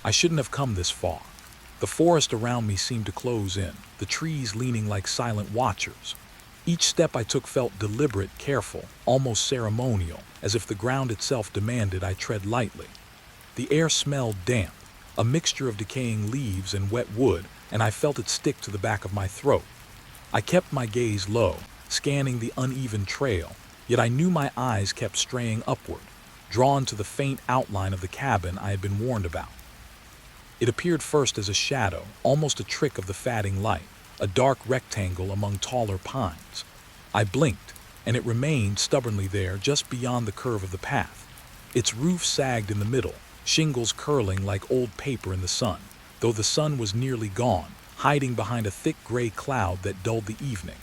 I shouldn't have come this far. The forest around me seemed to close in, the trees leaning like silent watchers. Each step I took felt deliberate, careful, almost ceremonial, as if the ground itself demanded I tread lightly. The air smelled damp, a mixture of decaying leaves and wet wood, and I felt it stick to the back of my throat. I kept my gaze low, scanning the uneven trail, yet I knew my eyes kept straying upward, drawn to the faint outline of the cabin I had been warned about. It appeared first as a shadow, almost a trick of the fading light, a dark rectangle among taller pines. I blinked, and it remained stubbornly there just beyond the curve of the path. Its roof sagged in the middle, shingles curling like old paper in the sun, though the sun was nearly gone, hiding behind a thick gray cloud that dulled the evening.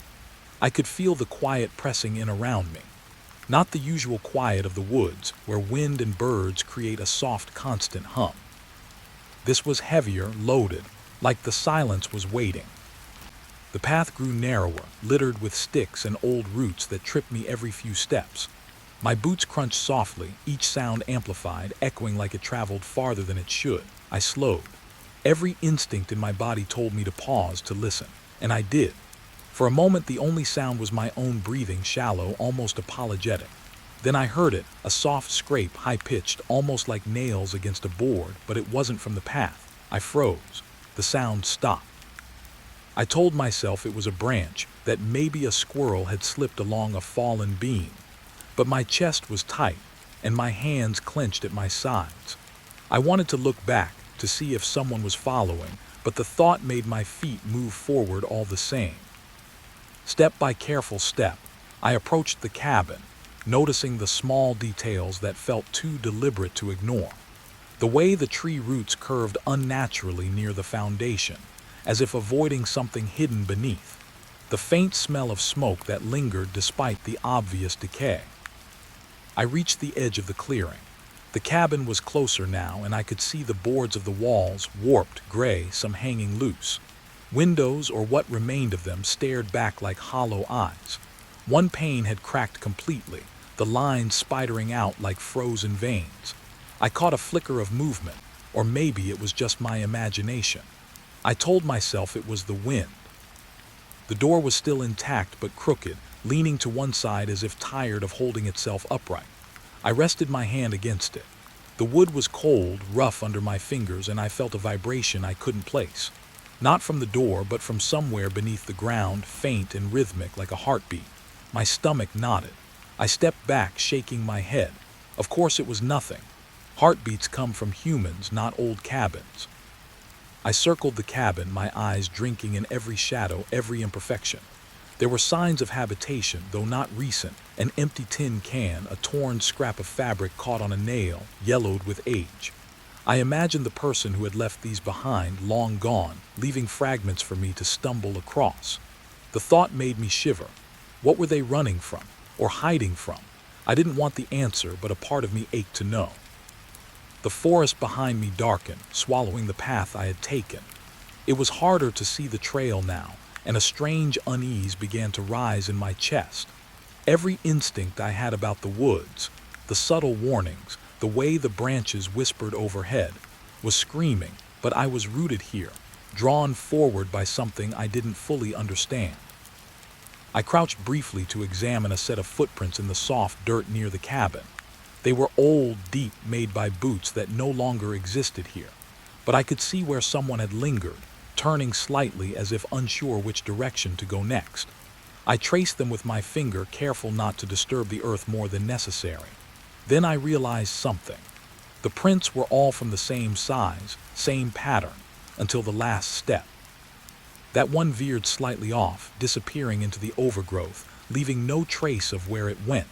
I could feel the quiet pressing in around me. Not the usual quiet of the woods, where wind and birds create a soft, constant hum. This was heavier, loaded, like the silence was waiting. The path grew narrower, littered with sticks and old roots that tripped me every few steps. My boots crunched softly, each sound amplified, echoing like it traveled farther than it should. I slowed. Every instinct in my body told me to pause, to listen, and I did. For a moment, the only sound was my own breathing, shallow, almost apologetic. Then I heard it, a soft scrape, high-pitched, almost like nails against a board, but it wasn't from the path. I froze. The sound stopped. I told myself it was a branch, that maybe a squirrel had slipped along a fallen beam. But my chest was tight, and my hands clenched at my sides. I wanted to look back, to see if someone was following, but the thought made my feet move forward all the same. Step by careful step, I approached the cabin, noticing the small details that felt too deliberate to ignore. The way the tree roots curved unnaturally near the foundation, as if avoiding something hidden beneath. The faint smell of smoke that lingered despite the obvious decay. I reached the edge of the clearing. The cabin was closer now, and I could see the boards of the walls, warped, gray, some hanging loose. Windows, or what remained of them, stared back like hollow eyes. One pane had cracked completely, the lines spidering out like frozen veins. I caught a flicker of movement, or maybe it was just my imagination. I told myself it was the wind. The door was still intact but crooked, leaning to one side as if tired of holding itself upright. I rested my hand against it. The wood was cold, rough under my fingers, and I felt a vibration I couldn't place. Not from the door, but from somewhere beneath the ground, faint and rhythmic like a heartbeat. My stomach knotted. I stepped back, shaking my head. Of course it was nothing. Heartbeats come from humans, not old cabins. I circled the cabin, my eyes drinking in every shadow, every imperfection. There were signs of habitation, though not recent. An empty tin can, a torn scrap of fabric caught on a nail, yellowed with age. I imagined the person who had left these behind, long gone, leaving fragments for me to stumble across. The thought made me shiver. What were they running from, or hiding from? I didn't want the answer, but a part of me ached to know. The forest behind me darkened, swallowing the path I had taken. It was harder to see the trail now, and a strange unease began to rise in my chest. Every instinct I had about the woods, the subtle warnings, the way the branches whispered overhead, was screaming, but I was rooted here, drawn forward by something I didn't fully understand. I crouched briefly to examine a set of footprints in the soft dirt near the cabin. They were old, deep, made by boots that no longer existed here, but I could see where someone had lingered, turning slightly as if unsure which direction to go next. I traced them with my finger, careful not to disturb the earth more than necessary. Then I realized something. The prints were all from the same size, same pattern, until the last step. That one veered slightly off, disappearing into the overgrowth, leaving no trace of where it went.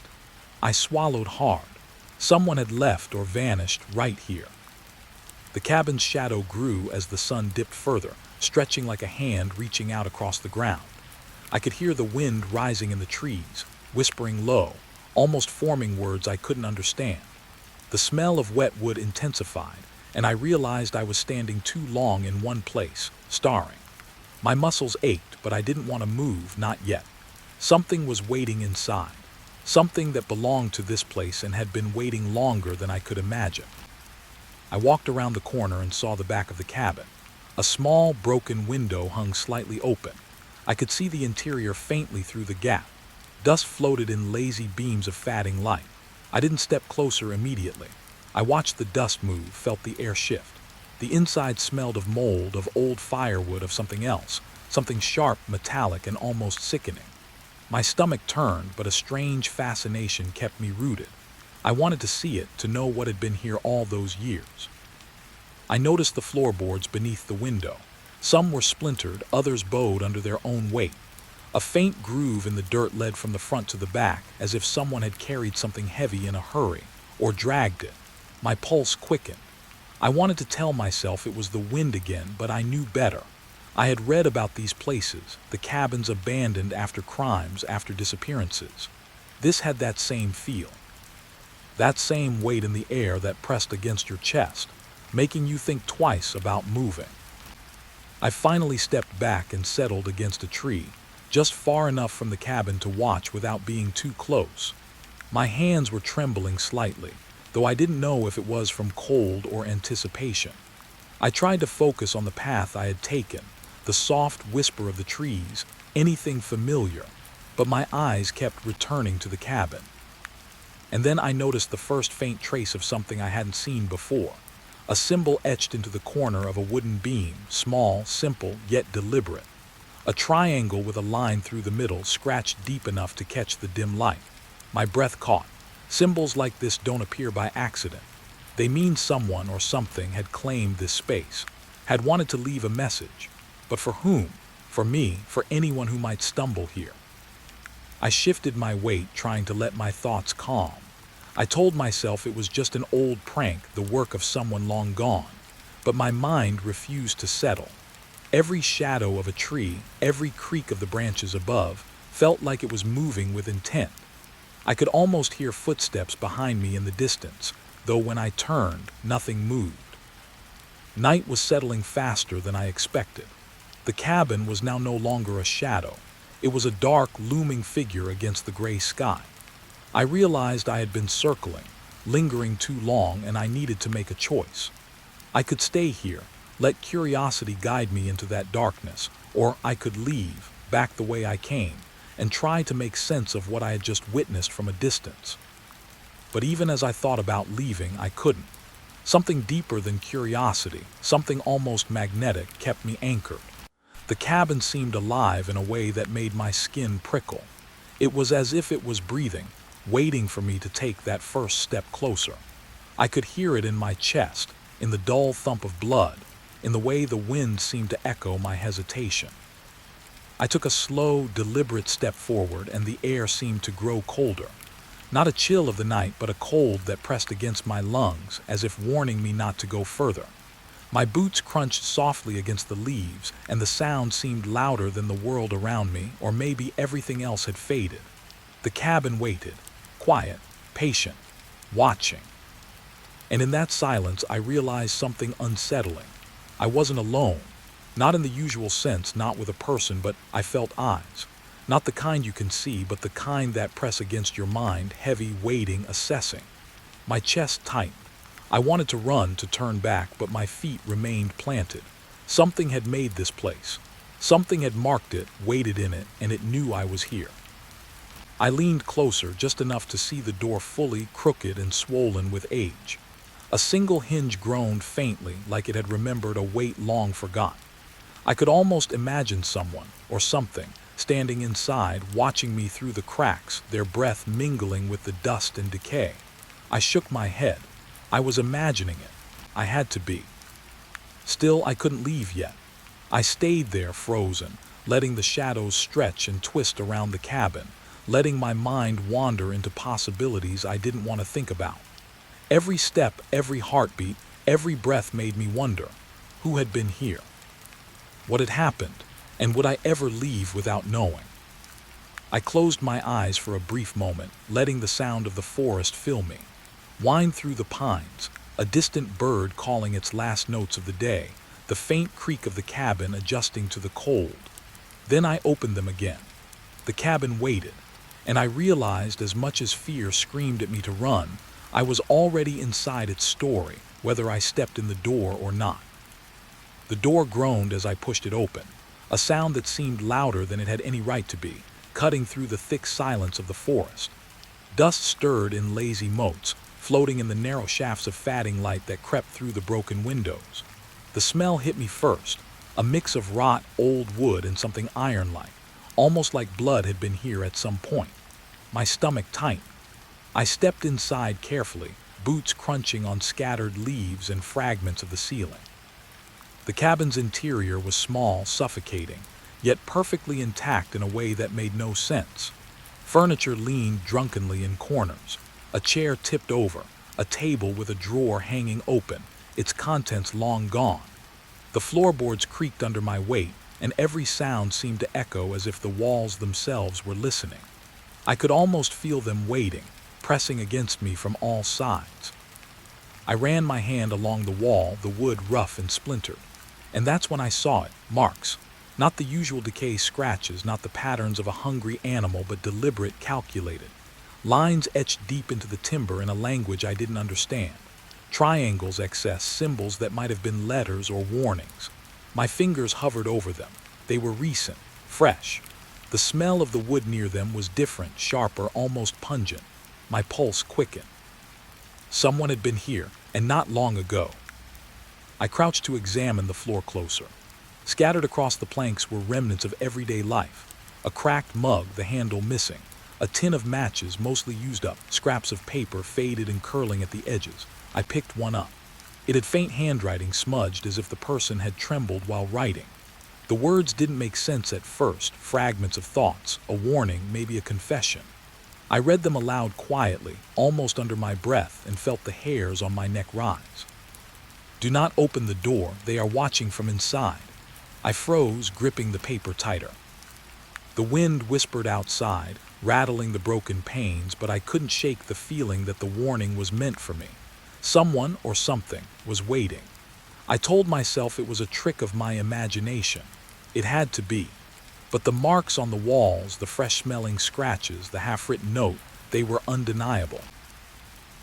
I swallowed hard. Someone had left or vanished right here. The cabin's shadow grew as the sun dipped further, stretching like a hand reaching out across the ground. I could hear the wind rising in the trees, whispering low, almost forming words I couldn't understand. The smell of wet wood intensified, and I realized I was standing too long in one place, staring. My muscles ached, but I didn't want to move, not yet. Something was waiting inside, something that belonged to this place and had been waiting longer than I could imagine. I walked around the corner and saw the back of the cabin. A small, broken window hung slightly open. I could see the interior faintly through the gap. Dust floated in lazy beams of fading light. I didn't step closer immediately. I watched the dust move, felt the air shift. The inside smelled of mold, of old firewood, of something else, something sharp, metallic, and almost sickening. My stomach turned, but a strange fascination kept me rooted. I wanted to see it, to know what had been here all those years. I noticed the floorboards beneath the window. Some were splintered, others bowed under their own weight. A faint groove in the dirt led from the front to the back, as if someone had carried something heavy in a hurry, or dragged it. My pulse quickened. I wanted to tell myself it was the wind again, but I knew better. I had read about these places, the cabins abandoned after crimes, after disappearances. This had that same feel. That same weight in the air that pressed against your chest, making you think twice about moving. I finally stepped back and settled against a tree, just far enough from the cabin to watch without being too close. My hands were trembling slightly, though I didn't know if it was from cold or anticipation. I tried to focus on the path I had taken, the soft whisper of the trees, anything familiar, but my eyes kept returning to the cabin. And then I noticed the first faint trace of something I hadn't seen before. A symbol etched into the corner of a wooden beam, small, simple, yet deliberate. A triangle with a line through the middle, scratched deep enough to catch the dim light. My breath caught. Symbols like this don't appear by accident. They mean someone or something had claimed this space, had wanted to leave a message. But for whom? For me, for anyone who might stumble here. I shifted my weight, trying to let my thoughts calm. I told myself it was just an old prank, the work of someone long gone. But my mind refused to settle. Every shadow of a tree, every creak of the branches above, felt like it was moving with intent. I could almost hear footsteps behind me in the distance, though when I turned, nothing moved. Night was settling faster than I expected. The cabin was now no longer a shadow. It was a dark, looming figure against the gray sky. I realized I had been circling, lingering too long, and I needed to make a choice. I could stay here, let curiosity guide me into that darkness, or I could leave, back the way I came, and try to make sense of what I had just witnessed from a distance. But even as I thought about leaving, I couldn't. Something deeper than curiosity, something almost magnetic, kept me anchored. The cabin seemed alive in a way that made my skin prickle. It was as if it was breathing, waiting for me to take that first step closer. I could hear it in my chest, in the dull thump of blood, in the way the wind seemed to echo my hesitation. I took a slow, deliberate step forward, and the air seemed to grow colder. Not a chill of the night, but a cold that pressed against my lungs, as if warning me not to go further. My boots crunched softly against the leaves, and the sound seemed louder than the world around me, or maybe everything else had faded. The cabin waited, quiet, patient, watching. And in that silence, I realized something unsettling. I wasn't alone. Not in the usual sense, not with a person, but I felt eyes. Not the kind you can see, but the kind that press against your mind, heavy, waiting, assessing. My chest tightened. I wanted to run, to turn back, but my feet remained planted. Something had made this place. Something had marked it, waited in it, and it knew I was here. I leaned closer, just enough to see the door fully, crooked and swollen with age. A single hinge groaned faintly, like it had remembered a weight long forgotten. I could almost imagine someone, or something, standing inside, watching me through the cracks, their breath mingling with the dust and decay. I shook my head. I was imagining it. I had to be. Still, I couldn't leave yet. I stayed there, frozen, letting the shadows stretch and twist around the cabin, letting my mind wander into possibilities I didn't want to think about. Every step, every heartbeat, every breath made me wonder, who had been here? What had happened, and would I ever leave without knowing? I closed my eyes for a brief moment, letting the sound of the forest fill me. Wind through the pines, a distant bird calling its last notes of the day, the faint creak of the cabin adjusting to the cold. Then I opened them again. The cabin waited, and I realized, as much as fear screamed at me to run, I was already inside its story, whether I stepped in the door or not. The door groaned as I pushed it open, a sound that seemed louder than it had any right to be, cutting through the thick silence of the forest. Dust stirred in lazy motes, floating in the narrow shafts of fading light that crept through the broken windows. The smell hit me first, a mix of rot, old wood, and something iron-like, almost like blood had been here at some point. My stomach tightened. I stepped inside carefully, boots crunching on scattered leaves and fragments of the ceiling. The cabin's interior was small, suffocating, yet perfectly intact in a way that made no sense. Furniture leaned drunkenly in corners, a chair tipped over, a table with a drawer hanging open, its contents long gone. The floorboards creaked under my weight, and every sound seemed to echo as if the walls themselves were listening. I could almost feel them waiting, pressing against me from all sides. I ran my hand along the wall, the wood rough and splintered. And that's when I saw it, marks. Not the usual decay scratches, not the patterns of a hungry animal, but deliberate, calculated. Lines etched deep into the timber in a language I didn't understand. Triangles, excess, symbols that might have been letters or warnings. My fingers hovered over them. They were recent, fresh. The smell of the wood near them was different, sharper, almost pungent. My pulse quickened. Someone had been here, and not long ago. I crouched to examine the floor closer. Scattered across the planks were remnants of everyday life. A cracked mug, the handle missing. A tin of matches, mostly used up. Scraps of paper, faded and curling at the edges. I picked one up. It had faint handwriting, smudged as if the person had trembled while writing. The words didn't make sense at first, fragments of thoughts, a warning, maybe a confession. I read them aloud quietly, almost under my breath, and felt the hairs on my neck rise. "Do not open the door, they are watching from inside." I froze, gripping the paper tighter. The wind whispered outside, rattling the broken panes, but I couldn't shake the feeling that the warning was meant for me. Someone, or something, was waiting. I told myself it was a trick of my imagination. It had to be. But the marks on the walls, the fresh-smelling scratches, the half-written note, they were undeniable.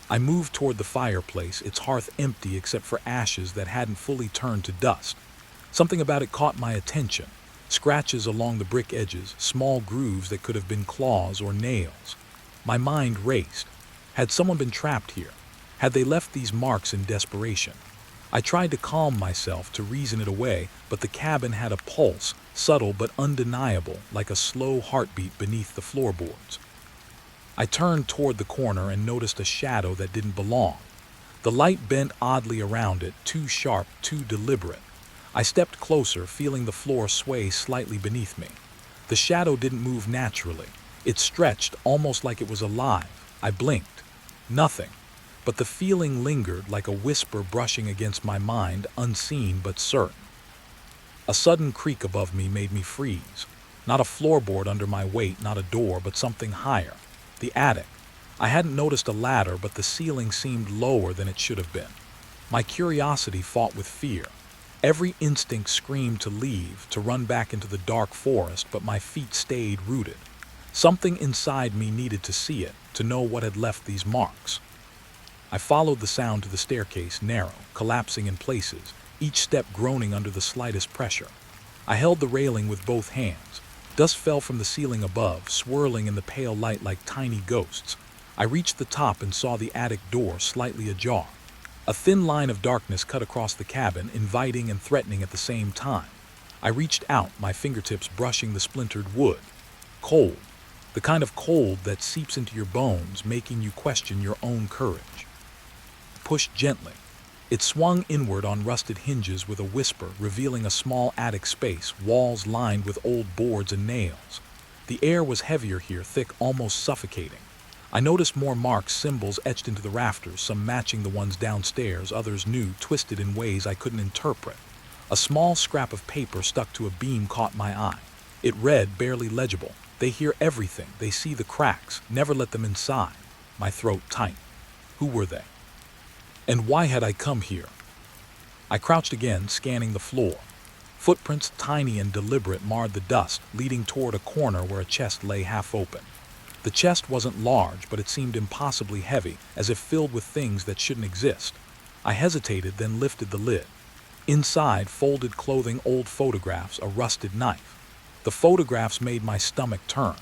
I moved toward the fireplace, its hearth empty except for ashes that hadn't fully turned to dust. Something about it caught my attention. Scratches along the brick edges, small grooves that could have been claws or nails. My mind raced. Had someone been trapped here? Had they left these marks in desperation? I tried to calm myself, to reason it away, but the cabin had a pulse, subtle but undeniable, like a slow heartbeat beneath the floorboards. I turned toward the corner and noticed a shadow that didn't belong. The light bent oddly around it, too sharp, too deliberate. I stepped closer, feeling the floor sway slightly beneath me. The shadow didn't move naturally. It stretched, almost like it was alive. I blinked. Nothing. But the feeling lingered, like a whisper brushing against my mind, unseen but certain. A sudden creak above me made me freeze. Not a floorboard under my weight, not a door, but something higher. The attic. I hadn't noticed a ladder, but the ceiling seemed lower than it should have been. My curiosity fought with fear. Every instinct screamed to leave, to run back into the dark forest, but my feet stayed rooted. Something inside me needed to see it, to know what had left these marks. I followed the sound to the staircase, narrow, collapsing in places, each step groaning under the slightest pressure. I held the railing with both hands. Dust fell from the ceiling above, swirling in the pale light like tiny ghosts. I reached the top and saw the attic door slightly ajar. A thin line of darkness cut across the cabin, inviting and threatening at the same time. I reached out, my fingertips brushing the splintered wood. Cold. The kind of cold that seeps into your bones, making you question your own courage. Pushed gently. It swung inward on rusted hinges with a whisper, revealing a small attic space, walls lined with old boards and nails. The air was heavier here, thick, almost suffocating. I noticed more marks, symbols etched into the rafters, some matching the ones downstairs, others new, twisted in ways I couldn't interpret. A small scrap of paper stuck to a beam caught my eye. It read, barely legible, "They hear everything, they see the cracks, never let them inside." My throat tightened. Who were they? And why had I come here? I crouched again, scanning the floor. Footprints, tiny and deliberate, marred the dust, leading toward a corner where a chest lay half open. The chest wasn't large, but it seemed impossibly heavy, as if filled with things that shouldn't exist. I hesitated, then lifted the lid. Inside, folded clothing, old photographs, a rusted knife. The photographs made my stomach turn.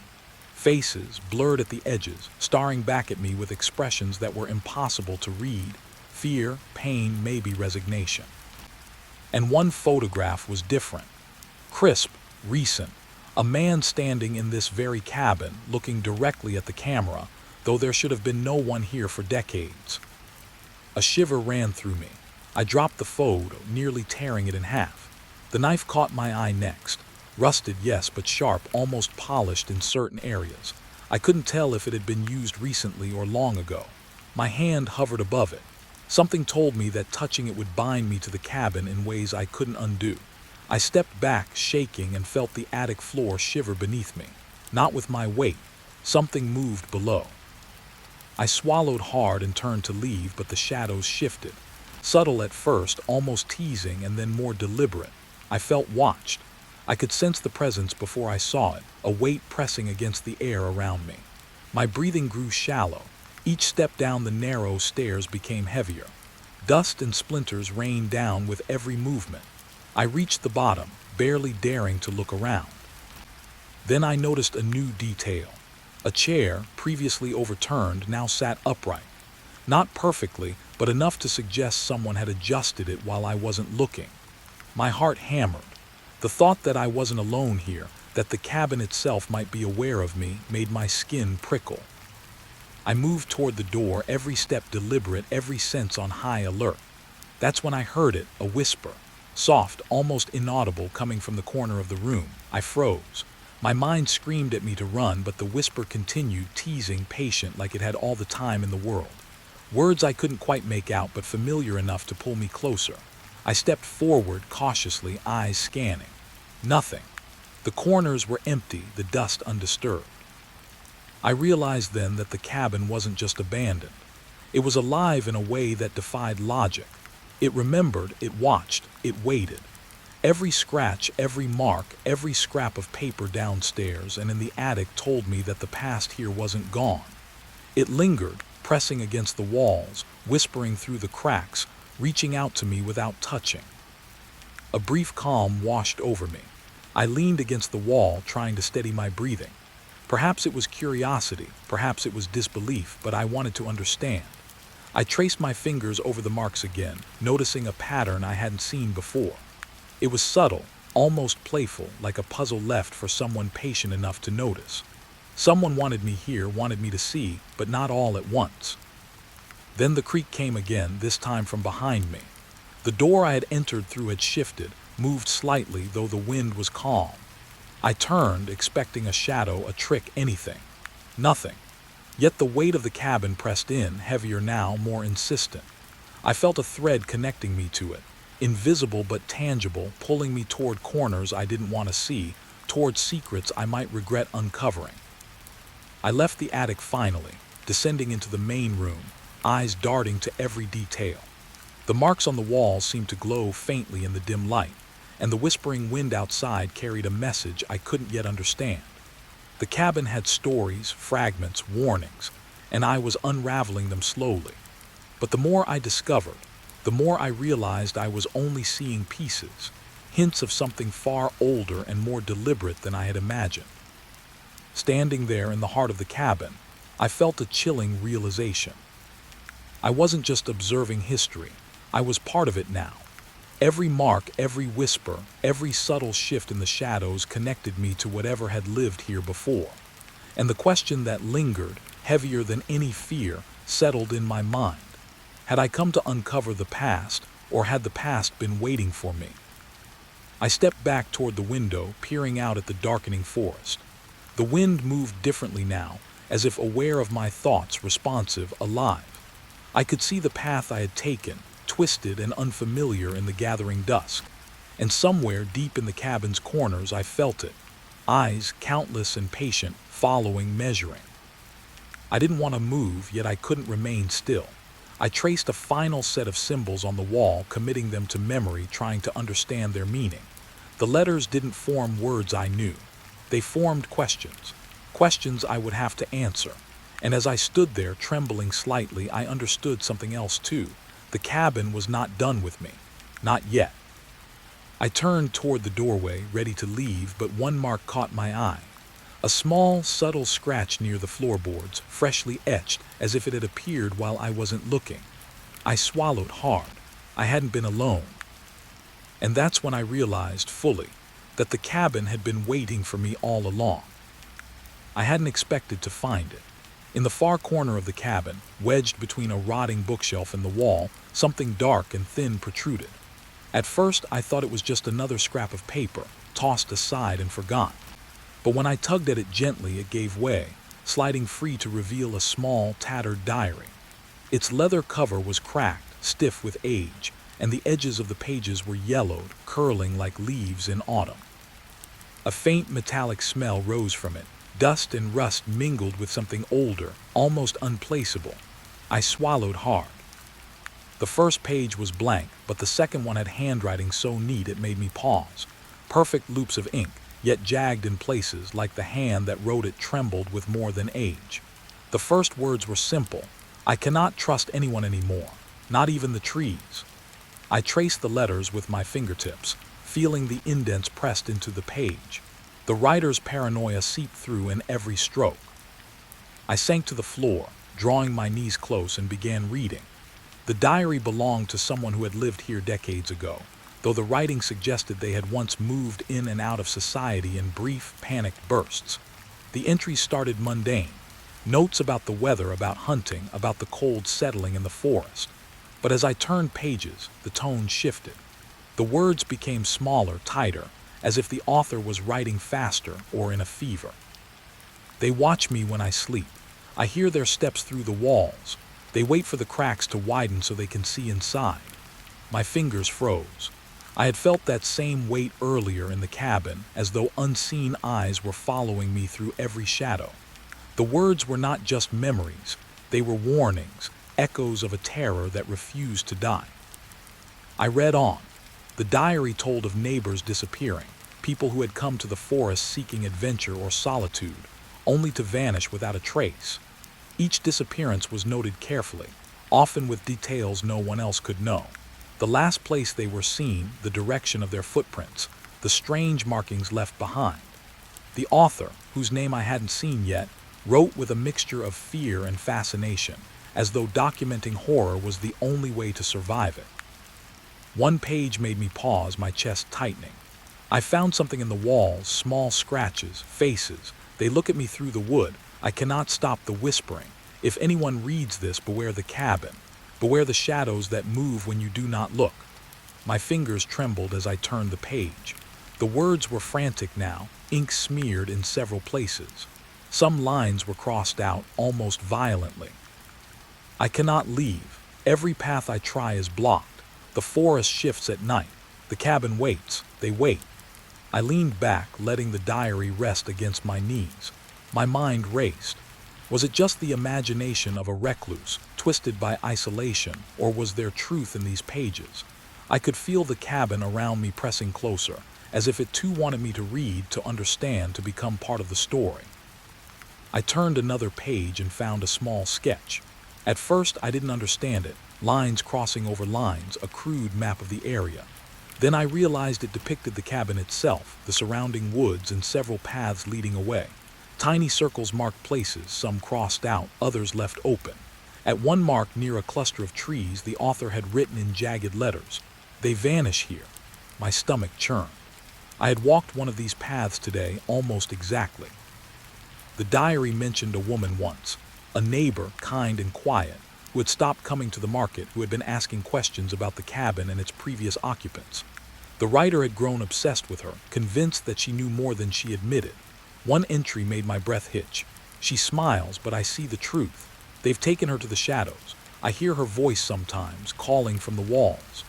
Faces, blurred at the edges, staring back at me with expressions that were impossible to read. Fear, pain, maybe resignation. And one photograph was different. Crisp, recent. A man standing in this very cabin, looking directly at the camera, though there should have been no one here for decades. A shiver ran through me. I dropped the photo, nearly tearing it in half. The knife caught my eye next. Rusted, yes, but sharp, almost polished in certain areas. I couldn't tell if it had been used recently or long ago. My hand hovered above it. Something told me that touching it would bind me to the cabin in ways I couldn't undo. I stepped back, shaking, and felt the attic floor shiver beneath me. Not with my weight. Something moved below. I swallowed hard and turned to leave, but the shadows shifted. Subtle at first, almost teasing, and then more deliberate. I felt watched. I could sense the presence before I saw it, a weight pressing against the air around me. My breathing grew shallow. Each step down the narrow stairs became heavier. Dust and splinters rained down with every movement. I reached the bottom, barely daring to look around. Then I noticed a new detail. A chair, previously overturned, now sat upright. Not perfectly, but enough to suggest someone had adjusted it while I wasn't looking. My heart hammered. The thought that I wasn't alone here, that the cabin itself might be aware of me, made my skin prickle. I moved toward the door, every step deliberate, every sense on high alert. That's when I heard it, a whisper. Soft, almost inaudible, coming from the corner of the room. I froze. My mind screamed at me to run, but the whisper continued, teasing, patient, like it had all the time in the world. Words I couldn't quite make out, but familiar enough to pull me closer. I stepped forward, cautiously, eyes scanning. Nothing. The corners were empty, the dust undisturbed. I realized then that the cabin wasn't just abandoned. It was alive in a way that defied logic. It remembered, it watched, it waited. Every scratch, every mark, every scrap of paper downstairs and in the attic told me that the past here wasn't gone. It lingered, pressing against the walls, whispering through the cracks, reaching out to me without touching. A brief calm washed over me. I leaned against the wall, trying to steady my breathing. Perhaps it was curiosity, perhaps it was disbelief, but I wanted to understand. I traced my fingers over the marks again, noticing a pattern I hadn't seen before. It was subtle, almost playful, like a puzzle left for someone patient enough to notice. Someone wanted me here, wanted me to see, but not all at once. Then the creak came again, this time from behind me. The door I had entered through had shifted, moved slightly, though the wind was calm. I turned, expecting a shadow, a trick, anything. Nothing. Yet the weight of the cabin pressed in, heavier now, more insistent. I felt a thread connecting me to it, invisible but tangible, pulling me toward corners I didn't want to see, toward secrets I might regret uncovering. I left the attic finally, descending into the main room, eyes darting to every detail. The marks on the walls seemed to glow faintly in the dim light, and the whispering wind outside carried a message I couldn't yet understand. The cabin had stories, fragments, warnings, and I was unraveling them slowly. But the more I discovered, the more I realized I was only seeing pieces, hints of something far older and more deliberate than I had imagined. Standing there in the heart of the cabin, I felt a chilling realization. I wasn't just observing history, I was part of it now. Every mark, every whisper, every subtle shift in the shadows connected me to whatever had lived here before. And the question that lingered, heavier than any fear, settled in my mind. Had I come to uncover the past, or had the past been waiting for me? I stepped back toward the window, peering out at the darkening forest. The wind moved differently now, as if aware of my thoughts, responsive, alive. I could see the path I had taken, twisted and unfamiliar in the gathering dusk. And somewhere deep in the cabin's corners I felt it. Eyes, countless and patient, following, measuring. I didn't want to move, yet I couldn't remain still. I traced a final set of symbols on the wall, committing them to memory, trying to understand their meaning. The letters didn't form words I knew. They formed questions. questions I would have to answer. And as I stood there, trembling slightly, I understood something else too. The cabin was not done with me. Not yet. I turned toward the doorway, ready to leave, but one mark caught my eye. A small, subtle scratch near the floorboards, freshly etched, as if it had appeared while I wasn't looking. I swallowed hard. I hadn't been alone. And that's when I realized fully that the cabin had been waiting for me all along. I hadn't expected to find it. In the far corner of the cabin, wedged between a rotting bookshelf and the wall, something dark and thin protruded. At first, I thought it was just another scrap of paper, tossed aside and forgotten. But when I tugged at it gently, it gave way, sliding free to reveal a small, tattered diary. Its leather cover was cracked, stiff with age, and the edges of the pages were yellowed, curling like leaves in autumn. A faint metallic smell rose from it. Dust and rust mingled with something older, almost unplaceable. I swallowed hard. The first page was blank, but the second one had handwriting so neat it made me pause. Perfect loops of ink, yet jagged in places, like the hand that wrote it trembled with more than age. The first words were simple. I cannot trust anyone anymore, not even the trees. I traced the letters with my fingertips, feeling the indents pressed into the page. The writer's paranoia seeped through in every stroke. I sank to the floor, drawing my knees close, and began reading. The diary belonged to someone who had lived here decades ago, though the writing suggested they had once moved in and out of society in brief, panicked bursts. The entries started mundane. Notes about the weather, about hunting, about the cold settling in the forest. But as I turned pages, the tone shifted. The words became smaller, tighter, as if the author was writing faster or in a fever. They watch me when I sleep. I hear their steps through the walls. They wait for the cracks to widen so they can see inside. My fingers froze. I had felt that same weight earlier in the cabin, as though unseen eyes were following me through every shadow. The words were not just memories. They were warnings, echoes of a terror that refused to die. I read on. The diary told of neighbors disappearing, people who had come to the forest seeking adventure or solitude, only to vanish without a trace. Each disappearance was noted carefully, often with details no one else could know. The last place they were seen, the direction of their footprints, the strange markings left behind. The author, whose name I hadn't seen yet, wrote with a mixture of fear and fascination, as though documenting horror was the only way to survive it. One page made me pause, my chest tightening. I found something in the walls, small scratches, faces. They look at me through the wood. I cannot stop the whispering. If anyone reads this, beware the cabin. Beware the shadows that move when you do not look. My fingers trembled as I turned the page. The words were frantic now, ink smeared in several places. Some lines were crossed out almost violently. I cannot leave. Every path I try is blocked. The forest shifts at night. The cabin waits. They wait. I leaned back, letting the diary rest against my knees. My mind raced. Was it just the imagination of a recluse, twisted by isolation, or was there truth in these pages? I could feel the cabin around me pressing closer, as if it too wanted me to read, to understand, to become part of the story. I turned another page and found a small sketch. At first, I didn't understand it. Lines crossing over lines, a crude map of the area. Then I realized it depicted the cabin itself, the surrounding woods, and several paths leading away. Tiny circles marked places, some crossed out, others left open. At one mark near a cluster of trees, the author had written in jagged letters, "They vanish here." My stomach churned. I had walked one of these paths today, almost exactly. The diary mentioned a woman once, a neighbor, kind and quiet, who had stopped coming to the market, who had been asking questions about the cabin and its previous occupants. The writer had grown obsessed with her, convinced that she knew more than she admitted. One entry made my breath hitch. She smiles, but I see the truth. They've taken her to the shadows. I hear her voice sometimes, calling from the walls.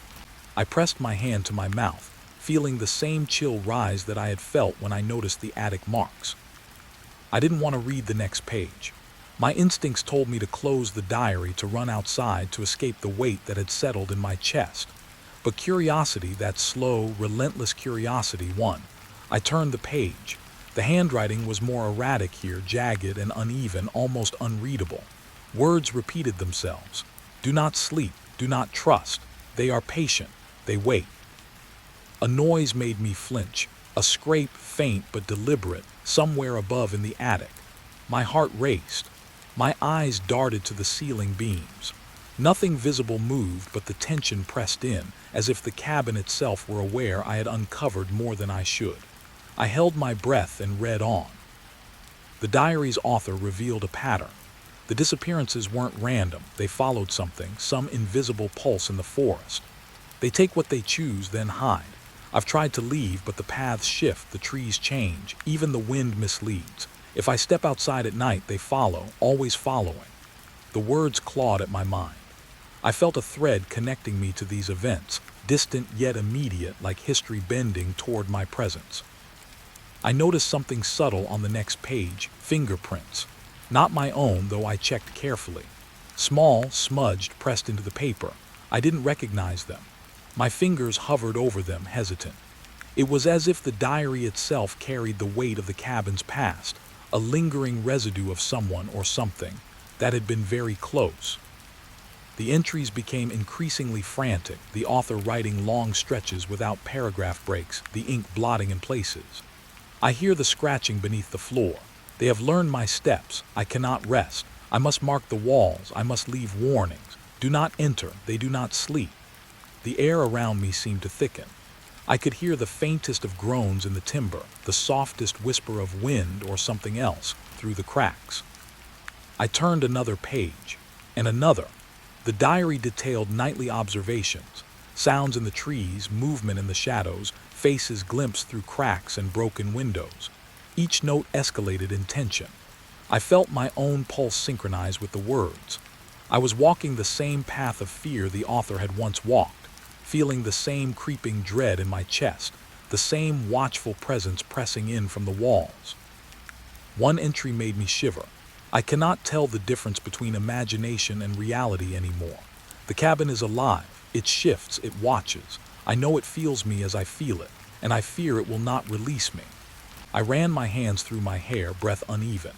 I pressed my hand to my mouth, feeling the same chill rise that I had felt when I noticed the attic marks. I didn't want to read the next page. My instincts told me to close the diary, to run outside, to escape the weight that had settled in my chest. But curiosity, that slow, relentless curiosity, won. I turned the page. The handwriting was more erratic here, jagged and uneven, almost unreadable. Words repeated themselves. Do not sleep, do not trust. They are patient, they wait. A noise made me flinch, a scrape, faint but deliberate, somewhere above in the attic. My heart raced. My eyes darted to the ceiling beams. Nothing visible moved, but the tension pressed in, as if the cabin itself were aware I had uncovered more than I should. I held my breath and read on. The diary's author revealed a pattern. The disappearances weren't random, they followed something, some invisible pulse in the forest. They take what they choose, then hide. I've tried to leave, but the paths shift, the trees change, even the wind misleads. If I step outside at night, they follow, always following. The words clawed at my mind. I felt a thread connecting me to these events, distant yet immediate, like history bending toward my presence. I noticed something subtle on the next page, fingerprints. Not my own, though I checked carefully. Small, smudged, pressed into the paper. I didn't recognize them. My fingers hovered over them, hesitant. It was as if the diary itself carried the weight of the cabin's past, a lingering residue of someone or something that had been very close. The entries became increasingly frantic, the author writing long stretches without paragraph breaks, the ink blotting in places. I hear the scratching beneath the floor. They have learned my steps. I cannot rest. I must mark the walls. I must leave warnings. Do not enter. They do not sleep. The air around me seemed to thicken. I could hear the faintest of groans in the timber, the softest whisper of wind or something else through the cracks. I turned another page, and another. The diary detailed nightly observations, sounds in the trees, movement in the shadows, faces glimpsed through cracks and broken windows. Each note escalated in tension. I felt my own pulse synchronize with the words. I was walking the same path of fear the author had once walked, feeling the same creeping dread in my chest, the same watchful presence pressing in from the walls. One entry made me shiver. I cannot tell the difference between imagination and reality anymore. The cabin is alive. It shifts, it watches. I know it feels me as I feel it, and I fear it will not release me. I ran my hands through my hair, breath uneven.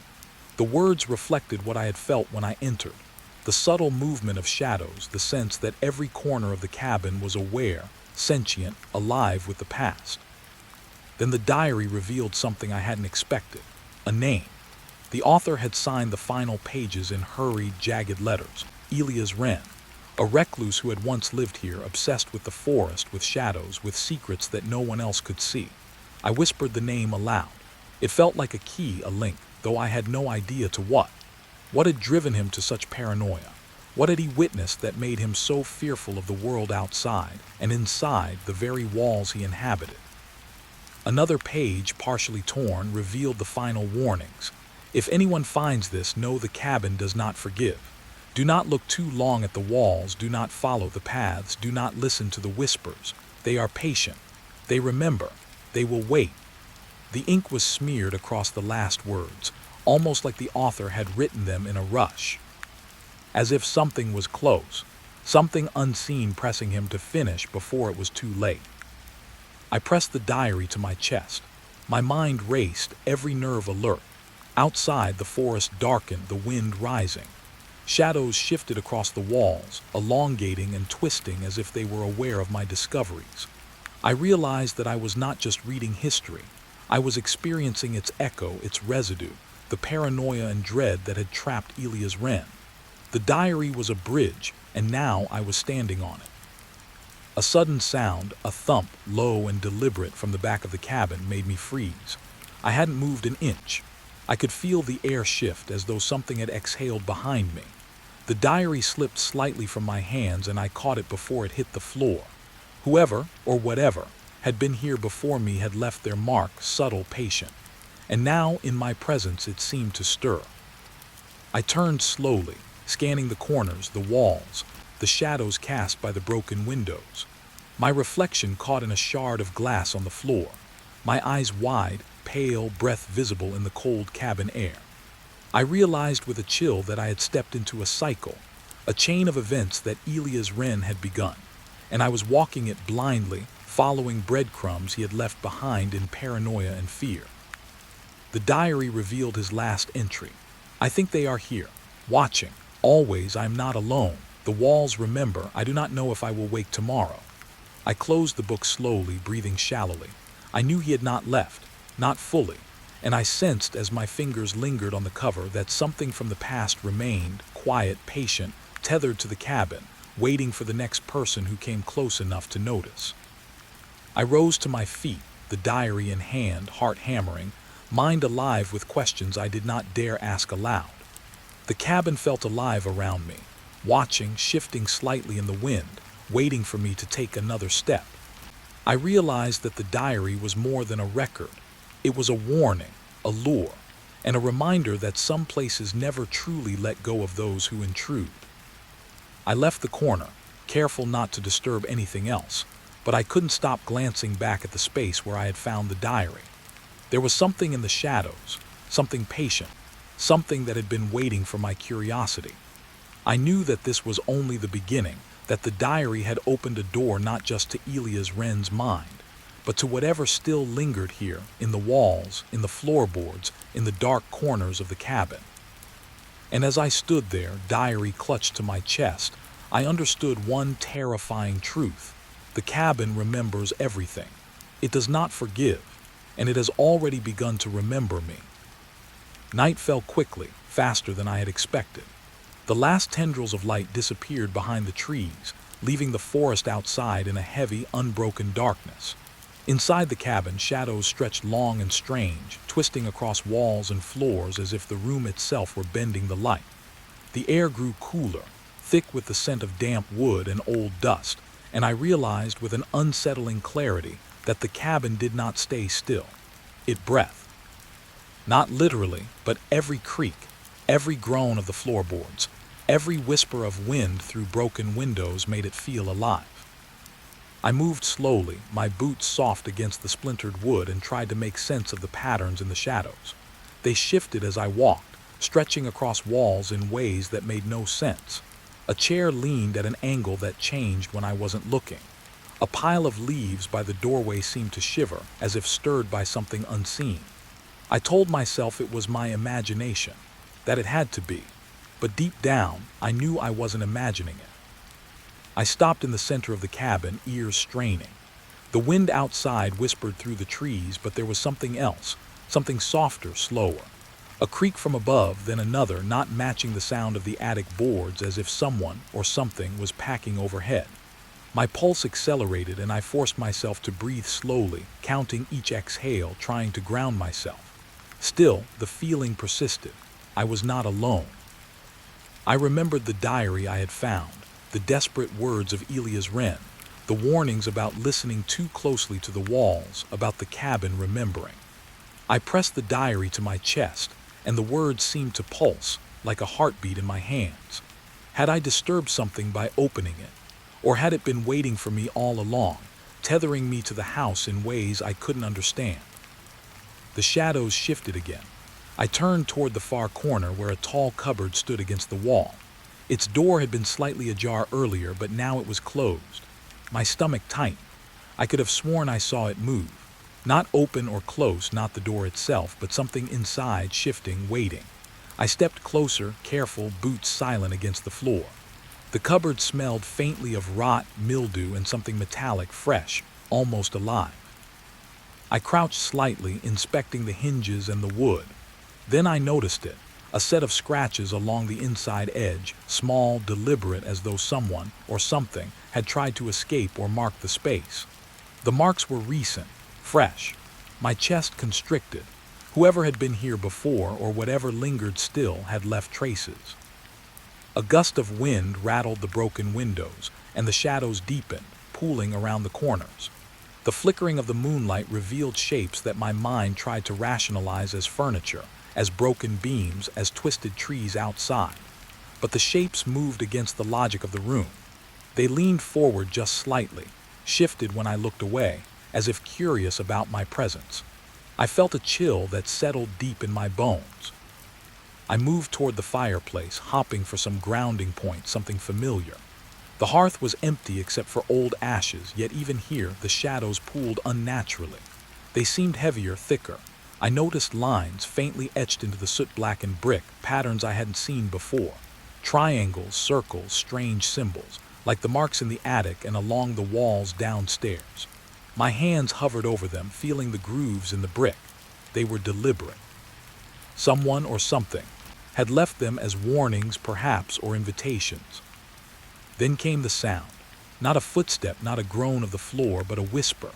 The words reflected what I had felt when I entered. The subtle movement of shadows, the sense that every corner of the cabin was aware, sentient, alive with the past. Then the diary revealed something I hadn't expected. A name. The author had signed the final pages in hurried, jagged letters. Elias Wren. A recluse who had once lived here, obsessed with the forest, with shadows, with secrets that no one else could see. I whispered the name aloud. It felt like a key, a link, though I had no idea to what. What had driven him to such paranoia? What had he witnessed that made him so fearful of the world outside, and inside the very walls he inhabited? Another page, partially torn, revealed the final warnings. If anyone finds this, know the cabin does not forgive. Do not look too long at the walls, do not follow the paths, do not listen to the whispers. They are patient. They remember. They will wait. The ink was smeared across the last words, almost like the author had written them in a rush. As if something was close, something unseen pressing him to finish before it was too late. I pressed the diary to my chest. My mind raced, every nerve alert. Outside, the forest darkened, the wind rising. Shadows shifted across the walls, elongating and twisting as if they were aware of my discoveries. I realized that I was not just reading history. I was experiencing its echo, its residue, the paranoia and dread that had trapped Elias Wren. The diary was a bridge, and now I was standing on it. A sudden sound, a thump, low and deliberate from the back of the cabin, made me freeze. I hadn't moved an inch. I could feel the air shift as though something had exhaled behind me. The diary slipped slightly from my hands and I caught it before it hit the floor. Whoever, or whatever, had been here before me had left their mark, subtle, patient. And now, in my presence, it seemed to stir. I turned slowly, scanning the corners, the walls, the shadows cast by the broken windows. My reflection caught in a shard of glass on the floor. My eyes wide, pale, breath visible in the cold cabin air. I realized with a chill that I had stepped into a cycle, a chain of events that Elias Wren had begun, and I was walking it blindly, following breadcrumbs he had left behind in paranoia and fear. The diary revealed his last entry. I think they are here, watching. Always, I am not alone. The walls remember. I do not know if I will wake tomorrow. I closed the book slowly, breathing shallowly. I knew he had not left, not fully, and I sensed as my fingers lingered on the cover that something from the past remained, quiet, patient, tethered to the cabin, waiting for the next person who came close enough to notice. I rose to my feet, the diary in hand, heart hammering, mind alive with questions I did not dare ask aloud. The cabin felt alive around me, watching, shifting slightly in the wind, waiting for me to take another step. I realized that the diary was more than a record. It was a warning, a lure, and a reminder that some places never truly let go of those who intrude. I left the corner, careful not to disturb anything else, but I couldn't stop glancing back at the space where I had found the diary. There was something in the shadows, something patient, something that had been waiting for my curiosity. I knew that this was only the beginning, that the diary had opened a door not just to Elias Wren's mind, but to whatever still lingered here, in the walls, in the floorboards, in the dark corners of the cabin. And as I stood there, diary clutched to my chest, I understood one terrifying truth. The cabin remembers everything. It does not forgive, and it has already begun to remember me. Night fell quickly, faster than I had expected. The last tendrils of light disappeared behind the trees, leaving the forest outside in a heavy, unbroken darkness. Inside the cabin, shadows stretched long and strange, twisting across walls and floors as if the room itself were bending the light. The air grew cooler, thick with the scent of damp wood and old dust, and I realized with an unsettling clarity that the cabin did not stay still. It breathed. Not literally, but every creak, every groan of the floorboards, every whisper of wind through broken windows made it feel alive. I moved slowly, my boots soft against the splintered wood, and tried to make sense of the patterns in the shadows. They shifted as I walked, stretching across walls in ways that made no sense. A chair leaned at an angle that changed when I wasn't looking. A pile of leaves by the doorway seemed to shiver, as if stirred by something unseen. I told myself it was my imagination, that it had to be, but deep down, I knew I wasn't imagining it. I stopped in the center of the cabin, ears straining. The wind outside whispered through the trees, but there was something else, something softer, slower. A creak from above, then another, not matching the sound of the attic boards, as if someone or something was packing overhead. My pulse accelerated and I forced myself to breathe slowly, counting each exhale, trying to ground myself. Still, the feeling persisted. I was not alone. I remembered the diary I had found, the desperate words of Elias Wren, the warnings about listening too closely to the walls, about the cabin remembering. I pressed the diary to my chest, and the words seemed to pulse, like a heartbeat in my hands. Had I disturbed something by opening it? Or had it been waiting for me all along, tethering me to the house in ways I couldn't understand? The shadows shifted again. I turned toward the far corner where a tall cupboard stood against the wall. Its door had been slightly ajar earlier, but now it was closed. My stomach tightened. I could have sworn I saw it move. Not open or close, not the door itself, but something inside, shifting, waiting. I stepped closer, careful, boots silent against the floor. The cupboard smelled faintly of rot, mildew, and something metallic, fresh, almost alive. I crouched slightly, inspecting the hinges and the wood. Then I noticed it, a set of scratches along the inside edge, small, deliberate, as though someone or something had tried to escape or mark the space. The marks were recent, fresh. My chest constricted. Whoever had been here before, or whatever lingered still, had left traces. A gust of wind rattled the broken windows, and the shadows deepened, pooling around the corners. The flickering of the moonlight revealed shapes that my mind tried to rationalize as furniture, as broken beams, as twisted trees outside. But the shapes moved against the logic of the room. They leaned forward just slightly, shifted when I looked away, as if curious about my presence. I felt a chill that settled deep in my bones. I moved toward the fireplace, hopping for some grounding point, something familiar. The hearth was empty except for old ashes, yet even here the shadows pooled unnaturally. They seemed heavier, thicker, I noticed lines faintly etched into the soot-blackened brick, patterns I hadn't seen before. Triangles, circles, strange symbols, like the marks in the attic and along the walls downstairs. My hands hovered over them, feeling the grooves in the brick. They were deliberate. Someone or something had left them as warnings, perhaps, or invitations. Then came the sound. Not a footstep, not a groan of the floor, but a whisper.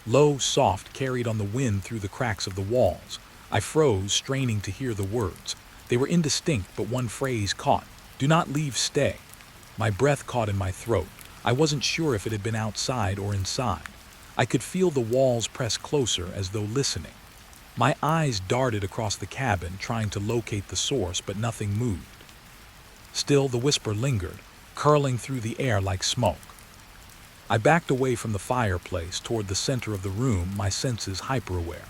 Low, soft, carried on the wind through the cracks of the walls. I froze, straining to hear the words. They were indistinct, but one phrase caught. "Do not leave, stay." My breath caught in my throat. I wasn't sure if it had been outside or inside. I could feel the walls press closer as though listening. My eyes darted across the cabin, trying to locate the source, but nothing moved. Still, the whisper lingered, curling through the air like smoke. I backed away from the fireplace toward the center of the room, my senses hyper-aware.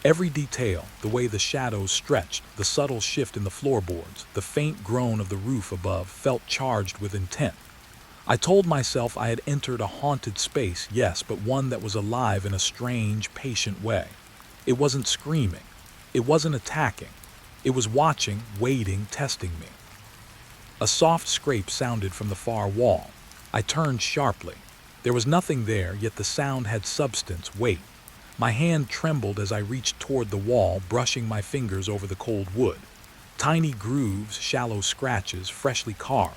Every detail, the way the shadows stretched, the subtle shift in the floorboards, the faint groan of the roof above, felt charged with intent. I told myself I had entered a haunted space, yes, but one that was alive in a strange, patient way. It wasn't screaming. It wasn't attacking. It was watching, waiting, testing me. A soft scrape sounded from the far wall. I turned sharply. There was nothing there, yet the sound had substance, weight. My hand trembled as I reached toward the wall, brushing my fingers over the cold wood. Tiny grooves, shallow scratches, freshly carved.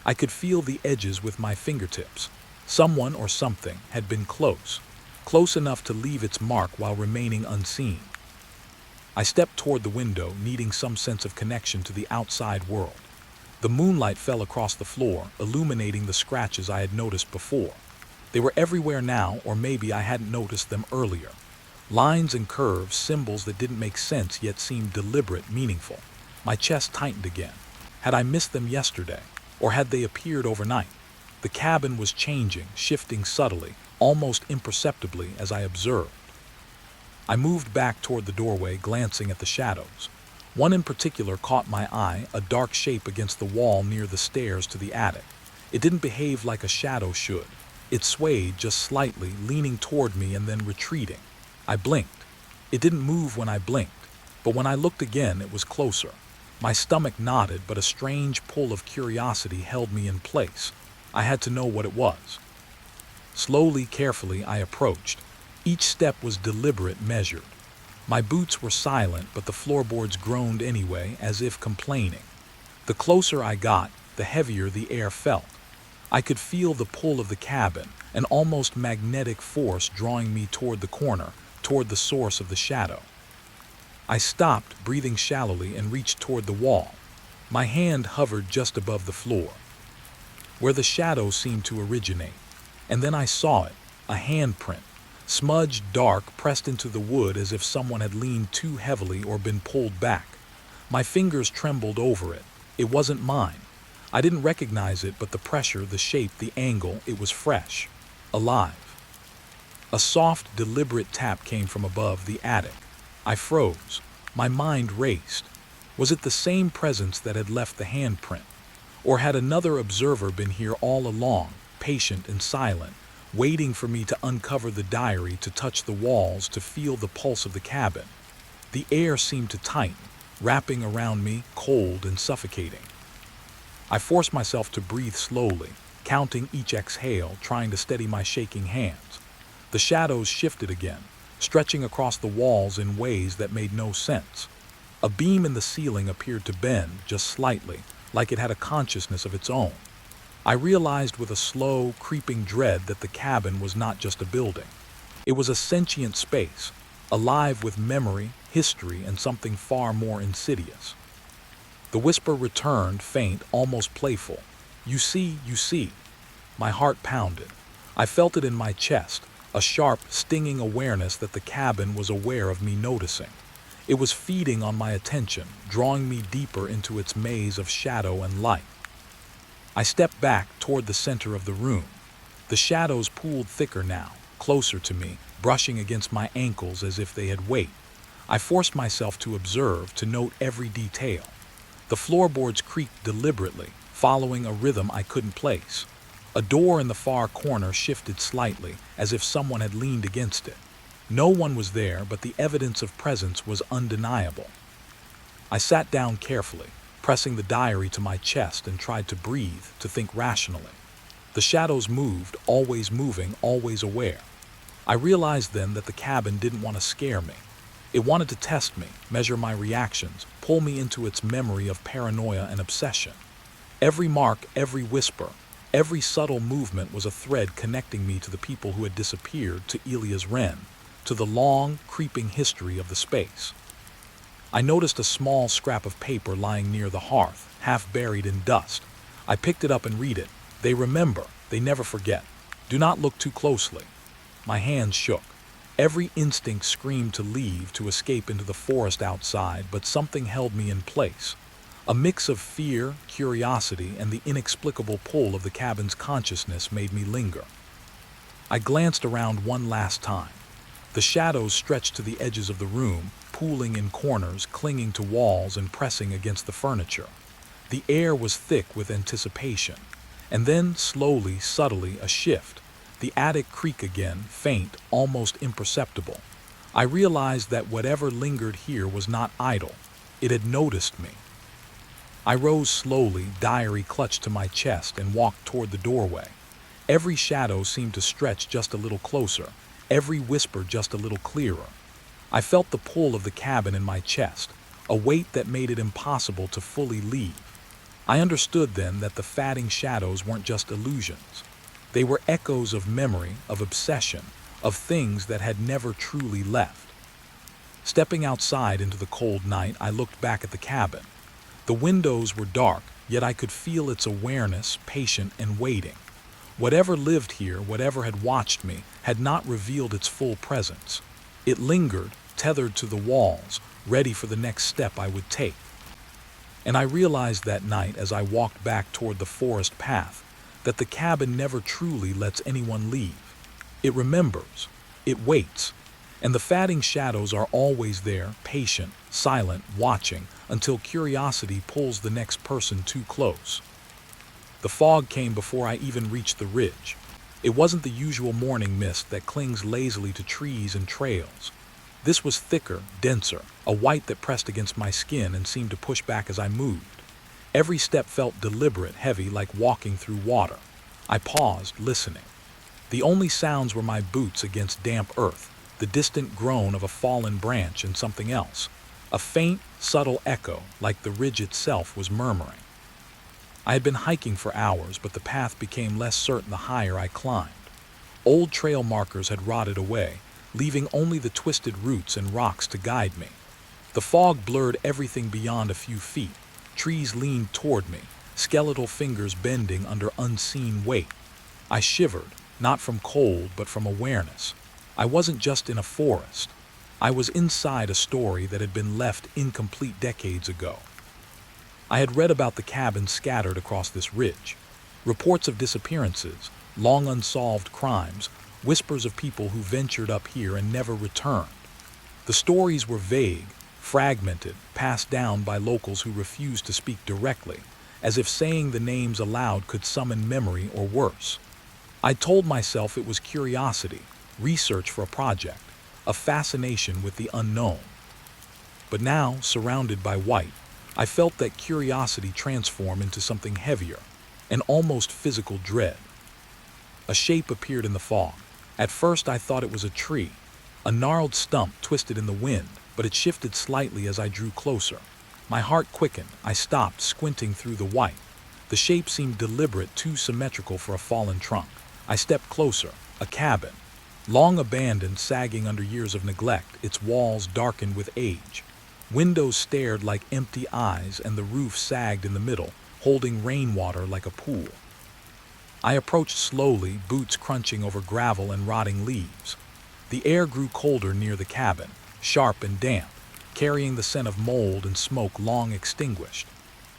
I could feel the edges with my fingertips. Someone or something had been close enough to leave its mark while remaining unseen. I stepped toward the window, needing some sense of connection to the outside world. The moonlight fell across the floor, illuminating the scratches I had noticed before. They were everywhere now, or maybe I hadn't noticed them earlier. Lines and curves, symbols that didn't make sense yet seemed deliberate, meaningful. My chest tightened again. Had I missed them yesterday? Or had they appeared overnight? The cabin was changing, shifting subtly, almost imperceptibly as I observed. I moved back toward the doorway, glancing at the shadows. One in particular caught my eye, a dark shape against the wall near the stairs to the attic. It didn't behave like a shadow should. It swayed just slightly, leaning toward me and then retreating. I blinked. It didn't move when I blinked, but when I looked again, it was closer. My stomach knotted, but a strange pull of curiosity held me in place. I had to know what it was. Slowly, carefully, I approached. Each step was deliberate, measured. My boots were silent, but the floorboards groaned anyway, as if complaining. The closer I got, the heavier the air felt. I could feel the pull of the cabin, an almost magnetic force drawing me toward the corner, toward the source of the shadow. I stopped, breathing shallowly, and reached toward the wall. My hand hovered just above the floor, where the shadow seemed to originate. And then I saw it, a handprint, smudged dark, pressed into the wood as if someone had leaned too heavily or been pulled back. My fingers trembled over it. It wasn't mine. I didn't recognize it, but the pressure, the shape, the angle, it was fresh, alive. A soft, deliberate tap came from above the attic. I froze. My mind raced. Was it the same presence that had left the handprint? Or had another observer been here all along, patient and silent, waiting for me to uncover the diary, to touch the walls, to feel the pulse of the cabin? The air seemed to tighten, wrapping around me, cold and suffocating. I forced myself to breathe slowly, counting each exhale, trying to steady my shaking hands. The shadows shifted again, stretching across the walls in ways that made no sense. A beam in the ceiling appeared to bend, just slightly, like it had a consciousness of its own. I realized with a slow, creeping dread that the cabin was not just a building. It was a sentient space, alive with memory, history, and something far more insidious. The whisper returned, faint, almost playful. You see, you see." My heart pounded. I felt it in my chest, a sharp, stinging awareness that the cabin was aware of me noticing. It was feeding on my attention, drawing me deeper into its maze of shadow and light. I stepped back toward the center of the room. The shadows pooled thicker now, closer to me, brushing against my ankles as if they had weight. I forced myself to observe, to note every detail. The floorboards creaked deliberately, following a rhythm I couldn't place. A door in the far corner shifted slightly, as if someone had leaned against it. No one was there, but the evidence of presence was undeniable. I sat down carefully, pressing the diary to my chest, and tried to breathe, to think rationally. The shadows moved, always moving, always aware. I realized then that the cabin didn't want to scare me. It wanted to test me, measure my reactions, pull me into its memory of paranoia and obsession. Every mark, every whisper, every subtle movement was a thread connecting me to the people who had disappeared, to Elia's wren, to the long, creeping history of the space. I noticed a small scrap of paper lying near the hearth, half buried in dust. I picked it up and read it. They remember, they never forget. Do not look too closely. My hands shook. Every instinct screamed to leave, to escape into the forest outside, but something held me in place. A mix of fear, curiosity, and the inexplicable pull of the cabin's consciousness made me linger. I glanced around one last time. The shadows stretched to the edges of the room, pooling in corners, clinging to walls, and pressing against the furniture. The air was thick with anticipation. And then, slowly, subtly, a shift. The attic creak again, faint, almost imperceptible. I realized that whatever lingered here was not idle. It had noticed me. I rose slowly, diary clutched to my chest, and walked toward the doorway. Every shadow seemed to stretch just a little closer, every whisper just a little clearer. I felt the pull of the cabin in my chest, a weight that made it impossible to fully leave. I understood then that the fatting shadows weren't just illusions. They were echoes of memory, of obsession, of things that had never truly left. Stepping outside into the cold night, I looked back at the cabin. The windows were dark, yet I could feel its awareness, patient and waiting. Whatever lived here, whatever had watched me, had not revealed its full presence. It lingered, tethered to the walls, ready for the next step I would take. And I realized that night, as I walked back toward the forest path, that the cabin never truly lets anyone leave. It remembers, it waits, and the fatting shadows are always there, patient, silent, watching, until curiosity pulls the next person too close. The fog came before I even reached the ridge. It wasn't the usual morning mist that clings lazily to trees and trails. This was thicker, denser, a white that pressed against my skin and seemed to push back as I moved. Every step felt deliberate, heavy, like walking through water. I paused, listening. The only sounds were my boots against damp earth, the distant groan of a fallen branch, and something else. A faint, subtle echo, like the ridge itself was murmuring. I had been hiking for hours, but the path became less certain the higher I climbed. Old trail markers had rotted away, leaving only the twisted roots and rocks to guide me. The fog blurred everything beyond a few feet. Trees leaned toward me, skeletal fingers bending under unseen weight. I shivered, not from cold, but from awareness. I wasn't just in a forest. I was inside a story that had been left incomplete decades ago. I had read about the cabins scattered across this ridge. Reports of disappearances, long unsolved crimes, whispers of people who ventured up here and never returned. The stories were vague, fragmented, passed down by locals who refused to speak directly, as if saying the names aloud could summon memory or worse. I told myself it was curiosity, research for a project, a fascination with the unknown. But now, surrounded by white, I felt that curiosity transform into something heavier, an almost physical dread. A shape appeared in the fog. At first I thought it was a tree, a gnarled stump twisted in the wind, but it shifted slightly as I drew closer. My heart quickened. I stopped, squinting through the white. The shape seemed deliberate, too symmetrical for a fallen trunk. I stepped closer. A cabin, long abandoned, sagging under years of neglect, its walls darkened with age. Windows stared like empty eyes, and the roof sagged in the middle, holding rainwater like a pool. I approached slowly, boots crunching over gravel and rotting leaves. The air grew colder near the cabin, sharp and damp, carrying the scent of mold and smoke long extinguished.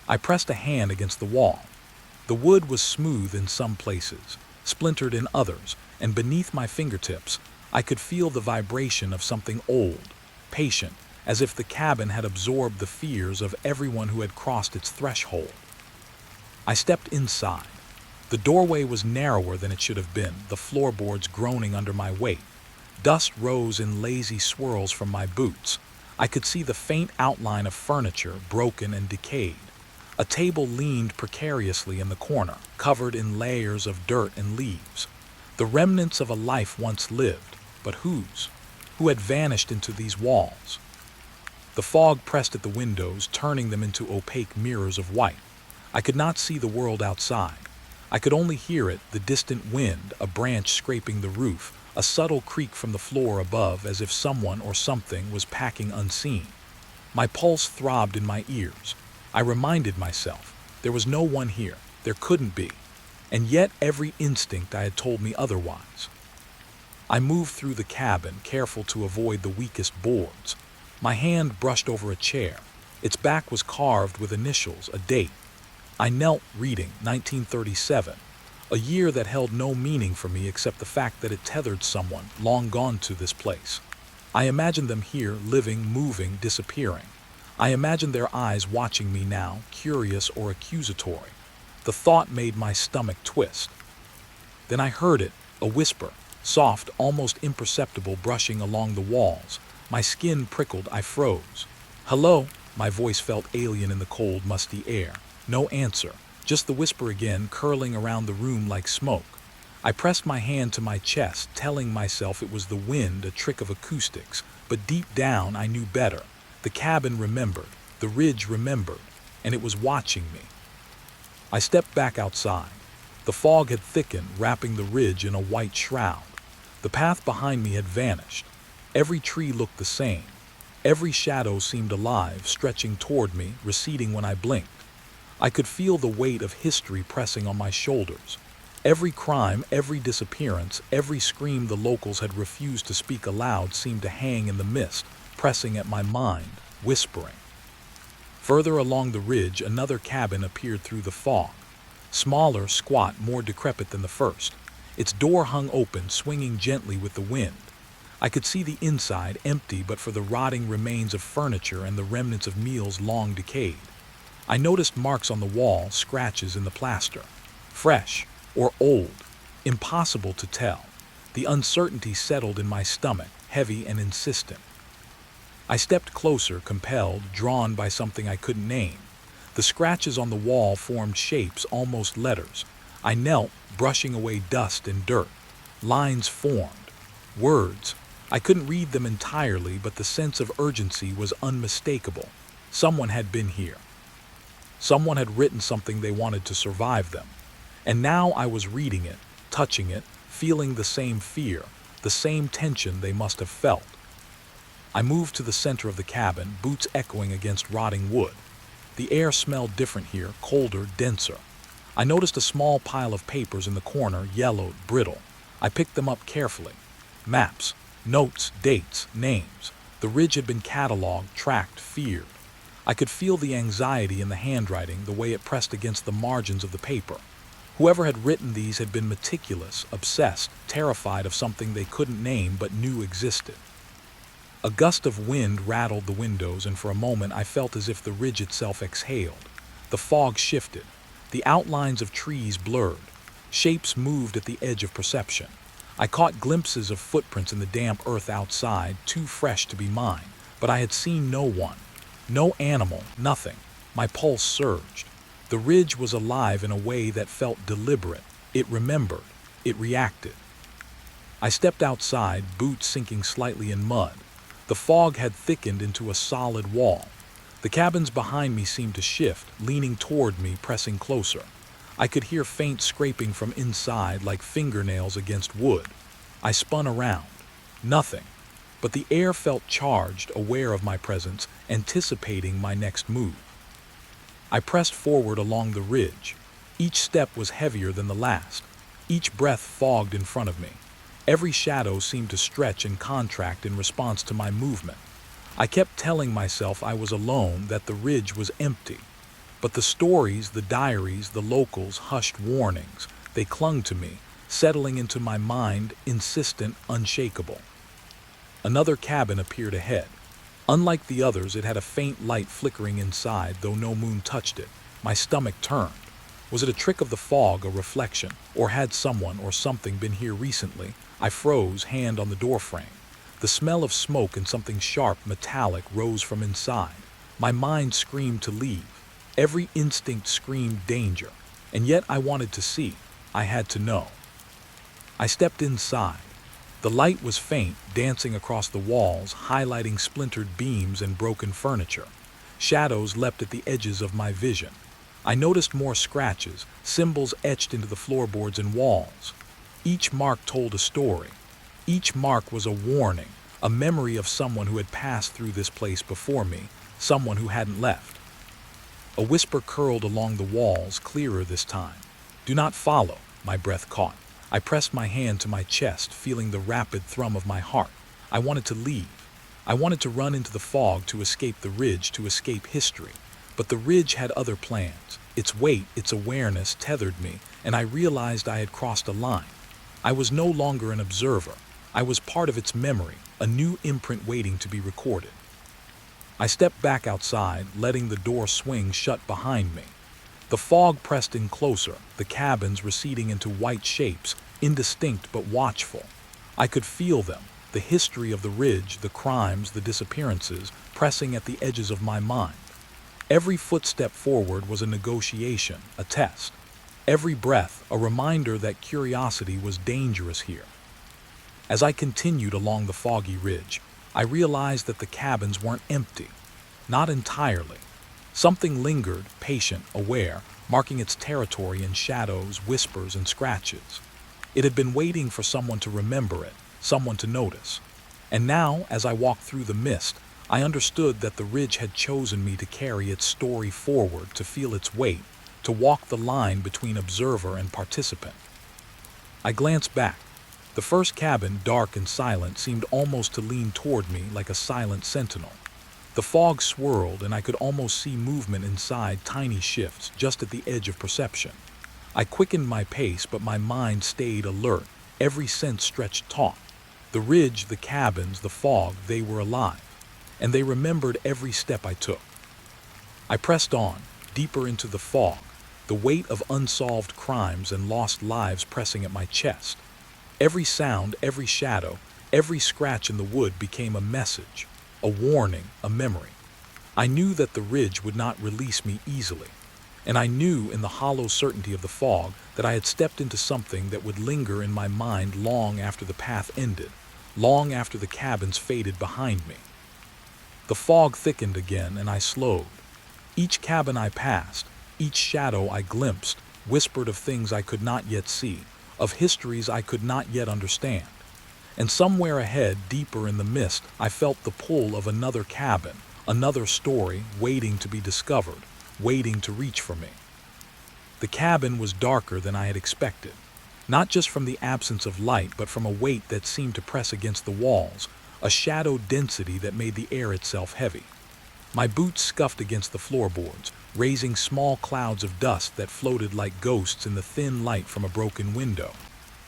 I pressed a hand against the wall. The wood was smooth in some places, splintered in others, and beneath my fingertips, I could feel the vibration of something old, patient, as if the cabin had absorbed the fears of everyone who had crossed its threshold. I stepped inside. The doorway was narrower than it should have been, the floorboards groaning under my weight. Dust rose in lazy swirls from my boots. I could see the faint outline of furniture, broken and decayed. A table leaned precariously in the corner, covered in layers of dirt and leaves. The remnants of a life once lived, but whose? Who had vanished into these walls? The fog pressed at the windows, turning them into opaque mirrors of white. I could not see the world outside. I could only hear it, the distant wind, a branch scraping the roof, a subtle creak from the floor above, as if someone or something was packing unseen. My pulse throbbed in my ears. I reminded myself, there was no one here, there couldn't be, and yet every instinct I had told me otherwise. I moved through the cabin, careful to avoid the weakest boards. My hand brushed over a chair. Its back was carved with initials, a date. I knelt, reading 1937, a year that held no meaning for me except the fact that it tethered someone long gone to this place. I imagined them here, living, moving, disappearing. I imagined their eyes watching me now, curious or accusatory. The thought made my stomach twist. Then I heard it, a whisper, soft, almost imperceptible, brushing along the walls. My skin prickled, I froze. "Hello?" My voice felt alien in the cold, musty air. No answer, just the whisper again, curling around the room like smoke. I pressed my hand to my chest, telling myself it was the wind, a trick of acoustics, but deep down I knew better. The cabin remembered, the ridge remembered, and it was watching me. I stepped back outside. The fog had thickened, wrapping the ridge in a white shroud. The path behind me had vanished. Every tree looked the same. Every shadow seemed alive, stretching toward me, receding when I blinked. I could feel the weight of history pressing on my shoulders. Every crime, every disappearance, every scream the locals had refused to speak aloud seemed to hang in the mist, pressing at my mind, whispering. Further along the ridge, another cabin appeared through the fog. Smaller, squat, more decrepit than the first. Its door hung open, swinging gently with the wind. I could see the inside, empty but for the rotting remains of furniture and the remnants of meals long decayed. I noticed marks on the wall, scratches in the plaster. Fresh or old, impossible to tell. The uncertainty settled in my stomach, heavy and insistent. I stepped closer, compelled, drawn by something I couldn't name. The scratches on the wall formed shapes, almost letters. I knelt, brushing away dust and dirt. Lines formed. Words. I couldn't read them entirely, but the sense of urgency was unmistakable. Someone had been here. Someone had written something they wanted to survive them. And now I was reading it, touching it, feeling the same fear, the same tension they must have felt. I moved to the center of the cabin, boots echoing against rotting wood. The air smelled different here, colder, denser. I noticed a small pile of papers in the corner, yellowed, brittle. I picked them up carefully. Maps, notes, dates, names. The ridge had been catalogued, tracked, feared. I could feel the anxiety in the handwriting, the way it pressed against the margins of the paper. Whoever had written these had been meticulous, obsessed, terrified of something they couldn't name but knew existed. A gust of wind rattled the windows, and for a moment I felt as if the ridge itself exhaled. The fog shifted. The outlines of trees blurred. Shapes moved at the edge of perception. I caught glimpses of footprints in the damp earth outside, too fresh to be mine, but I had seen no one. No animal, nothing. My pulse surged. The ridge was alive in a way that felt deliberate. It remembered. It reacted. I stepped outside, boots sinking slightly in mud. The fog had thickened into a solid wall. The cabins behind me seemed to shift, leaning toward me, pressing closer. I could hear faint scraping from inside, like fingernails against wood. I spun around. Nothing. But the air felt charged, aware of my presence, anticipating my next move. I pressed forward along the ridge. Each step was heavier than the last. Each breath fogged in front of me. Every shadow seemed to stretch and contract in response to my movement. I kept telling myself I was alone, that the ridge was empty. But the stories, the diaries, the locals' hushed warnings, they clung to me, settling into my mind, insistent, unshakable. Another cabin appeared ahead. Unlike the others, it had a faint light flickering inside, though no moon touched it. My stomach turned. Was it a trick of the fog, a reflection, or had someone or something been here recently? I froze, hand on the doorframe. The smell of smoke and something sharp, metallic, rose from inside. My mind screamed to leave. Every instinct screamed danger. And yet I wanted to see. I had to know. I stepped inside. The light was faint, dancing across the walls, highlighting splintered beams and broken furniture. Shadows leapt at the edges of my vision. I noticed more scratches, symbols etched into the floorboards and walls. Each mark told a story. Each mark was a warning, a memory of someone who had passed through this place before me, someone who hadn't left. A whisper curled along the walls, clearer this time. "Do not follow," my breath caught. I pressed my hand to my chest, feeling the rapid thrum of my heart. I wanted to leave. I wanted to run into the fog, to escape the ridge, to escape history. But the ridge had other plans. Its weight, its awareness tethered me, and I realized I had crossed a line. I was no longer an observer. I was part of its memory, a new imprint waiting to be recorded. I stepped back outside, letting the door swing shut behind me. The fog pressed in closer, the cabins receding into white shapes, indistinct but watchful. I could feel them, the history of the ridge, the crimes, the disappearances, pressing at the edges of my mind. Every footstep forward was a negotiation, a test. Every breath, a reminder that curiosity was dangerous here. As I continued along the foggy ridge, I realized that the cabins weren't empty. Not entirely. Something lingered, patient, aware, marking its territory in shadows, whispers, and scratches. It had been waiting for someone to remember it, someone to notice. And now, as I walked through the mist, I understood that the ridge had chosen me to carry its story forward, to feel its weight, to walk the line between observer and participant. I glanced back. The first cabin, dark and silent, seemed almost to lean toward me like a silent sentinel. The fog swirled, and I could almost see movement inside, tiny shifts, just at the edge of perception. I quickened my pace, but my mind stayed alert, every sense stretched taut. The ridge, the cabins, the fog, they were alive, and they remembered every step I took. I pressed on, deeper into the fog, the weight of unsolved crimes and lost lives pressing at my chest. Every sound, every shadow, every scratch in the wood became a message, a warning, a memory. I knew that the ridge would not release me easily, and I knew in the hollow certainty of the fog that I had stepped into something that would linger in my mind long after the path ended, long after the cabins faded behind me. The fog thickened again, and I slowed. Each cabin I passed, each shadow I glimpsed, whispered of things I could not yet see, of histories I could not yet understand. And somewhere ahead, deeper in the mist, I felt the pull of another cabin, another story waiting to be discovered, waiting to reach for me. The cabin was darker than I had expected, not just from the absence of light, but from a weight that seemed to press against the walls, a shadow density that made the air itself heavy. My boots scuffed against the floorboards, raising small clouds of dust that floated like ghosts in the thin light from a broken window.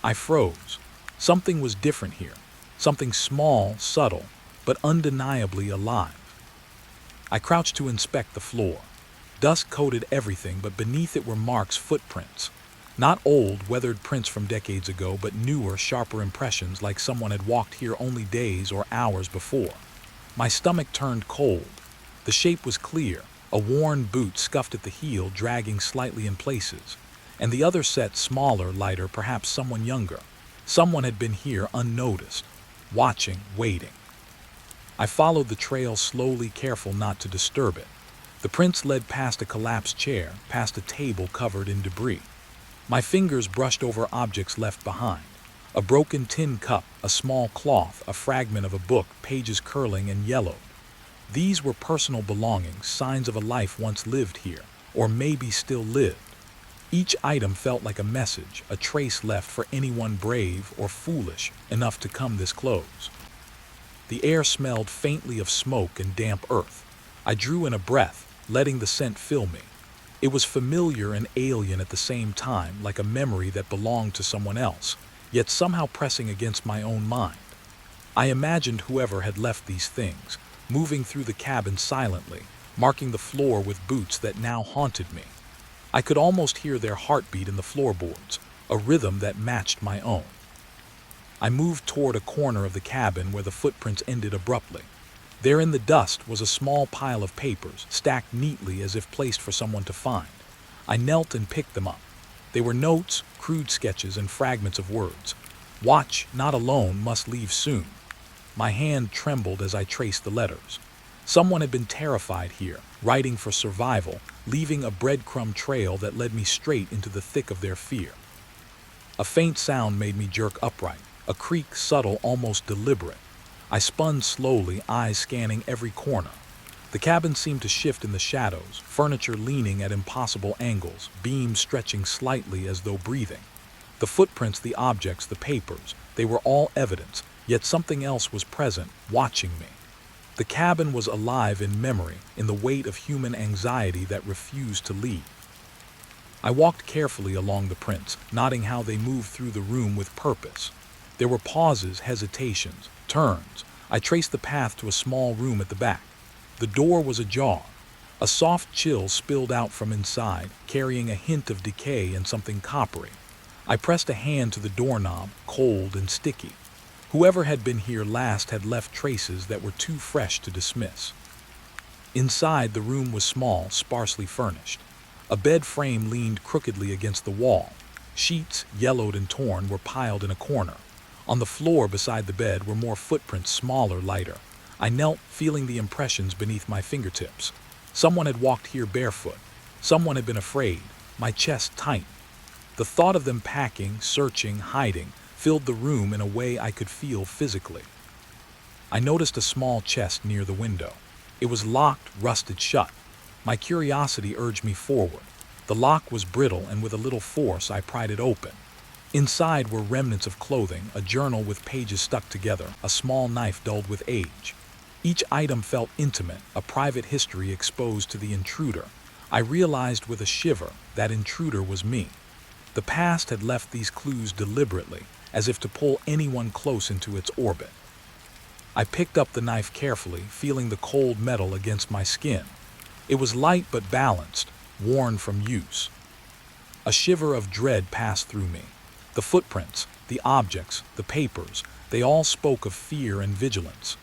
I froze. Something was different here, something small, subtle, but undeniably alive. I crouched to inspect the floor. Dust coated everything, but beneath it were marks, footprints. Not old, weathered prints from decades ago, but newer, sharper impressions, like someone had walked here only days or hours before. My stomach turned cold. The shape was clear, a worn boot scuffed at the heel, dragging slightly in places, and the other set smaller, lighter, perhaps someone younger. Someone had been here unnoticed, watching, waiting. I followed the trail slowly, careful not to disturb it. The prints led past a collapsed chair, past a table covered in debris. My fingers brushed over objects left behind. A broken tin cup, a small cloth, a fragment of a book, pages curling and yellowed. These were personal belongings, signs of a life once lived here, or maybe still lived. Each item felt like a message, a trace left for anyone brave or foolish enough to come this close. The air smelled faintly of smoke and damp earth. I drew in a breath, letting the scent fill me. It was familiar and alien at the same time, like a memory that belonged to someone else, yet somehow pressing against my own mind. I imagined whoever had left these things, moving through the cabin silently, marking the floor with boots that now haunted me. I could almost hear their heartbeat in the floorboards, a rhythm that matched my own. I moved toward a corner of the cabin where the footprints ended abruptly. There in the dust was a small pile of papers, stacked neatly as if placed for someone to find. I knelt and picked them up. They were notes, crude sketches, and fragments of words. Watch, not alone, must leave soon. My hand trembled as I traced the letters. Someone had been terrified here, writing for survival, leaving a breadcrumb trail that led me straight into the thick of their fear. A faint sound made me jerk upright, a creak subtle, almost deliberate. I spun slowly, eyes scanning every corner. The cabin seemed to shift in the shadows, furniture leaning at impossible angles, beams stretching slightly as though breathing. The footprints, the objects, the papers, they were all evidence, yet something else was present, watching me. The cabin was alive in memory, in the weight of human anxiety that refused to leave. I walked carefully along the prints, noting how they moved through the room with purpose. There were pauses, hesitations, turns. I traced the path to a small room at the back. The door was ajar. A soft chill spilled out from inside, carrying a hint of decay and something coppery. I pressed a hand to the doorknob, cold and sticky. Whoever had been here last had left traces that were too fresh to dismiss. Inside, the room was small, sparsely furnished. A bed frame leaned crookedly against the wall. Sheets, yellowed and torn, were piled in a corner. On the floor beside the bed were more footprints, smaller, lighter. I knelt, feeling the impressions beneath my fingertips. Someone had walked here barefoot. Someone had been afraid. My chest tightened. The thought of them packing, searching, hiding, filled the room in a way I could feel physically. I noticed a small chest near the window. It was locked, rusted shut. My curiosity urged me forward. The lock was brittle, and with a little force I pried it open. Inside were remnants of clothing, a journal with pages stuck together, a small knife dulled with age. Each item felt intimate, a private history exposed to the intruder. I realized with a shiver that intruder was me. The past had left these clues deliberately, as if to pull anyone close into its orbit. I picked up the knife carefully, feeling the cold metal against my skin. It was light but balanced, worn from use. A shiver of dread passed through me. The footprints, the objects, the papers, they all spoke of fear and vigilance.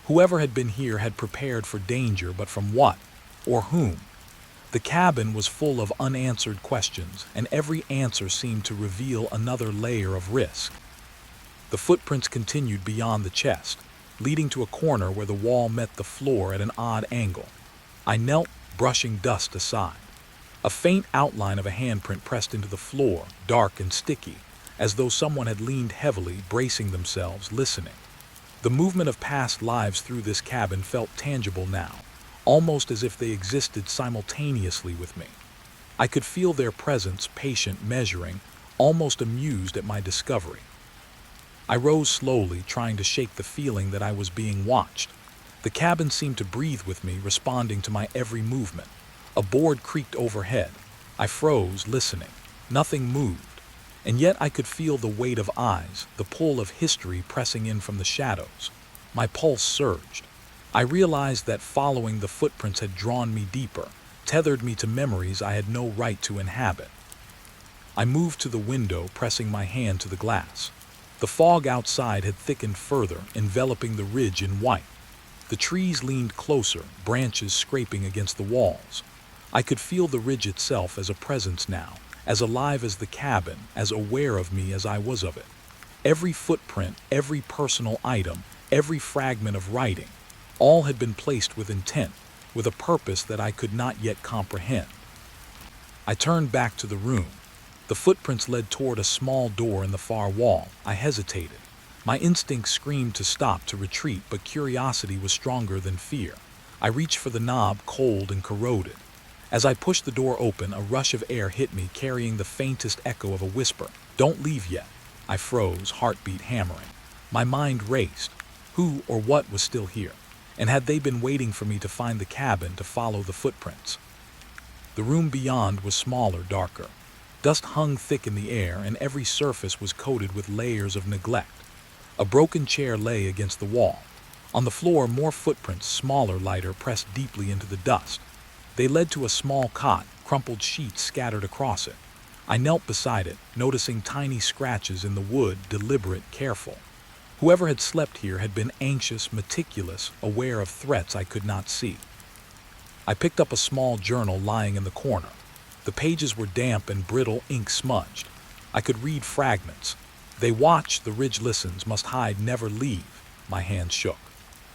Whoever had been here had prepared for danger, but from what? Or whom? The cabin was full of unanswered questions, and every answer seemed to reveal another layer of risk. The footprints continued beyond the chest, leading to a corner where the wall met the floor at an odd angle. I knelt, brushing dust aside. A faint outline of a handprint pressed into the floor, dark and sticky, as though someone had leaned heavily, bracing themselves, listening. The movement of past lives through this cabin felt tangible now, almost as if they existed simultaneously with me. I could feel their presence, patient, measuring, almost amused at my discovery. I rose slowly, trying to shake the feeling that I was being watched. The cabin seemed to breathe with me, responding to my every movement. A board creaked overhead. I froze, listening. Nothing moved. And yet I could feel the weight of eyes, the pull of history pressing in from the shadows. My pulse surged. I realized that following the footprints had drawn me deeper, tethered me to memories I had no right to inhabit. I moved to the window, pressing my hand to the glass. The fog outside had thickened further, enveloping the ridge in white. The trees leaned closer, branches scraping against the walls. I could feel the ridge itself as a presence now, as alive as the cabin, as aware of me as I was of it. Every footprint, every personal item, every fragment of writing, all had been placed with intent, with a purpose that I could not yet comprehend. I turned back to the room. The footprints led toward a small door in the far wall. I hesitated. My instincts screamed to stop, to retreat, but curiosity was stronger than fear. I reached for the knob, cold and corroded. As I pushed the door open, a rush of air hit me, carrying the faintest echo of a whisper. "Don't leave yet." I froze, heartbeat hammering. My mind raced. Who or what was still here? And had they been waiting for me to find the cabin, to follow the footprints? The room beyond was smaller, darker. Dust hung thick in the air, and every surface was coated with layers of neglect. A broken chair lay against the wall. On the floor, more footprints, smaller, lighter, pressed deeply into the dust. They led to a small cot, crumpled sheets scattered across it. I knelt beside it, noticing tiny scratches in the wood, deliberate, careful. Whoever had slept here had been anxious, meticulous, aware of threats I could not see. I picked up a small journal lying in the corner. The pages were damp and brittle, ink smudged. I could read fragments. They watch, the ridge listens, must hide, never leave. My hands shook.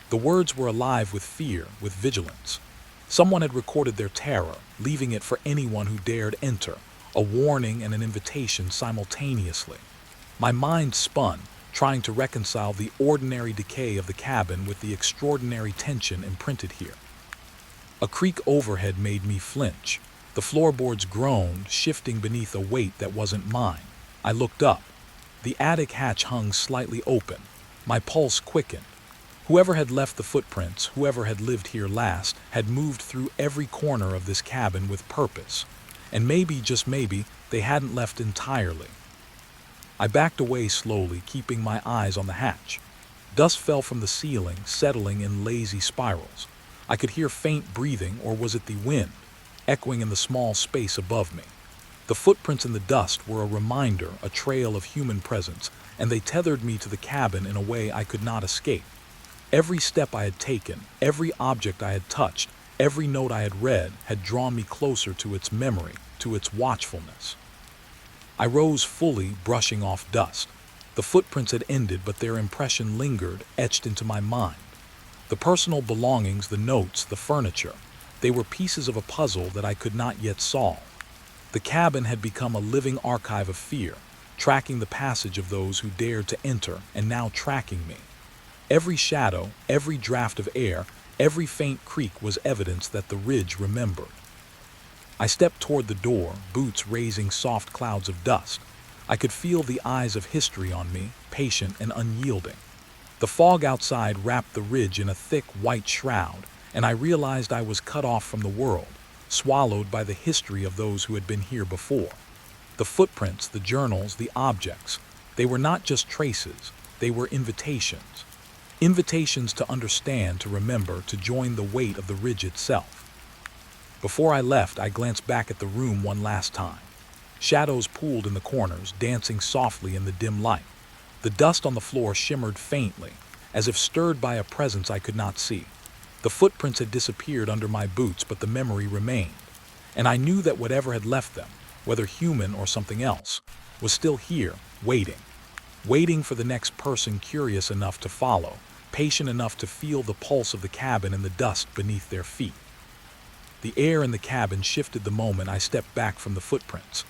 The words were alive with fear, with vigilance. Someone had recorded their terror, leaving it for anyone who dared enter, a warning and an invitation simultaneously. My mind spun, trying to reconcile the ordinary decay of the cabin with the extraordinary tension imprinted here. A creak overhead made me flinch. The floorboards groaned, shifting beneath a weight that wasn't mine. I looked up. The attic hatch hung slightly open. My pulse quickened. Whoever had left the footprints, whoever had lived here last, had moved through every corner of this cabin with purpose. And maybe, just maybe, they hadn't left entirely. I backed away slowly, keeping my eyes on the hatch. Dust fell from the ceiling, settling in lazy spirals. I could hear faint breathing, or was it the wind, echoing in the small space above me. The footprints in the dust were a reminder, a trail of human presence, and they tethered me to the cabin in a way I could not escape. Every step I had taken, every object I had touched, every note I had read had drawn me closer to its memory, to its watchfulness. I rose fully, brushing off dust. The footprints had ended, but their impression lingered, etched into my mind. The personal belongings, the notes, the furniture, they were pieces of a puzzle that I could not yet solve. The cabin had become a living archive of fear, tracking the passage of those who dared to enter, and now tracking me. Every shadow, every draft of air, every faint creak was evidence that the ridge remembered. I stepped toward the door, boots raising soft clouds of dust. I could feel the eyes of history on me, patient and unyielding. The fog outside wrapped the ridge in a thick white shroud, and I realized I was cut off from the world, swallowed by the history of those who had been here before. The footprints, the journals, the objects, they were not just traces, they were invitations. Invitations to understand, to remember, to join the weight of the ridge itself. Before I left, I glanced back at the room one last time. Shadows pooled in the corners, dancing softly in the dim light. The dust on the floor shimmered faintly, as if stirred by a presence I could not see. The footprints had disappeared under my boots, but the memory remained. And I knew that whatever had left them, whether human or something else, was still here, waiting for the next person curious enough to follow, patient enough to feel the pulse of the cabin and the dust beneath their feet. The air in the cabin shifted the moment I stepped back from the footprints.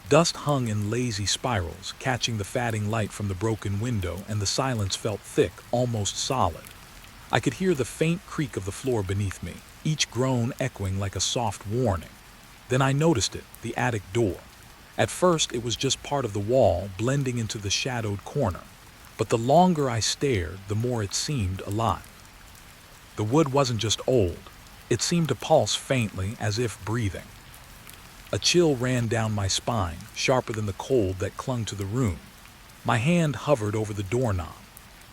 Dust hung in lazy spirals, catching the fading light from the broken window, and the silence felt thick, almost solid. I could hear the faint creak of the floor beneath me, each groan echoing like a soft warning. Then I noticed it, the attic door. At first, it was just part of the wall, blending into the shadowed corner. But the longer I stared, the more it seemed alive. The wood wasn't just old. It seemed to pulse faintly, as if breathing. A chill ran down my spine, sharper than the cold that clung to the room. My hand hovered over the doorknob.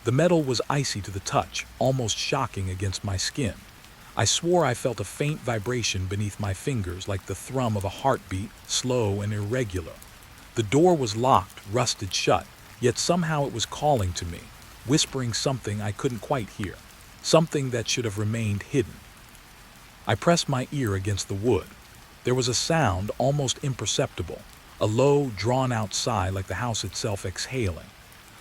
The metal was icy to the touch, almost shocking against my skin. I swore I felt a faint vibration beneath my fingers, like the thrum of a heartbeat, slow and irregular. The door was locked, rusted shut, yet somehow it was calling to me, whispering something I couldn't quite hear, something that should have remained hidden. I pressed my ear against the wood. There was a sound, almost imperceptible, a low, drawn-out sigh like the house itself exhaling.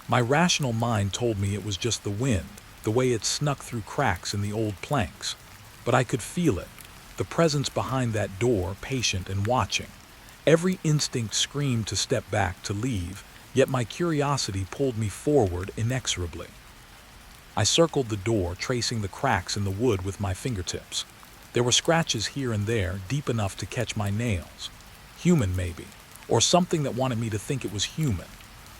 My rational mind told me it was just the wind, the way it snuck through cracks in the old planks. But I could feel it, the presence behind that door, patient and watching. Every instinct screamed to step back, to leave, yet my curiosity pulled me forward inexorably. I circled the door, tracing the cracks in the wood with my fingertips. There were scratches here and there, deep enough to catch my nails. Human, maybe, or something that wanted me to think it was human.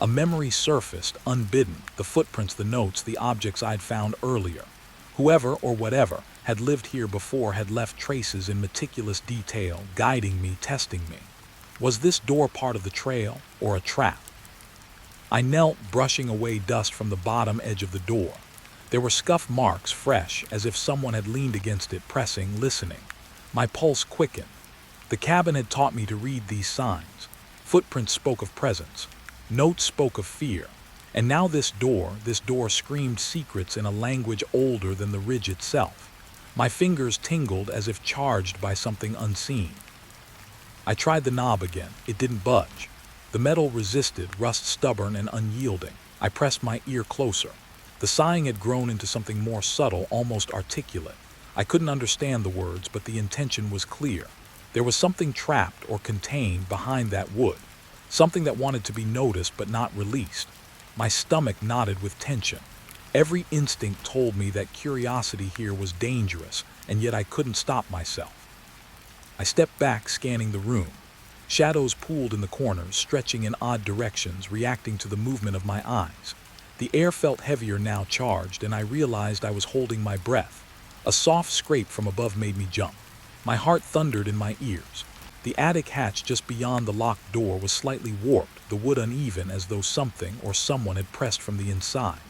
A memory surfaced, unbidden, the footprints, the notes, the objects I'd found earlier. Whoever or whatever had lived here before had left traces in meticulous detail, guiding me, testing me. Was this door part of the trail, or a trap? I knelt, brushing away dust from the bottom edge of the door. There were scuff marks, fresh, as if someone had leaned against it, pressing, listening. My pulse quickened. The cabin had taught me to read these signs. Footprints spoke of presence. Notes spoke of fear. And now this door screamed secrets in a language older than the ridge itself. My fingers tingled as if charged by something unseen. I tried the knob again. It didn't budge. The metal resisted, rust stubborn and unyielding. I pressed my ear closer. The sighing had grown into something more subtle, almost articulate. I couldn't understand the words, but the intention was clear. There was something trapped or contained behind that wood. Something that wanted to be noticed but not released. My stomach knotted with tension. Every instinct told me that curiosity here was dangerous, and yet I couldn't stop myself. I stepped back, scanning the room. Shadows pooled in the corners, stretching in odd directions, reacting to the movement of my eyes. The air felt heavier now, charged, and I realized I was holding my breath. A soft scrape from above made me jump. My heart thundered in my ears. The attic hatch just beyond the locked door was slightly warped, the wood uneven as though something or someone had pressed from the inside.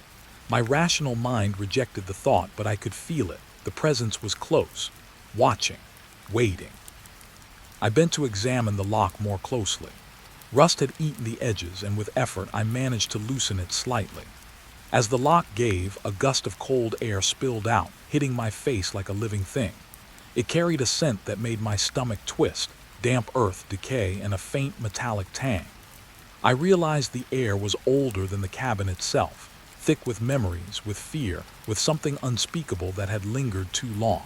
My rational mind rejected the thought, but I could feel it. The presence was close, watching, waiting. I bent to examine the lock more closely. Rust had eaten the edges, and with effort I managed to loosen it slightly. As the lock gave, a gust of cold air spilled out, hitting my face like a living thing. It carried a scent that made my stomach twist, damp earth, decay, and a faint metallic tang. I realized the air was older than the cabin itself, thick with memories, with fear, with something unspeakable that had lingered too long.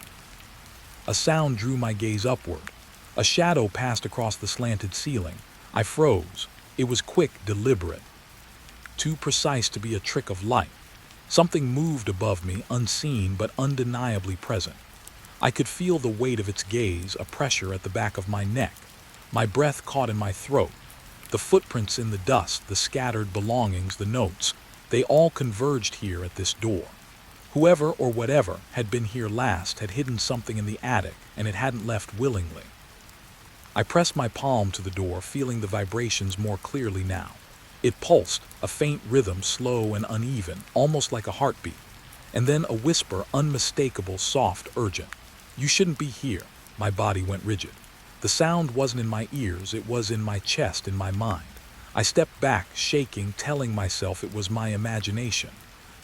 A sound drew my gaze upward. A shadow passed across the slanted ceiling. I froze. It was quick, deliberate. Too precise to be a trick of light. Something moved above me, unseen but undeniably present. I could feel the weight of its gaze, a pressure at the back of my neck. My breath caught in my throat. The footprints in the dust, the scattered belongings, the notes, they all converged here at this door. Whoever or whatever had been here last had hidden something in the attic, and it hadn't left willingly. I pressed my palm to the door, feeling the vibrations more clearly now. It pulsed, a faint rhythm, slow and uneven, almost like a heartbeat. And then a whisper, unmistakable, soft, urgent. "You shouldn't be here." My body went rigid. The sound wasn't in my ears, it was in my chest, in my mind. I stepped back, shaking, telling myself it was my imagination.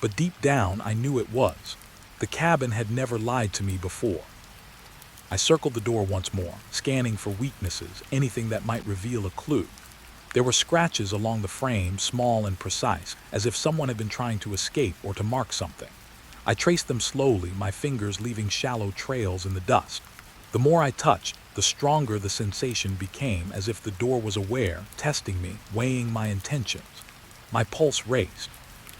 But deep down, I knew it was. The cabin had never lied to me before. I circled the door once more, scanning for weaknesses, anything that might reveal a clue. There were scratches along the frame, small and precise, as if someone had been trying to escape or to mark something. I traced them slowly, my fingers leaving shallow trails in the dust. The more I touched, the stronger the sensation became, as if the door was aware, testing me, weighing my intentions. My pulse raced.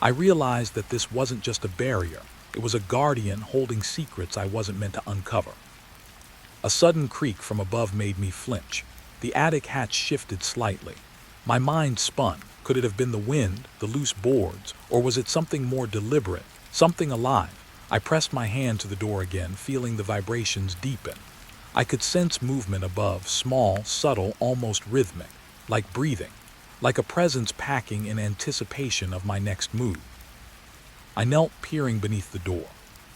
I realized that this wasn't just a barrier. It was a guardian holding secrets I wasn't meant to uncover. A sudden creak from above made me flinch. The attic hatch shifted slightly. My mind spun. Could it have been the wind, the loose boards, or was it something more deliberate, something alive? I pressed my hand to the door again, feeling the vibrations deepen. I could sense movement above, small, subtle, almost rhythmic, like breathing, like a presence packing in anticipation of my next move. I knelt, peering beneath the door.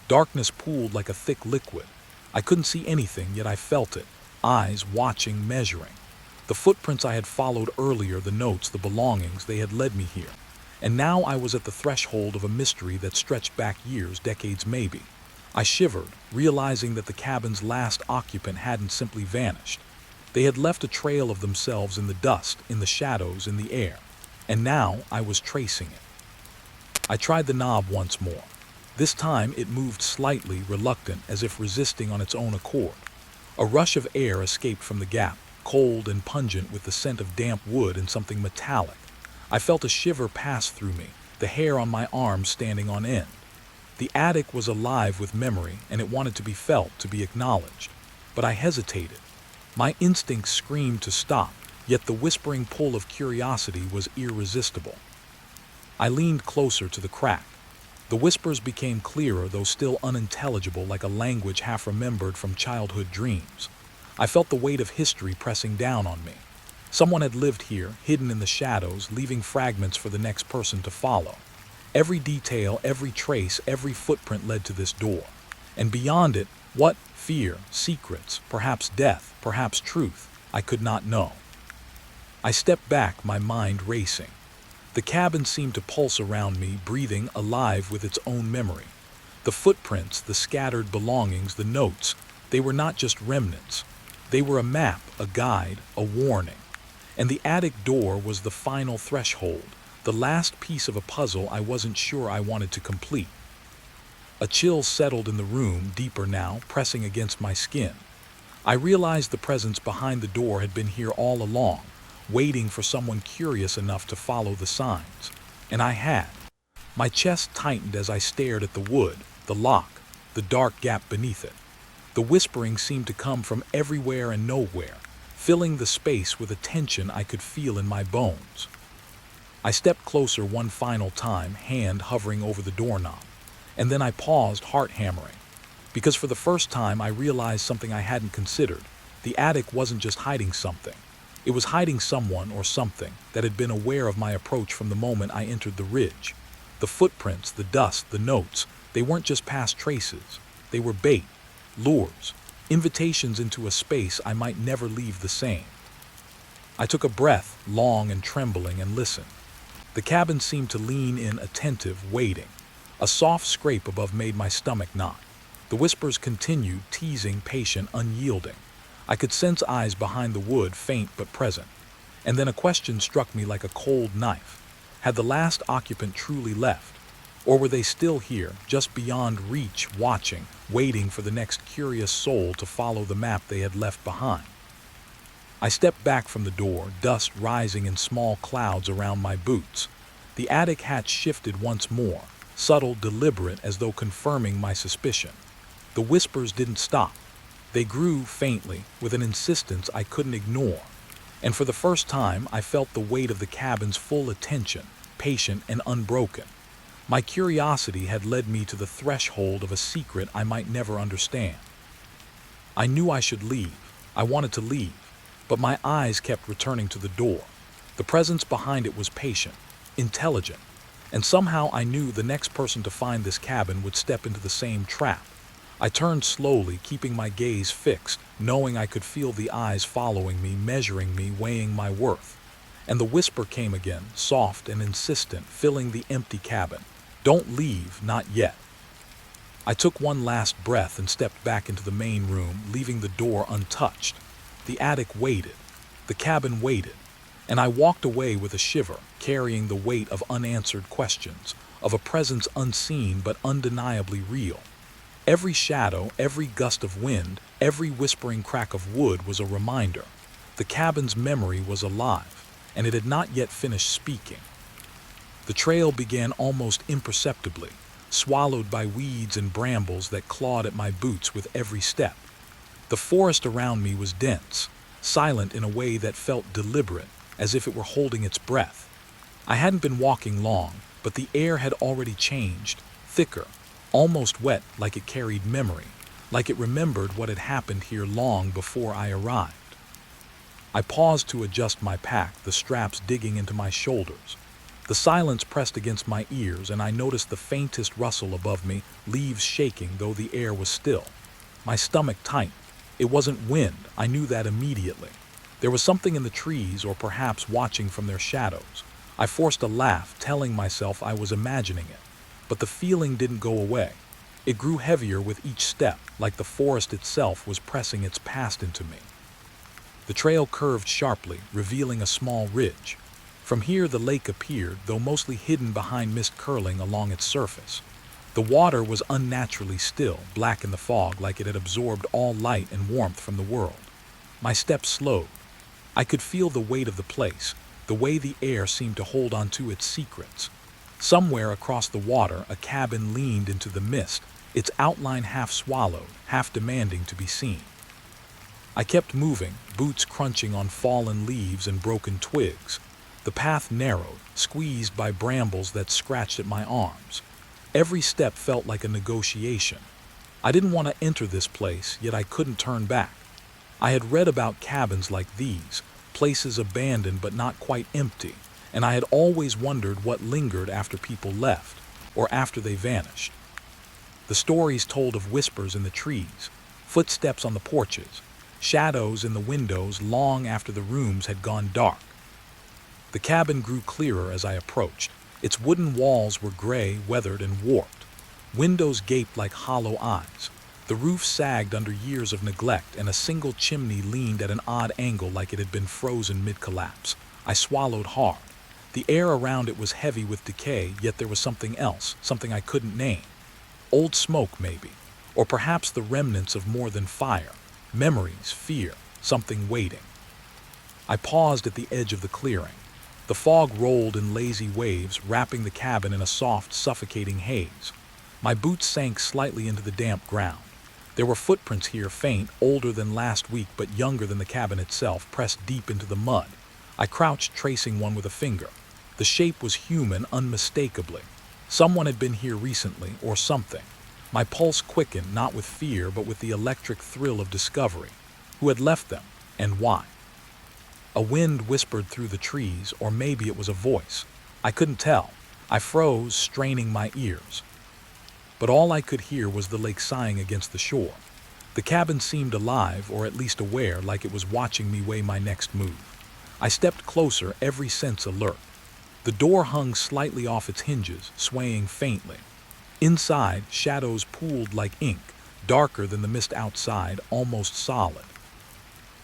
Darkness pooled like a thick liquid. I couldn't see anything, yet I felt it. Eyes watching, measuring. The footprints I had followed earlier, the notes, the belongings, they had led me here. And now I was at the threshold of a mystery that stretched back years, decades maybe. I shivered, realizing that the cabin's last occupant hadn't simply vanished. They had left a trail of themselves in the dust, in the shadows, in the air. And now I was tracing it. I tried the knob once more. This time it moved slightly, reluctant, as if resisting on its own accord. A rush of air escaped from the gap, cold and pungent with the scent of damp wood and something metallic. I felt a shiver pass through me, the hair on my arms standing on end. The attic was alive with memory, and it wanted to be felt, to be acknowledged. But I hesitated. My instincts screamed to stop, yet the whispering pull of curiosity was irresistible. I leaned closer to the crack. The whispers became clearer, though still unintelligible, like a language half remembered from childhood dreams. I felt the weight of history pressing down on me. Someone had lived here, hidden in the shadows, leaving fragments for the next person to follow. Every detail, every trace, every footprint led to this door. And beyond it, what? Fear, secrets, perhaps death, perhaps truth. I could not know. I stepped back, my mind racing. The cabin seemed to pulse around me, breathing, alive with its own memory. The footprints, the scattered belongings, the notes, they were not just remnants. They were a map, a guide, a warning. And the attic door was the final threshold, the last piece of a puzzle I wasn't sure I wanted to complete. A chill settled in the room, deeper now, pressing against my skin. I realized the presence behind the door had been here all along, waiting for someone curious enough to follow the signs. And I had. My chest tightened as I stared at the wood, the lock, the dark gap beneath it. The whispering seemed to come from everywhere and nowhere, filling the space with a tension I could feel in my bones. I stepped closer one final time, hand hovering over the doorknob. And then I paused, heart hammering. Because for the first time I realized something I hadn't considered. The attic wasn't just hiding something. It was hiding someone or something that had been aware of my approach from the moment I entered the ridge. The footprints, the dust, the notes, they weren't just past traces. They were bait, lures, invitations into a space I might never leave the same. I took a breath, long and trembling, and listened. The cabin seemed to lean in, attentive, waiting. A soft scrape above made my stomach knot. The whispers continued, teasing, patient, unyielding. I could sense eyes behind the wood, faint but present. And then a question struck me like a cold knife. Had the last occupant truly left? Or were they still here, just beyond reach, watching, waiting for the next curious soul to follow the map they had left behind? I stepped back from the door, dust rising in small clouds around my boots. The attic hatch shifted once more, subtle, deliberate, as though confirming my suspicion. The whispers didn't stop. They grew faintly, with an insistence I couldn't ignore. And for the first time, I felt the weight of the cabin's full attention, patient and unbroken. My curiosity had led me to the threshold of a secret I might never understand. I knew I should leave. I wanted to leave. But my eyes kept returning to the door. The presence behind it was patient, intelligent. And somehow I knew the next person to find this cabin would step into the same trap. I turned slowly, keeping my gaze fixed, knowing I could feel the eyes following me, measuring me, weighing my worth. And the whisper came again, soft and insistent, filling the empty cabin. "Don't leave, not yet." I took one last breath and stepped back into the main room, leaving the door untouched. The attic waited. The cabin waited. And I walked away with a shiver, carrying the weight of unanswered questions, of a presence unseen but undeniably real. Every shadow, every gust of wind, every whispering crack of wood was a reminder. The cabin's memory was alive, and it had not yet finished speaking. The trail began almost imperceptibly, swallowed by weeds and brambles that clawed at my boots with every step. The forest around me was dense, silent in a way that felt deliberate, as if it were holding its breath. I hadn't been walking long, but the air had already changed, thicker, almost wet, like it carried memory, like it remembered what had happened here long before I arrived. I paused to adjust my pack, the straps digging into my shoulders. The silence pressed against my ears, and I noticed the faintest rustle above me, leaves shaking though the air was still. My stomach tightened. It wasn't wind, I knew that immediately. There was something in the trees, or perhaps watching from their shadows. I forced a laugh, telling myself I was imagining it. But the feeling didn't go away. It grew heavier with each step, like the forest itself was pressing its past into me. The trail curved sharply, revealing a small ridge. From here the lake appeared, though mostly hidden behind mist curling along its surface. The water was unnaturally still, black in the fog, like it had absorbed all light and warmth from the world. My steps slowed. I could feel the weight of the place, the way the air seemed to hold onto its secrets. Somewhere across the water, a cabin leaned into the mist, its outline half swallowed, half demanding to be seen. I kept moving, boots crunching on fallen leaves and broken twigs. The path narrowed, squeezed by brambles that scratched at my arms. Every step felt like a negotiation. I didn't want to enter this place, yet I couldn't turn back. I had read about cabins like these, places abandoned but not quite empty, and I had always wondered what lingered after people left, or after they vanished. The stories told of whispers in the trees, footsteps on the porches, shadows in the windows long after the rooms had gone dark. The cabin grew clearer as I approached. Its wooden walls were gray, weathered, and warped. Windows gaped like hollow eyes. The roof sagged under years of neglect, and a single chimney leaned at an odd angle like it had been frozen mid-collapse. I swallowed hard. The air around it was heavy with decay, yet there was something else, something I couldn't name. Old smoke, maybe. Or perhaps the remnants of more than fire. Memories, fear, something waiting. I paused at the edge of the clearing. The fog rolled in lazy waves, wrapping the cabin in a soft, suffocating haze. My boots sank slightly into the damp ground. There were footprints here, faint, older than last week but younger than the cabin itself, pressed deep into the mud. I crouched, tracing one with a finger. The shape was human, unmistakably. Someone had been here recently, or something. My pulse quickened, not with fear, but with the electric thrill of discovery. Who had left them, and why? A wind whispered through the trees, or maybe it was a voice. I couldn't tell. I froze, straining my ears. But all I could hear was the lake sighing against the shore. The cabin seemed alive, or at least aware, like it was watching me weigh my next move. I stepped closer, every sense alert. The door hung slightly off its hinges, swaying faintly. Inside, shadows pooled like ink, darker than the mist outside, almost solid.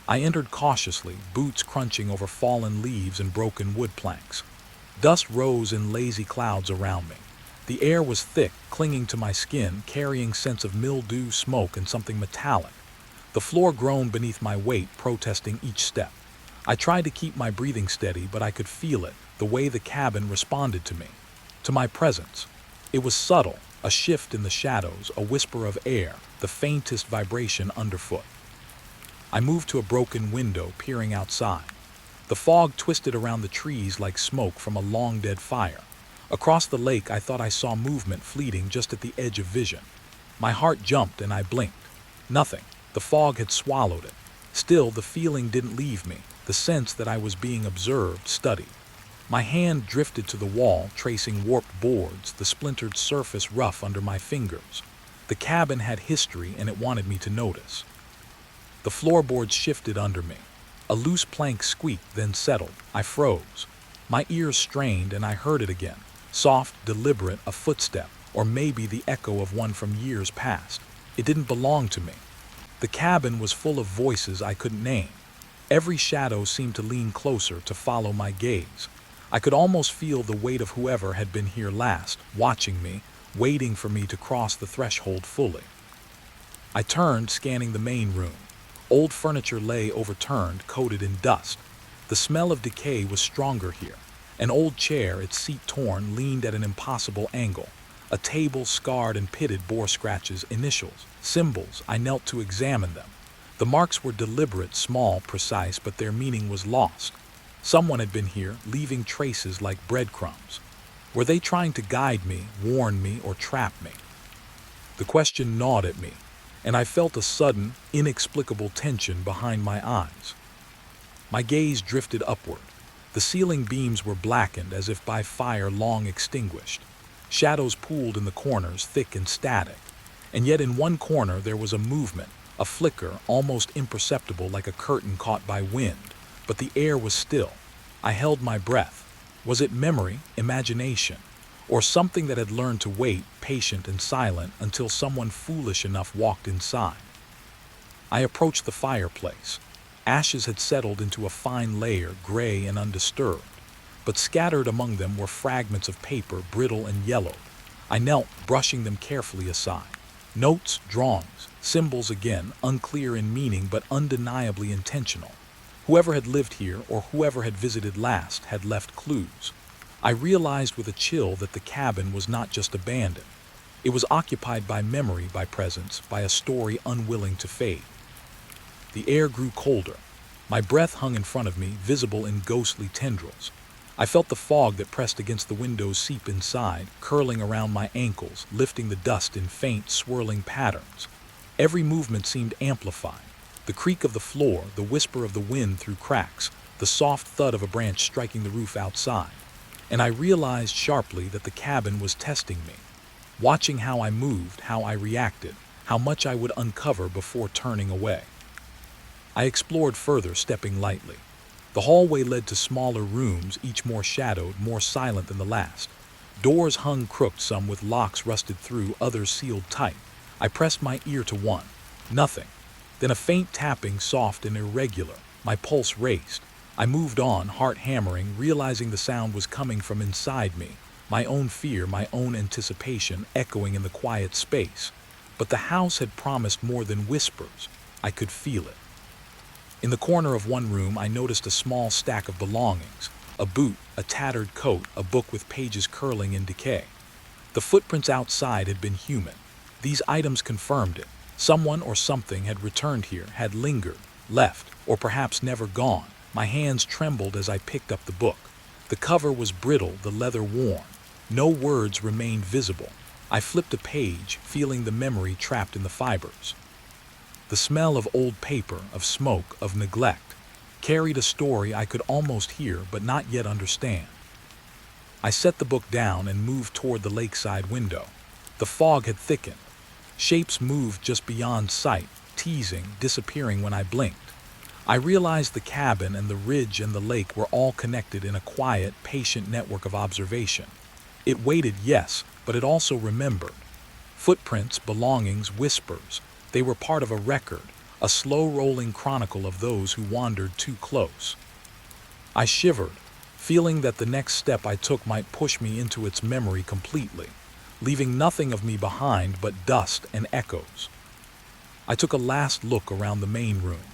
I entered cautiously, boots crunching over fallen leaves and broken wood planks. Dust rose in lazy clouds around me. The air was thick, clinging to my skin, carrying scents of mildew, smoke, and something metallic. The floor groaned beneath my weight, protesting each step. I tried to keep my breathing steady, but I could feel it, the way the cabin responded to me, to my presence. It was subtle, a shift in the shadows, a whisper of air, the faintest vibration underfoot. I moved to a broken window, peering outside. The fog twisted around the trees like smoke from a long-dead fire. Across the lake, I thought I saw movement fleeting just at the edge of vision. My heart jumped and I blinked. Nothing. The fog had swallowed it. Still, the feeling didn't leave me, the sense that I was being observed, studied. My hand drifted to the wall, tracing warped boards, the splintered surface rough under my fingers. The cabin had history, and it wanted me to notice. The floorboards shifted under me. A loose plank squeaked, then settled. I froze. My ears strained, and I heard it again. Soft, deliberate, a footstep, or maybe the echo of one from years past. It didn't belong to me. The cabin was full of voices I couldn't name. Every shadow seemed to lean closer, to follow my gaze. I could almost feel the weight of whoever had been here last, watching me, waiting for me to cross the threshold fully. I turned, scanning the main room. Old furniture lay overturned, coated in dust. The smell of decay was stronger here. An old chair, its seat torn, leaned at an impossible angle. A table, scarred and pitted, bore scratches, initials, symbols. I knelt to examine them. The marks were deliberate, small, precise, but their meaning was lost. Someone had been here, leaving traces like breadcrumbs. Were they trying to guide me, warn me, or trap me? The question gnawed at me, and I felt a sudden, inexplicable tension behind my eyes. My gaze drifted upward. The ceiling beams were blackened as if by fire long extinguished. Shadows pooled in the corners, thick and static. And yet in one corner there was a movement, a flicker, almost imperceptible, like a curtain caught by wind. But the air was still. I held my breath. Was it memory, imagination, or something that had learned to wait, patient and silent, until someone foolish enough walked inside? I approached the fireplace. Ashes had settled into a fine layer, gray and undisturbed, but scattered among them were fragments of paper, brittle and yellowed. I knelt, brushing them carefully aside. Notes, drawings, symbols again, unclear in meaning but undeniably intentional. Whoever had lived here, or whoever had visited last, had left clues. I realized with a chill that the cabin was not just abandoned. It was occupied by memory, by presence, by a story unwilling to fade. The air grew colder. My breath hung in front of me, visible in ghostly tendrils. I felt the fog that pressed against the windows seep inside, curling around my ankles, lifting the dust in faint, swirling patterns. Every movement seemed amplified. The creak of the floor, the whisper of the wind through cracks, the soft thud of a branch striking the roof outside. And I realized sharply that the cabin was testing me. watching how I moved, how I reacted, how much I would uncover before turning away. I explored further, stepping lightly. The hallway led to smaller rooms, each more shadowed, more silent than the last. Doors hung crooked, some with locks rusted through, others sealed tight. I pressed my ear to one. Nothing. Then a faint tapping, soft and irregular. My pulse raced. I moved on, heart hammering, realizing the sound was coming from inside me. My own fear, my own anticipation, echoing in the quiet space. But the house had promised more than whispers. I could feel it. In the corner of one room, I noticed a small stack of belongings. A boot, a tattered coat, a book with pages curling in decay. The footprints outside had been human. These items confirmed it. Someone or something had returned here, had lingered, left, or perhaps never gone. My hands trembled as I picked up the book. The cover was brittle, the leather worn. No words remained visible. I flipped a page, feeling the memory trapped in the fibers. The smell of old paper, of smoke, of neglect, carried a story I could almost hear but not yet understand. I set the book down and moved toward the lakeside window. The fog had thickened. Shapes moved just beyond sight, teasing, disappearing when I blinked. I realized the cabin and the ridge and the lake were all connected in a quiet, patient network of observation. It waited, yes, but it also remembered. Footprints, belongings, whispers. They were part of a record, a slow-rolling chronicle of those who wandered too close. I shivered, feeling that the next step I took might push me into its memory completely, leaving nothing of me behind but dust and echoes. I took a last look around the main room.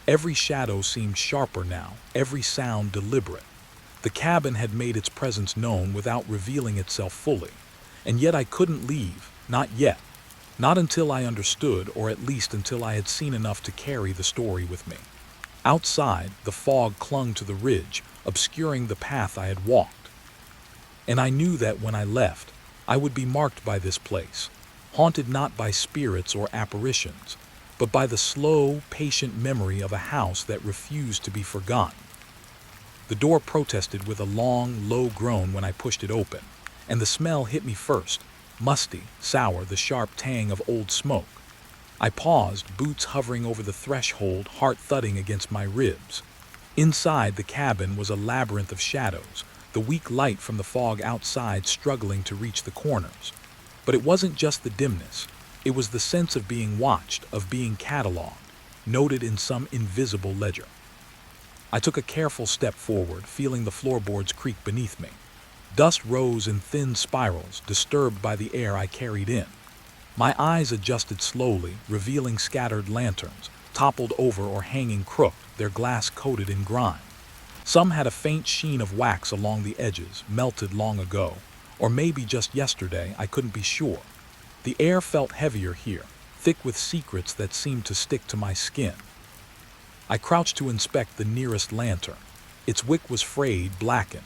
Every shadow seemed sharper now, every sound deliberate. The cabin had made its presence known without revealing itself fully, and yet I couldn't leave, not yet. Not until I understood, or at least until I had seen enough to carry the story with me. Outside, the fog clung to the ridge, obscuring the path I had walked. And I knew that when I left, I would be marked by this place, haunted not by spirits or apparitions, but by the slow, patient memory of a house that refused to be forgotten. The door protested with a long, low groan when I pushed it open, and the smell hit me first. Musty, sour, the sharp tang of old smoke. I paused, boots hovering over the threshold, heart thudding against my ribs. Inside the cabin was a labyrinth of shadows, the weak light from the fog outside struggling to reach the corners. But it wasn't just the dimness. It was the sense of being watched, of being catalogued, noted in some invisible ledger. I took a careful step forward, feeling the floorboards creak beneath me. Dust rose in thin spirals, disturbed by the air I carried in. My eyes adjusted slowly, revealing scattered lanterns, toppled over or hanging crooked, their glass coated in grime. Some had a faint sheen of wax along the edges, melted long ago, or maybe just yesterday, I couldn't be sure. The air felt heavier here, thick with secrets that seemed to stick to my skin. I crouched to inspect the nearest lantern. Its wick was frayed, blackened.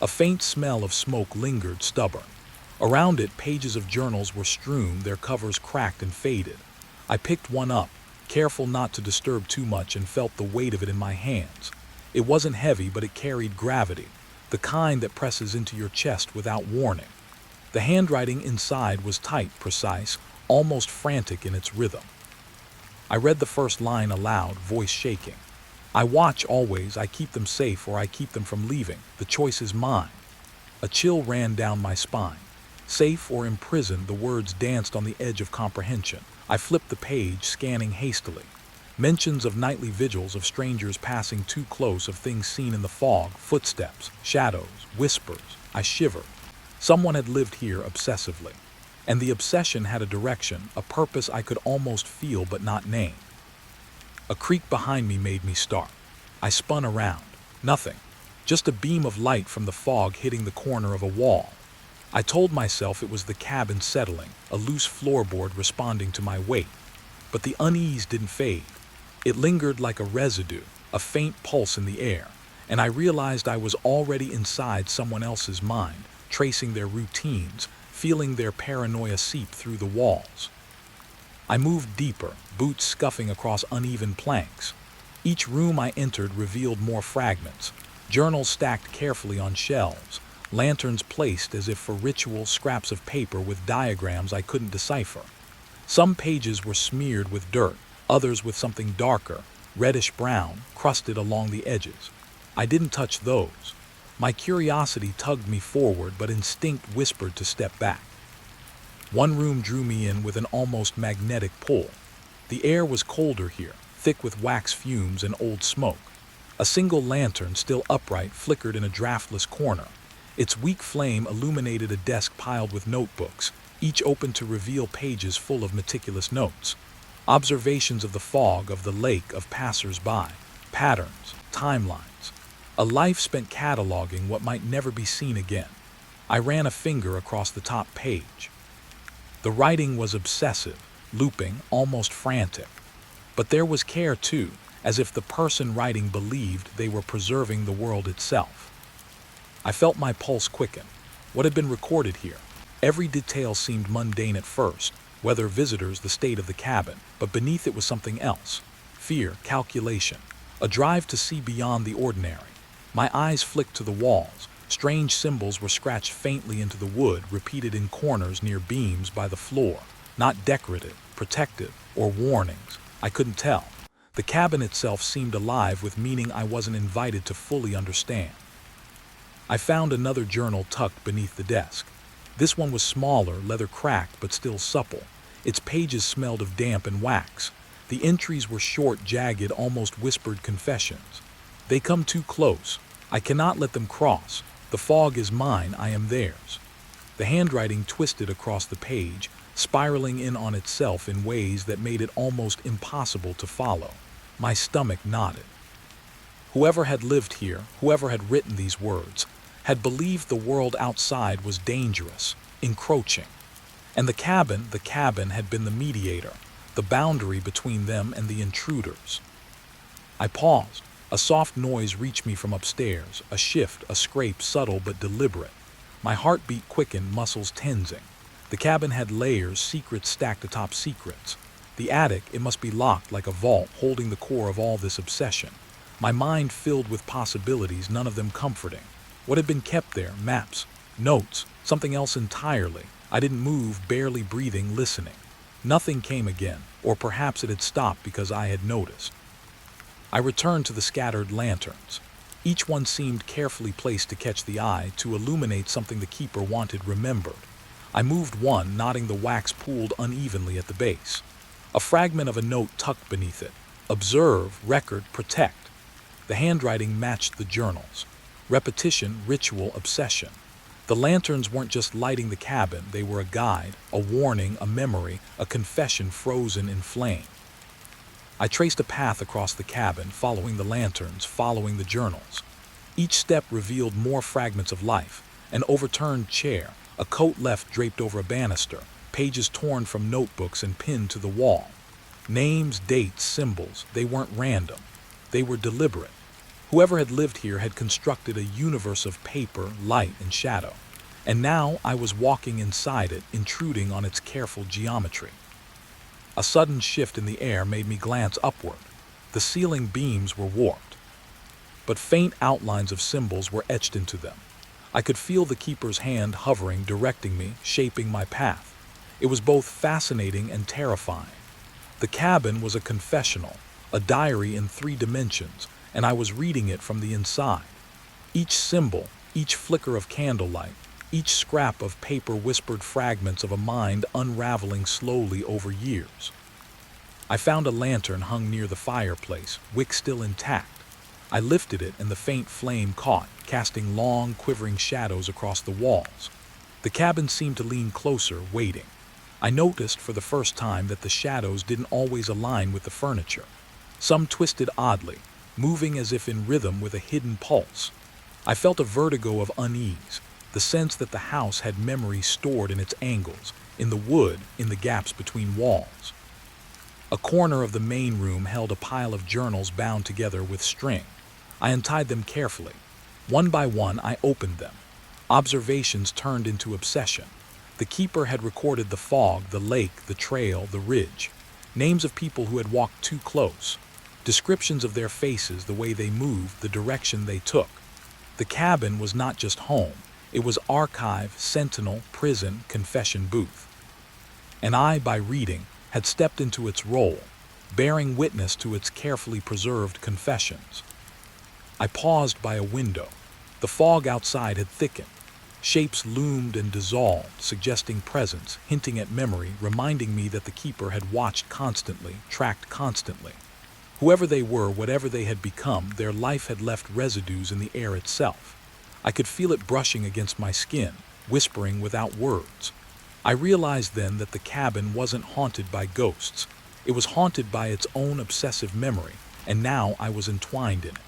A faint smell of smoke lingered, stubborn. Around it, pages of journals were strewn, their covers cracked and faded. I picked one up, careful not to disturb too much, and felt the weight of it in my hands. It wasn't heavy, but it carried gravity, the kind that presses into your chest without warning. The handwriting inside was tight, precise, almost frantic in its rhythm. I read the first line aloud, voice shaking. I watch always, I keep them safe or I keep them from leaving. The choice is mine. A chill ran down my spine. Safe or imprisoned, the words danced on the edge of comprehension. I flipped the page, scanning hastily. Mentions of nightly vigils, of strangers passing too close, of things seen in the fog, footsteps, shadows, whispers. I shivered. Someone had lived here obsessively. And the obsession had a direction, a purpose I could almost feel but not name. A creak behind me made me start. I spun around. Nothing. Just a beam of light from the fog hitting the corner of a wall. I told myself it was the cabin settling, a loose floorboard responding to my weight. But the unease didn't fade. It lingered like a residue, a faint pulse in the air, and I realized I was already inside someone else's mind, tracing their routines, feeling their paranoia seep through the walls. I moved deeper, boots scuffing across uneven planks. Each room I entered revealed more fragments, journals stacked carefully on shelves, lanterns placed as if for ritual, scraps of paper with diagrams I couldn't decipher. Some pages were smeared with dirt, others with something darker, reddish-brown, crusted along the edges. I didn't touch those. My curiosity tugged me forward, but instinct whispered to step back. One room drew me in with an almost magnetic pull. The air was colder here, thick with wax fumes and old smoke. A single lantern, still upright, flickered in a draftless corner. Its weak flame illuminated a desk piled with notebooks, each open to reveal pages full of meticulous notes. Observations of the fog, of the lake, of passers-by, patterns, timelines. A life spent cataloging what might never be seen again. I ran a finger across the top page. The writing was obsessive, looping, almost frantic. But there was care too, as if the person writing believed they were preserving the world itself. I felt my pulse quicken. What had been recorded here? Every detail seemed mundane at first, weather, visitors, the state of the cabin, but beneath it was something else. Fear, calculation, a drive to see beyond the ordinary. My eyes flicked to the walls. Strange symbols were scratched faintly into the wood, repeated in corners near beams by the floor. Not decorative, protective, or warnings. I couldn't tell. The cabin itself seemed alive with meaning I wasn't invited to fully understand. I found another journal tucked beneath the desk. This one was smaller, leather cracked, but still supple. Its pages smelled of damp and wax. The entries were short, jagged, almost whispered confessions. They come too close. I cannot let them cross. The fog is mine, I am theirs. The handwriting twisted across the page, spiraling in on itself in ways that made it almost impossible to follow. My stomach knotted. Whoever had lived here, whoever had written these words, had believed the world outside was dangerous, encroaching. And the cabin had been the mediator, the boundary between them and the intruders. I paused. A soft noise reached me from upstairs, a shift, a scrape, subtle but deliberate. My heartbeat quickened, muscles tensing. The cabin had layers, secrets stacked atop secrets. The attic, it must be locked like a vault, holding the core of all this obsession. My mind filled with possibilities, none of them comforting. What had been kept there? Maps, notes, something else entirely. I didn't move, barely breathing, listening. Nothing came again, or perhaps it had stopped because I had noticed. I returned to the scattered lanterns. Each one seemed carefully placed to catch the eye, to illuminate something the keeper wanted remembered. I moved one, knotting the wax pooled unevenly at the base. A fragment of a note tucked beneath it. Observe, record, protect. The handwriting matched the journals. Repetition, ritual, obsession. The lanterns weren't just lighting the cabin, they were a guide, a warning, a memory, a confession frozen in flame. I traced a path across the cabin, following the lanterns, following the journals. Each step revealed more fragments of life. An overturned chair, a coat left draped over a banister, pages torn from notebooks and pinned to the wall. Names, dates, symbols, they weren't random. They were deliberate. Whoever had lived here had constructed a universe of paper, light, and shadow. And now I was walking inside it, intruding on its careful geometry. A sudden shift in the air made me glance upward. The ceiling beams were warped, but faint outlines of symbols were etched into them. I could feel the keeper's hand hovering, directing me, shaping my path. It was both fascinating and terrifying. The cabin was a confessional, a diary in 3 dimensions, and I was reading it from the inside. Each symbol, each flicker of candlelight, each scrap of paper whispered fragments of a mind unraveling slowly over years. I found a lantern hung near the fireplace, wick still intact. I lifted it and the faint flame caught, casting long, quivering shadows across the walls. The cabin seemed to lean closer, waiting. I noticed for the first time that the shadows didn't always align with the furniture. Some twisted oddly, moving as if in rhythm with a hidden pulse. I felt a vertigo of unease, the sense that the house had memories stored in its angles, in the wood, in the gaps between walls. A corner of the main room held a pile of journals bound together with string. I untied them carefully. One by one, I opened them. Observations turned into obsession. The keeper had recorded the fog, the lake, the trail, the ridge. Names of people who had walked too close. Descriptions of their faces, the way they moved, the direction they took. The cabin was not just home. It was archive, sentinel, prison, confession booth. And I, by reading, had stepped into its role, bearing witness to its carefully preserved confessions. I paused by a window. The fog outside had thickened. Shapes loomed and dissolved, suggesting presence, hinting at memory, reminding me that the keeper had watched constantly, tracked constantly. Whoever they were, whatever they had become, their life had left residues in the air itself. I could feel it brushing against my skin, whispering without words. I realized then that the cabin wasn't haunted by ghosts. It was haunted by its own obsessive memory, and now I was entwined in it.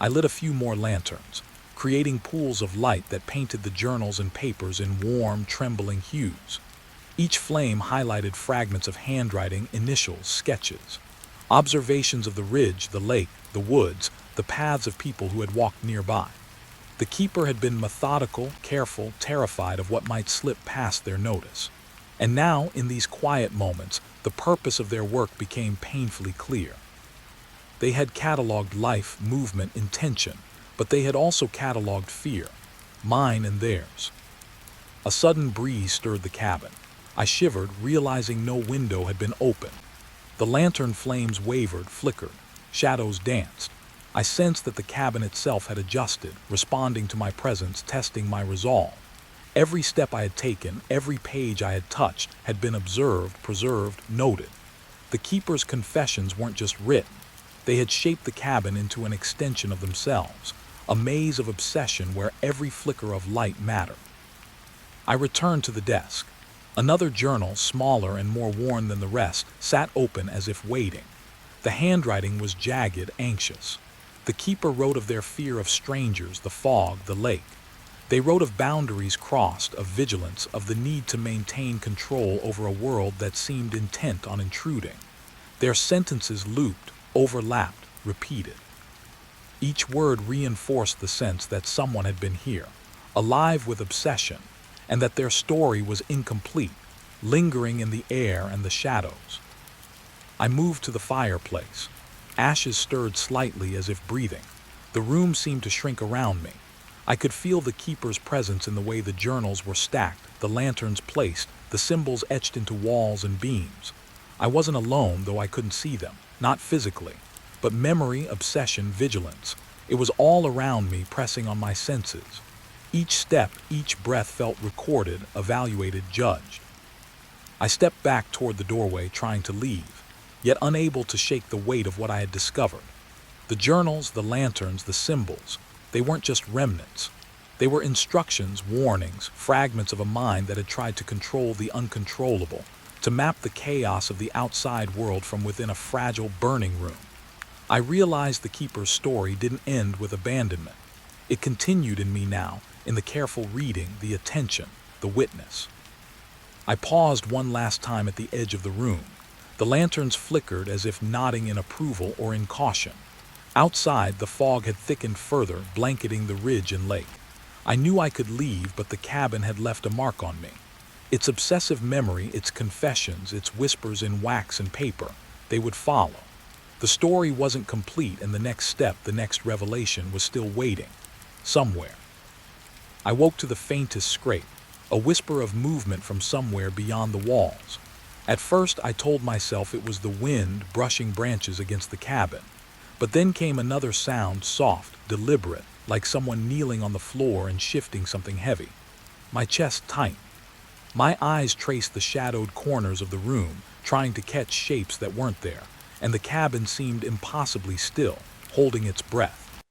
I lit a few more lanterns, creating pools of light that painted the journals and papers in warm, trembling hues. Each flame highlighted fragments of handwriting, initials, sketches, observations of the ridge, the lake, the woods, the paths of people who had walked nearby. The keeper had been methodical, careful, terrified of what might slip past their notice. And now, in these quiet moments, the purpose of their work became painfully clear. They had cataloged life, movement, intention, but they had also cataloged fear, mine and theirs. A sudden breeze stirred the cabin. I shivered, realizing no window had been opened. The lantern flames wavered, flickered, shadows danced. I sensed that the cabin itself had adjusted, responding to my presence, testing my resolve. Every step I had taken, every page I had touched, had been observed, preserved, noted. The keeper's confessions weren't just written. They had shaped the cabin into an extension of themselves, a maze of obsession where every flicker of light mattered. I returned to the desk. Another journal, smaller and more worn than the rest, sat open as if waiting. The handwriting was jagged, anxious. The keeper wrote of their fear of strangers, the fog, the lake. They wrote of boundaries crossed, of vigilance, of the need to maintain control over a world that seemed intent on intruding. Their sentences looped, overlapped, repeated. Each word reinforced the sense that someone had been here, alive with obsession, and that their story was incomplete, lingering in the air and the shadows. I moved to the fireplace. Ashes stirred slightly as if breathing. The room seemed to shrink around me. I could feel the keeper's presence in the way the journals were stacked, the lanterns placed, the symbols etched into walls and beams. I wasn't alone, though I couldn't see them, not physically. But memory, obsession, vigilance, it was all around me, pressing on my senses. Each step, each breath felt recorded, evaluated, judged. I stepped back toward the doorway, trying to leave, yet unable to shake the weight of what I had discovered. The journals, the lanterns, the symbols, they weren't just remnants. They were instructions, warnings, fragments of a mind that had tried to control the uncontrollable, to map the chaos of the outside world from within a fragile, burning room. I realized the keeper's story didn't end with abandonment. It continued in me now, in the careful reading, the attention, the witness. I paused one last time at the edge of the room. The lanterns flickered as if nodding in approval or in caution. Outside, the fog had thickened further, blanketing the ridge and lake. I knew I could leave, but the cabin had left a mark on me. Its obsessive memory, its confessions, its whispers in wax and paper, they would follow. The story wasn't complete, and the next step, the next revelation, was still waiting. Somewhere. I woke to the faintest scrape, a whisper of movement from somewhere beyond the walls. At first, I told myself it was the wind brushing branches against the cabin. But then came another sound, soft, deliberate, like someone kneeling on the floor and shifting something heavy. My chest tightened. My eyes traced the shadowed corners of the room, trying to catch shapes that weren't there, and the cabin seemed impossibly still, holding its breath.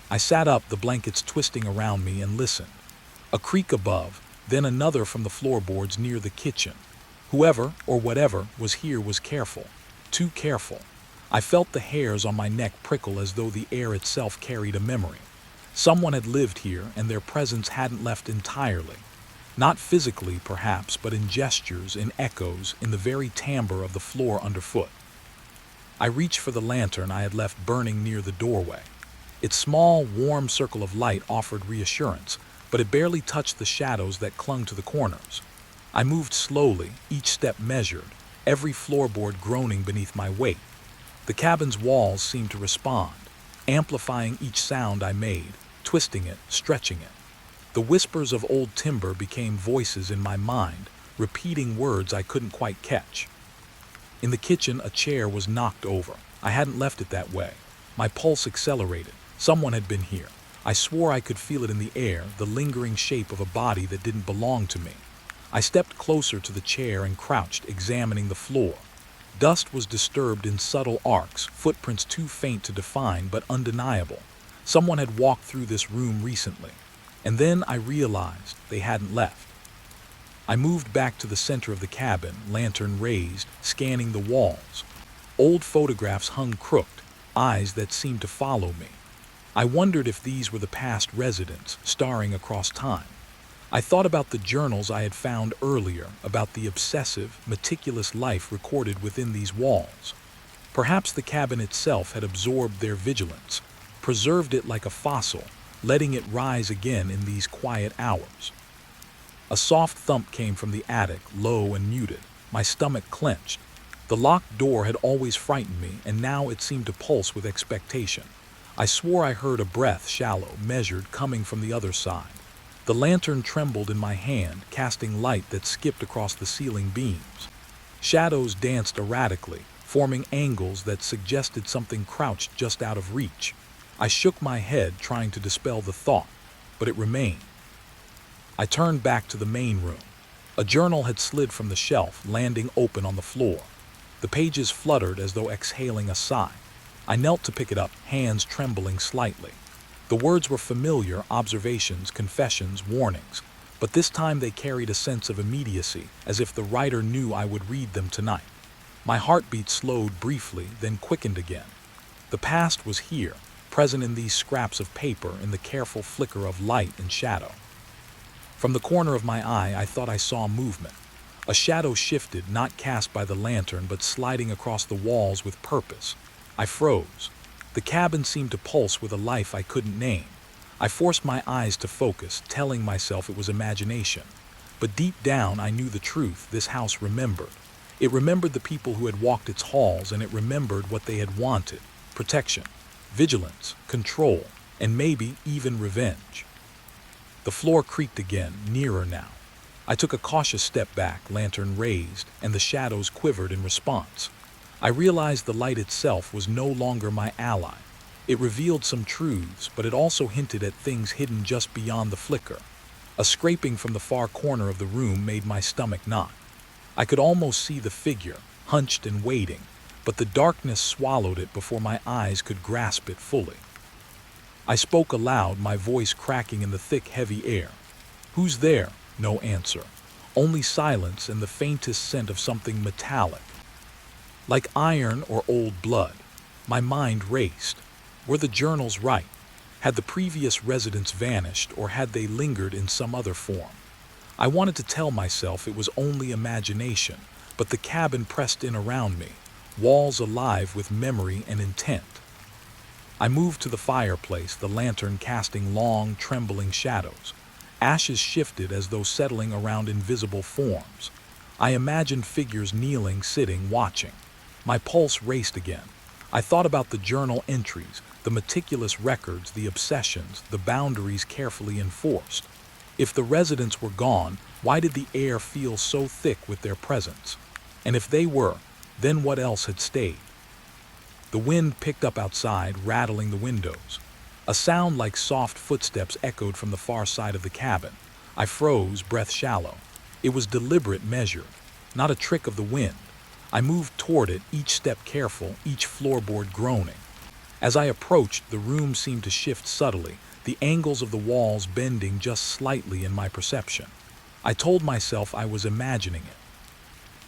I sat up, the blankets twisting around me, and listened. A creak above, then another from the floorboards near the kitchen. Whoever, or whatever, was here was careful. Too careful. I felt the hairs on my neck prickle as though the air itself carried a memory. Someone had lived here, and their presence hadn't left entirely. Not physically, perhaps, but in gestures, in echoes, in the very timbre of the floor underfoot. I reached for the lantern I had left burning near the doorway. Its small, warm circle of light offered reassurance, but it barely touched the shadows that clung to the corners. I moved slowly, each step measured, every floorboard groaning beneath my weight. The cabin's walls seemed to respond, amplifying each sound I made, twisting it, stretching it. The whispers of old timber became voices in my mind, repeating words I couldn't quite catch. In the kitchen, a chair was knocked over. I hadn't left it that way. My pulse accelerated. Someone had been here. I swore I could feel it in the air, the lingering shape of a body that didn't belong to me. I stepped closer to the chair and crouched, examining the floor. Dust was disturbed in subtle arcs, footprints too faint to define but undeniable. Someone had walked through this room recently. And then I realized they hadn't left. I moved back to the center of the cabin, lantern raised, scanning the walls. Old photographs hung crooked, eyes that seemed to follow me. I wondered if these were the past residents, starring across time. I thought about the journals I had found earlier, about the obsessive, meticulous life recorded within these walls. Perhaps the cabin itself had absorbed their vigilance, preserved it like a fossil, letting it rise again in these quiet hours. A soft thump came from the attic, low and muted. My stomach clenched. The locked door had always frightened me, and now it seemed to pulse with expectation. I swore I heard a breath, shallow, measured, coming from the other side. The lantern trembled in my hand, casting light that skipped across the ceiling beams. Shadows danced erratically, forming angles that suggested something crouched just out of reach. I shook my head, trying to dispel the thought, but it remained. I turned back to the main room. A journal had slid from the shelf, landing open on the floor. The pages fluttered as though exhaling a sigh. I knelt to pick it up, hands trembling slightly. The words were familiar, observations, confessions, warnings, but this time they carried a sense of immediacy, as if the writer knew I would read them tonight. My heartbeat slowed briefly, then quickened again. The past was here, present in these scraps of paper, in the careful flicker of light and shadow. From the corner of my eye, I thought I saw movement. A shadow shifted, not cast by the lantern, but sliding across the walls with purpose. I froze. The cabin seemed to pulse with a life I couldn't name. I forced my eyes to focus, telling myself it was imagination. But deep down, I knew the truth. This house remembered. It remembered the people who had walked its halls, and it remembered what they had wanted: protection, vigilance, control, and maybe even revenge. The floor creaked again, nearer now. I took a cautious step back, lantern raised, and the shadows quivered in response. I realized the light itself was no longer my ally. It revealed some truths, but it also hinted at things hidden just beyond the flicker. A scraping from the far corner of the room made my stomach knot. I could almost see the figure, hunched and waiting, but the darkness swallowed it before my eyes could grasp it fully. I spoke aloud, my voice cracking in the thick, heavy air. "Who's there?" No answer. Only silence and the faintest scent of something metallic, like iron or old blood. My mind raced. Were the journals right? Had the previous residents vanished, or had they lingered in some other form? I wanted to tell myself it was only imagination, but the cabin pressed in around me, walls alive with memory and intent. I moved to the fireplace, the lantern casting long, trembling shadows. Ashes shifted as though settling around invisible forms. I imagined figures kneeling, sitting, watching. My pulse raced again. I thought about the journal entries, the meticulous records, the obsessions, the boundaries carefully enforced. If the residents were gone, why did the air feel so thick with their presence? And if they were, then what else had stayed? The wind picked up outside, rattling the windows. A sound like soft footsteps echoed from the far side of the cabin. I froze, breath shallow. It was deliberate, measured, not a trick of the wind. I moved toward it, each step careful, each floorboard groaning. As I approached, the room seemed to shift subtly, the angles of the walls bending just slightly in my perception. I told myself I was imagining it.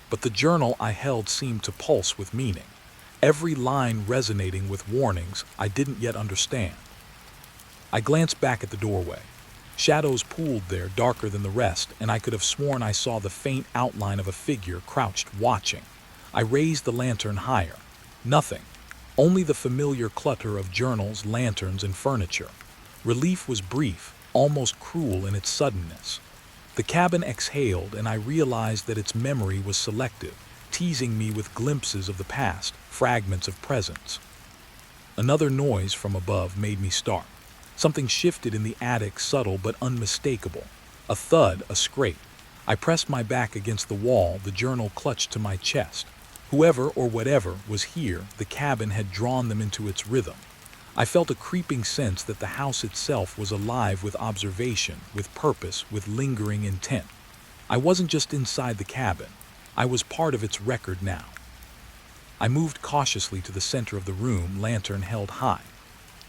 But the journal I held seemed to pulse with meaning, every line resonating with warnings I didn't yet understand. I glanced back at the doorway. Shadows pooled there, darker than the rest, and I could have sworn I saw the faint outline of a figure crouched, watching. I raised the lantern higher. Nothing. Only the familiar clutter of journals, lanterns, and furniture. Relief was brief, almost cruel in its suddenness. The cabin exhaled, and I realized that its memory was selective, teasing me with glimpses of the past, fragments of presence. Another noise from above made me start. Something shifted in the attic, subtle but unmistakable. A thud, a scrape. I pressed my back against the wall, the journal clutched to my chest. Whoever or whatever was here, the cabin had drawn them into its rhythm. I felt a creeping sense that the house itself was alive with observation, with purpose, with lingering intent. I wasn't just inside the cabin. I was part of its record now. I moved cautiously to the center of the room, lantern held high.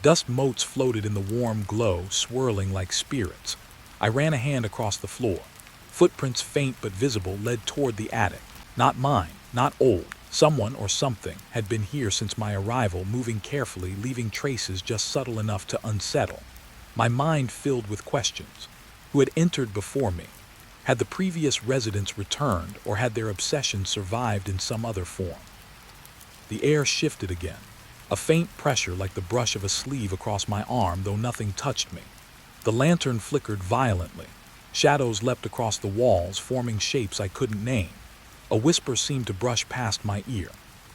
Dust motes floated in the warm glow, swirling like spirits. I ran a hand across the floor. Footprints, faint but visible, led toward the attic. Not mine, not old. Someone or something had been here since my arrival, moving carefully, leaving traces just subtle enough to unsettle. My mind filled with questions. Who had entered before me? Had the previous residents returned, or had their obsession survived in some other form? The air shifted again. A faint pressure like the brush of a sleeve across my arm, though nothing touched me. The lantern flickered violently. Shadows leapt across the walls, forming shapes I couldn't name. A whisper seemed to brush past my ear.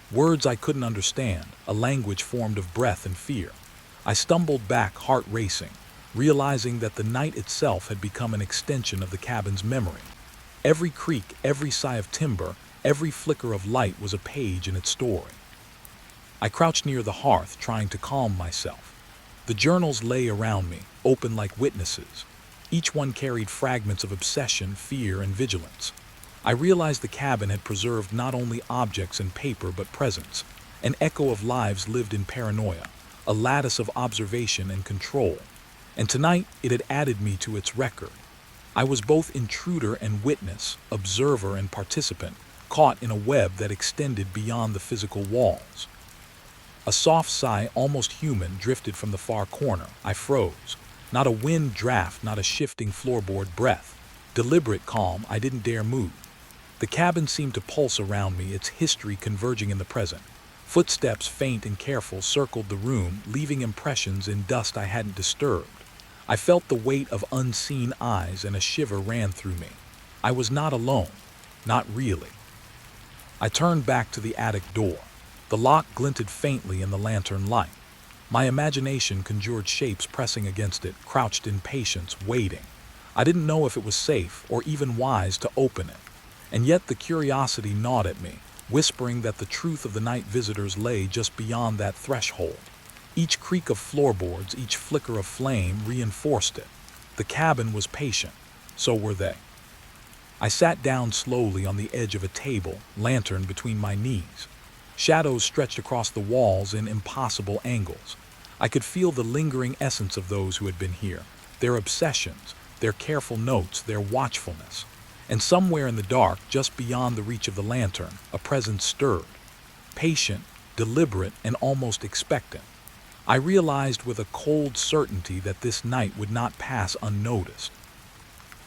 Words I couldn't understand, a language formed of breath and fear. I stumbled back, heart racing, realizing that the night itself had become an extension of the cabin's memory. Every creak, every sigh of timber, every flicker of light was a page in its story. I crouched near the hearth, trying to calm myself. The journals lay around me, open like witnesses. Each one carried fragments of obsession, fear, and vigilance. I realized the cabin had preserved not only objects and paper but presence, an echo of lives lived in paranoia, a lattice of observation and control. And tonight it had added me to its record. I was both intruder and witness, observer and participant, caught in a web that extended beyond the physical walls. A soft sigh, almost human, drifted from the far corner. I froze. Not a wind draft, not a shifting floorboard breath. Deliberate calm, I didn't dare move. The cabin seemed to pulse around me, its history converging in the present. Footsteps, faint and careful, circled the room, leaving impressions in dust I hadn't disturbed. I felt the weight of unseen eyes, and a shiver ran through me. I was not alone. Not really. I turned back to the attic door. The lock glinted faintly in the lantern light. My imagination conjured shapes pressing against it, crouched in patience, waiting. I didn't know if it was safe or even wise to open it. And yet the curiosity gnawed at me, whispering that the truth of the night visitors lay just beyond that threshold. Each creak of floorboards, each flicker of flame reinforced it. The cabin was patient. So were they. I sat down slowly on the edge of a table, lantern between my knees. Shadows stretched across the walls in impossible angles. I could feel the lingering essence of those who had been here, their obsessions, their careful notes, their watchfulness. And somewhere in the dark, just beyond the reach of the lantern, a presence stirred. Patient, deliberate, and almost expectant. I realized with a cold certainty that this night would not pass unnoticed.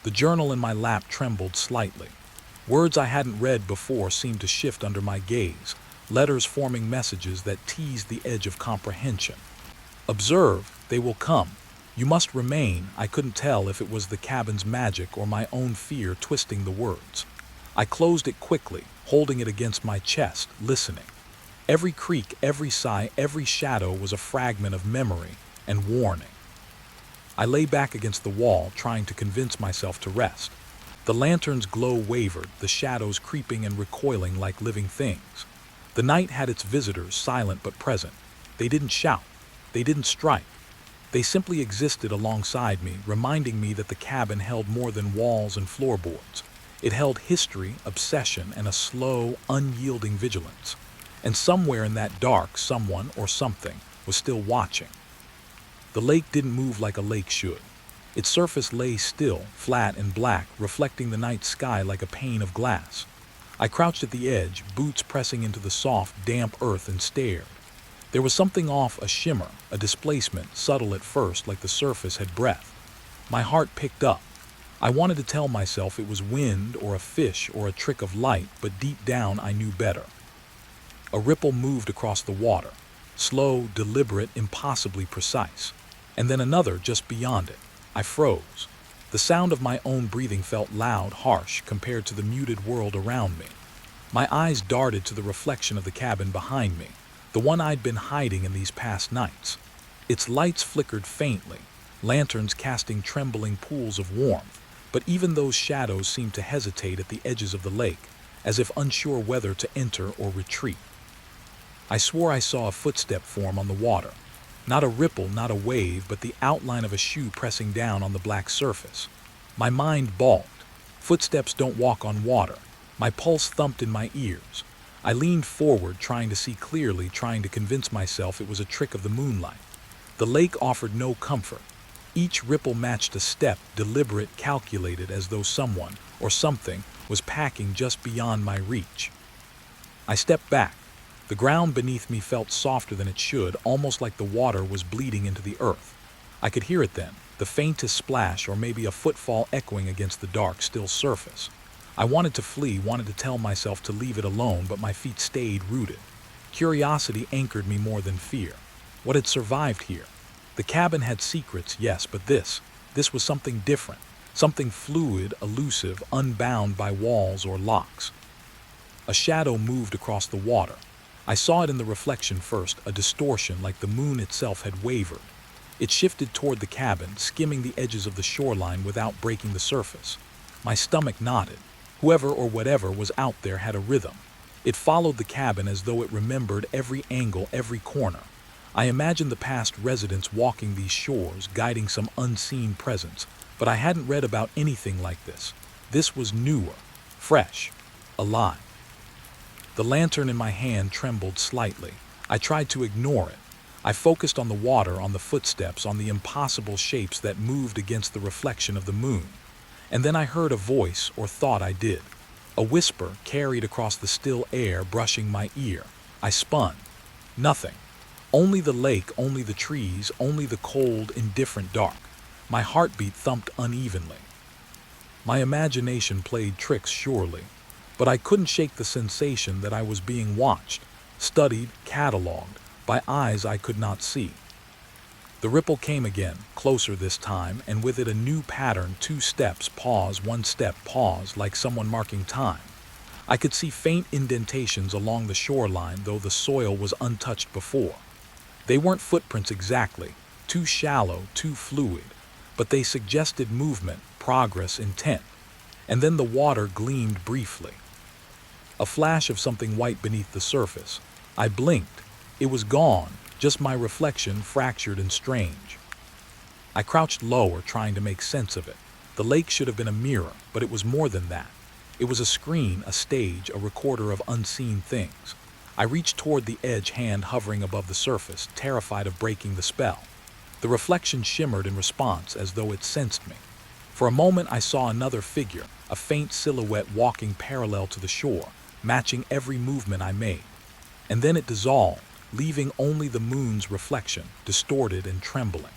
The journal in my lap trembled slightly. Words I hadn't read before seemed to shift under my gaze, letters forming messages that teased the edge of comprehension. Observe, they will come. You must remain. I couldn't tell if it was the cabin's magic or my own fear twisting the words. I closed it quickly, holding it against my chest, listening. Every creak, every sigh, every shadow was a fragment of memory and warning. I lay back against the wall, trying to convince myself to rest. The lantern's glow wavered, the shadows creeping and recoiling like living things. The night had its visitors, silent but present. They didn't shout. They didn't strike. They simply existed alongside me, reminding me that the cabin held more than walls and floorboards. It held history, obsession, and a slow, unyielding vigilance. And somewhere in that dark, someone or something was still watching. The lake didn't move like a lake should. Its surface lay still, flat and black, reflecting the night sky like a pane of glass. I crouched at the edge, boots pressing into the soft, damp earth, and stared. There was something off, a shimmer, a displacement, subtle at first, like the surface had breath. My heart picked up. I wanted to tell myself it was wind or a fish or a trick of light, but deep down I knew better. A ripple moved across the water, slow, deliberate, impossibly precise. And then another just beyond it. I froze. The sound of my own breathing felt loud, harsh, compared to the muted world around me. My eyes darted to the reflection of the cabin behind me, the one I'd been hiding in these past nights. Its lights flickered faintly, lanterns casting trembling pools of warmth, but even those shadows seemed to hesitate at the edges of the lake, as if unsure whether to enter or retreat. I swore I saw a footstep form on the water. Not a ripple, not a wave, but the outline of a shoe pressing down on the black surface. My mind balked. Footsteps don't walk on water. My pulse thumped in my ears. I leaned forward, trying to see clearly, trying to convince myself it was a trick of the moonlight. The lake offered no comfort. Each ripple matched a step, deliberate, calculated, as though someone, or something, was packing just beyond my reach. I stepped back. The ground beneath me felt softer than it should, almost like the water was bleeding into the earth. I could hear it then, the faintest splash or maybe a footfall echoing against the dark, still surface. I wanted to flee, wanted to tell myself to leave it alone, but my feet stayed rooted. Curiosity anchored me more than fear. What had survived here? The cabin had secrets, yes, but this was something different, something fluid, elusive, unbound by walls or locks. A shadow moved across the water. I saw it in the reflection first, a distortion like the moon itself had wavered. It shifted toward the cabin, skimming the edges of the shoreline without breaking the surface. My stomach knotted. Whoever or whatever was out there had a rhythm. It followed the cabin as though it remembered every angle, every corner. I imagined the past residents walking these shores, guiding some unseen presence, but I hadn't read about anything like this. This was newer, fresh, alive. The lantern in my hand trembled slightly. I tried to ignore it. I focused on the water, on the footsteps, on the impossible shapes that moved against the reflection of the moon. And then I heard a voice, or thought I did. A whisper carried across the still air, brushing my ear. I spun. Nothing. Only the lake, only the trees, only the cold, indifferent dark. My heartbeat thumped unevenly. My imagination played tricks, surely. But I couldn't shake the sensation that I was being watched, studied, catalogued, by eyes I could not see. The ripple came again, closer this time, and with it a new pattern: 2 steps, pause, 1 step, pause, like someone marking time. I could see faint indentations along the shoreline, though the soil was untouched before. They weren't footprints exactly, too shallow, too fluid, but they suggested movement, progress, intent. And then the water gleamed briefly. A flash of something white beneath the surface. I blinked. It was gone, just my reflection, fractured and strange. I crouched lower, trying to make sense of it. The lake should have been a mirror, but it was more than that. It was a screen, a stage, a recorder of unseen things. I reached toward the edge, hand hovering above the surface, terrified of breaking the spell. The reflection shimmered in response, as though it sensed me. For a moment I saw another figure, a faint silhouette walking parallel to the shore, matching every movement I made. And then it dissolved, leaving only the moon's reflection, distorted and trembling.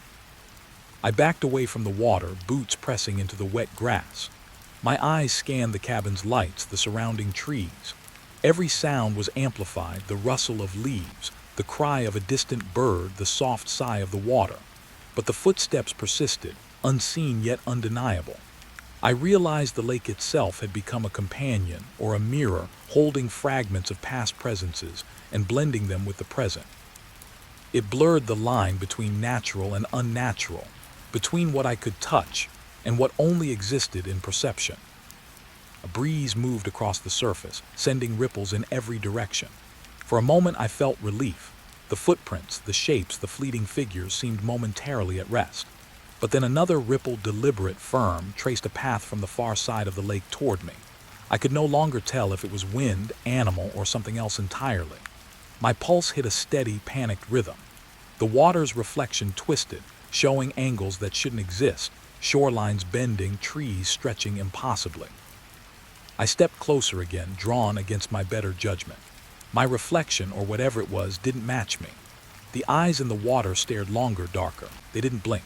I backed away from the water, boots pressing into the wet grass. My eyes scanned the cabin's lights, the surrounding trees. Every sound was amplified: the rustle of leaves, the cry of a distant bird, the soft sigh of the water. But the footsteps persisted, unseen yet undeniable. I realized the lake itself had become a companion, or a mirror, holding fragments of past presences and blending them with the present. It blurred the line between natural and unnatural, between what I could touch and what only existed in perception. A breeze moved across the surface, sending ripples in every direction. For a moment I felt relief. The footprints, the shapes, the fleeting figures seemed momentarily at rest. But then another ripple, deliberate, firm, traced a path from the far side of the lake toward me. I could no longer tell if it was wind, animal, or something else entirely. My pulse hit a steady, panicked rhythm. The water's reflection twisted, showing angles that shouldn't exist, shorelines bending, trees stretching impossibly. I stepped closer again, drawn against my better judgment. My reflection, or whatever it was, didn't match me. The eyes in the water stared longer, darker. They didn't blink.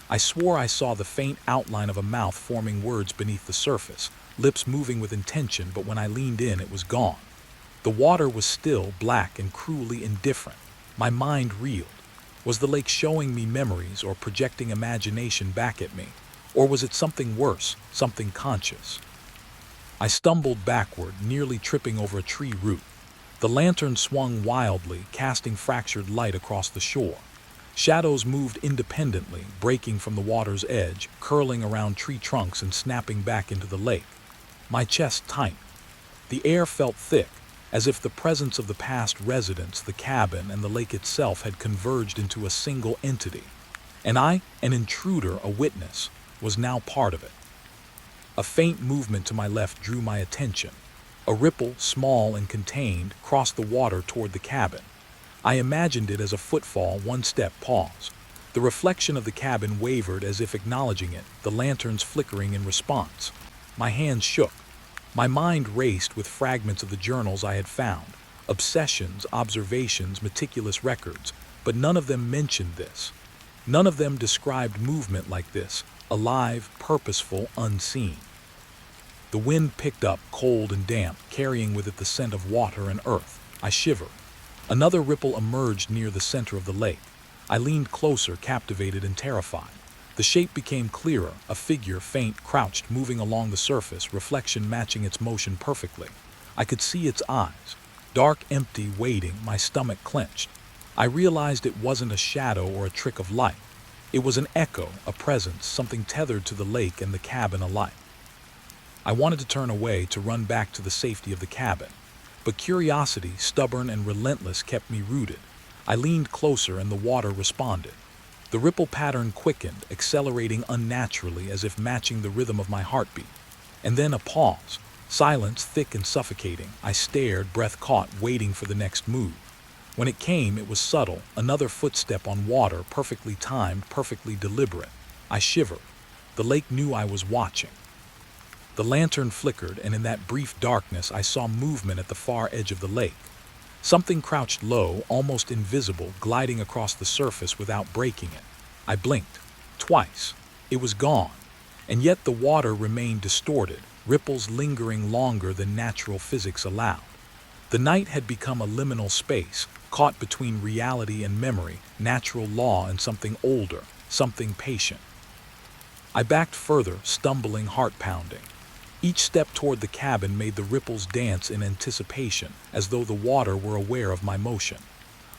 I swore I saw the faint outline of a mouth forming words beneath the surface, lips moving with intention, but when I leaned in, it was gone. The water was still, black and cruelly indifferent. My mind reeled. Was the lake showing me memories or projecting imagination back at me? Or was it something worse, something conscious? I stumbled backward, nearly tripping over a tree root. The lantern swung wildly, casting fractured light across the shore. Shadows moved independently, breaking from the water's edge, curling around tree trunks and snapping back into the lake. My chest tightened. The air felt thick, as if the presence of the past residents, the cabin, and the lake itself had converged into a single entity. And I, an intruder, a witness, was now part of it. A faint movement to my left drew my attention. A ripple, small and contained, crossed the water toward the cabin. I imagined it as a footfall, one step, pause. The reflection of the cabin wavered as if acknowledging it, the lanterns flickering in response. My hands shook. My mind raced with fragments of the journals I had found, obsessions, observations, meticulous records, but none of them mentioned this. None of them described movement like this, alive, purposeful, unseen. The wind picked up, cold and damp, carrying with it the scent of water and earth. I shivered. Another ripple emerged near the center of the lake. I leaned closer, captivated and terrified. The shape became clearer, a figure, faint, crouched, moving along the surface, reflection matching its motion perfectly. I could see its eyes. Dark, empty, waiting, my stomach clenched. I realized it wasn't a shadow or a trick of light. It was an echo, a presence, something tethered to the lake and the cabin alike. I wanted to turn away, to run back to the safety of the cabin. But curiosity, stubborn and relentless, kept me rooted. I leaned closer and the water responded. The ripple pattern quickened, accelerating unnaturally as if matching the rhythm of my heartbeat. And then a pause. Silence, thick and suffocating. I stared, breath caught, waiting for the next move. When it came, it was subtle, another footstep on water, perfectly timed, perfectly deliberate. I shivered. The lake knew I was watching. The lantern flickered, and in that brief darkness I saw movement at the far edge of the lake. Something crouched low, almost invisible, gliding across the surface without breaking it. I blinked. Twice. It was gone. And yet the water remained distorted, ripples lingering longer than natural physics allowed. The night had become a liminal space, caught between reality and memory, natural law and something older, something patient. I backed further, stumbling, heart pounding. Each step toward the cabin made the ripples dance in anticipation, as though the water were aware of my motion.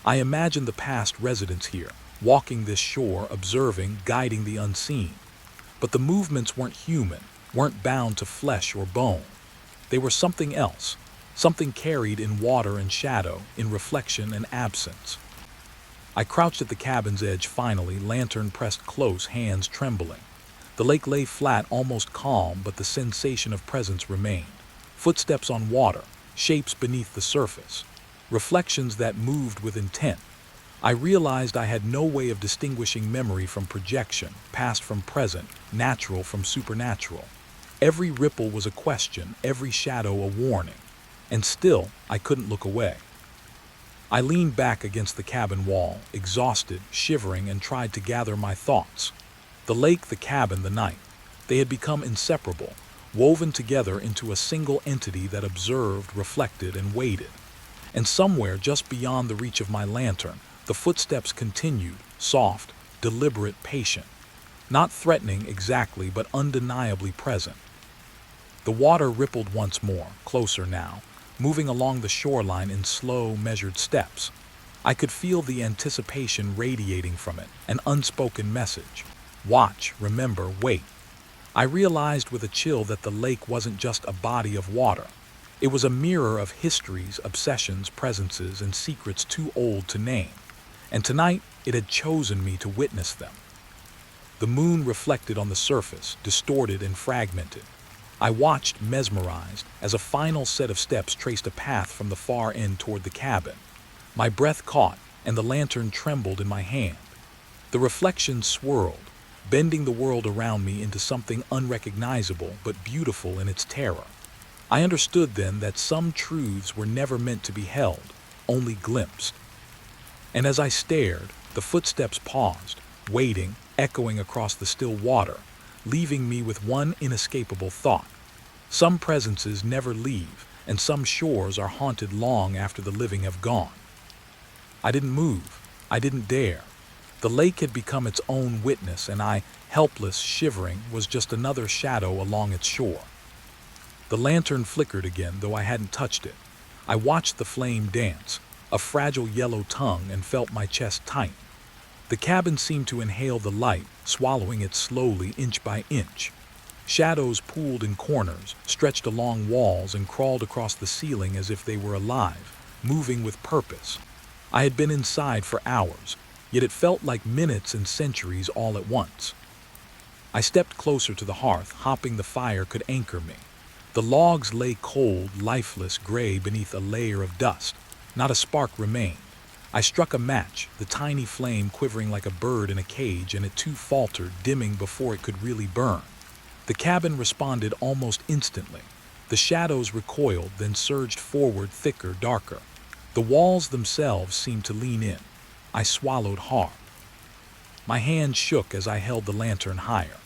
I imagined the past residents here, walking this shore, observing, guiding the unseen. But the movements weren't human, weren't bound to flesh or bone. They were something else, something carried in water and shadow, in reflection and absence. I crouched at the cabin's edge finally, lantern pressed close, hands trembling. The lake lay flat, almost calm, but the sensation of presence remained. Footsteps on water, shapes beneath the surface, reflections that moved with intent. I realized I had no way of distinguishing memory from projection, past from present, natural from supernatural. Every ripple was a question, every shadow a warning. And still, I couldn't look away. I leaned back against the cabin wall, exhausted, shivering, and tried to gather my thoughts. The lake, the cabin, the night. They had become inseparable, woven together into a single entity that observed, reflected, and waited. And somewhere just beyond the reach of my lantern, the footsteps continued, soft, deliberate, patient. Not threatening exactly, but undeniably present. The water rippled once more, closer now, moving along the shoreline in slow, measured steps. I could feel the anticipation radiating from it, an unspoken message. Watch, remember, wait. I realized with a chill that the lake wasn't just a body of water. It was a mirror of histories, obsessions, presences, and secrets too old to name. And tonight, it had chosen me to witness them. The moon reflected on the surface, distorted and fragmented. I watched, mesmerized, as a final set of steps traced a path from the far end toward the cabin. My breath caught, and the lantern trembled in my hand. The reflection swirled, bending the world around me into something unrecognizable but beautiful in its terror. I understood then that some truths were never meant to be held, only glimpsed. And as I stared, the footsteps paused, waiting, echoing across the still water, leaving me with one inescapable thought. Some presences never leave, and some shores are haunted long after the living have gone. I didn't move. I didn't dare. The lake had become its own witness, and I, helpless, shivering, was just another shadow along its shore. The lantern flickered again, though I hadn't touched it. I watched the flame dance, a fragile yellow tongue, and felt my chest tighten. The cabin seemed to inhale the light, swallowing it slowly inch by inch. Shadows pooled in corners, stretched along walls, and crawled across the ceiling as if they were alive, moving with purpose. I had been inside for hours, yet it felt like minutes and centuries all at once. I stepped closer to the hearth, hoping the fire could anchor me. The logs lay cold, lifeless gray beneath a layer of dust. Not a spark remained. I struck a match, the tiny flame quivering like a bird in a cage, and it too faltered, dimming before it could really burn. The cabin responded almost instantly. The shadows recoiled, then surged forward, thicker, darker. The walls themselves seemed to lean in. I swallowed hard. My hand shook as I held the lantern higher.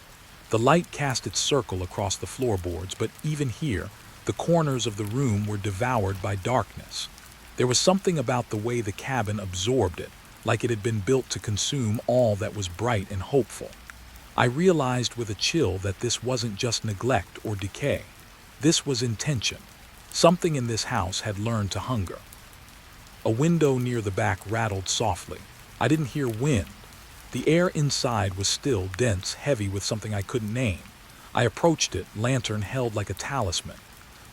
The light cast its circle across the floorboards, but even here, the corners of the room were devoured by darkness. There was something about the way the cabin absorbed it, like it had been built to consume all that was bright and hopeful. I realized with a chill that this wasn't just neglect or decay. This was intention. Something in this house had learned to hunger. A window near the back rattled softly. I didn't hear wind. The air inside was still, dense, heavy with something I couldn't name. I approached it, lantern held like a talisman.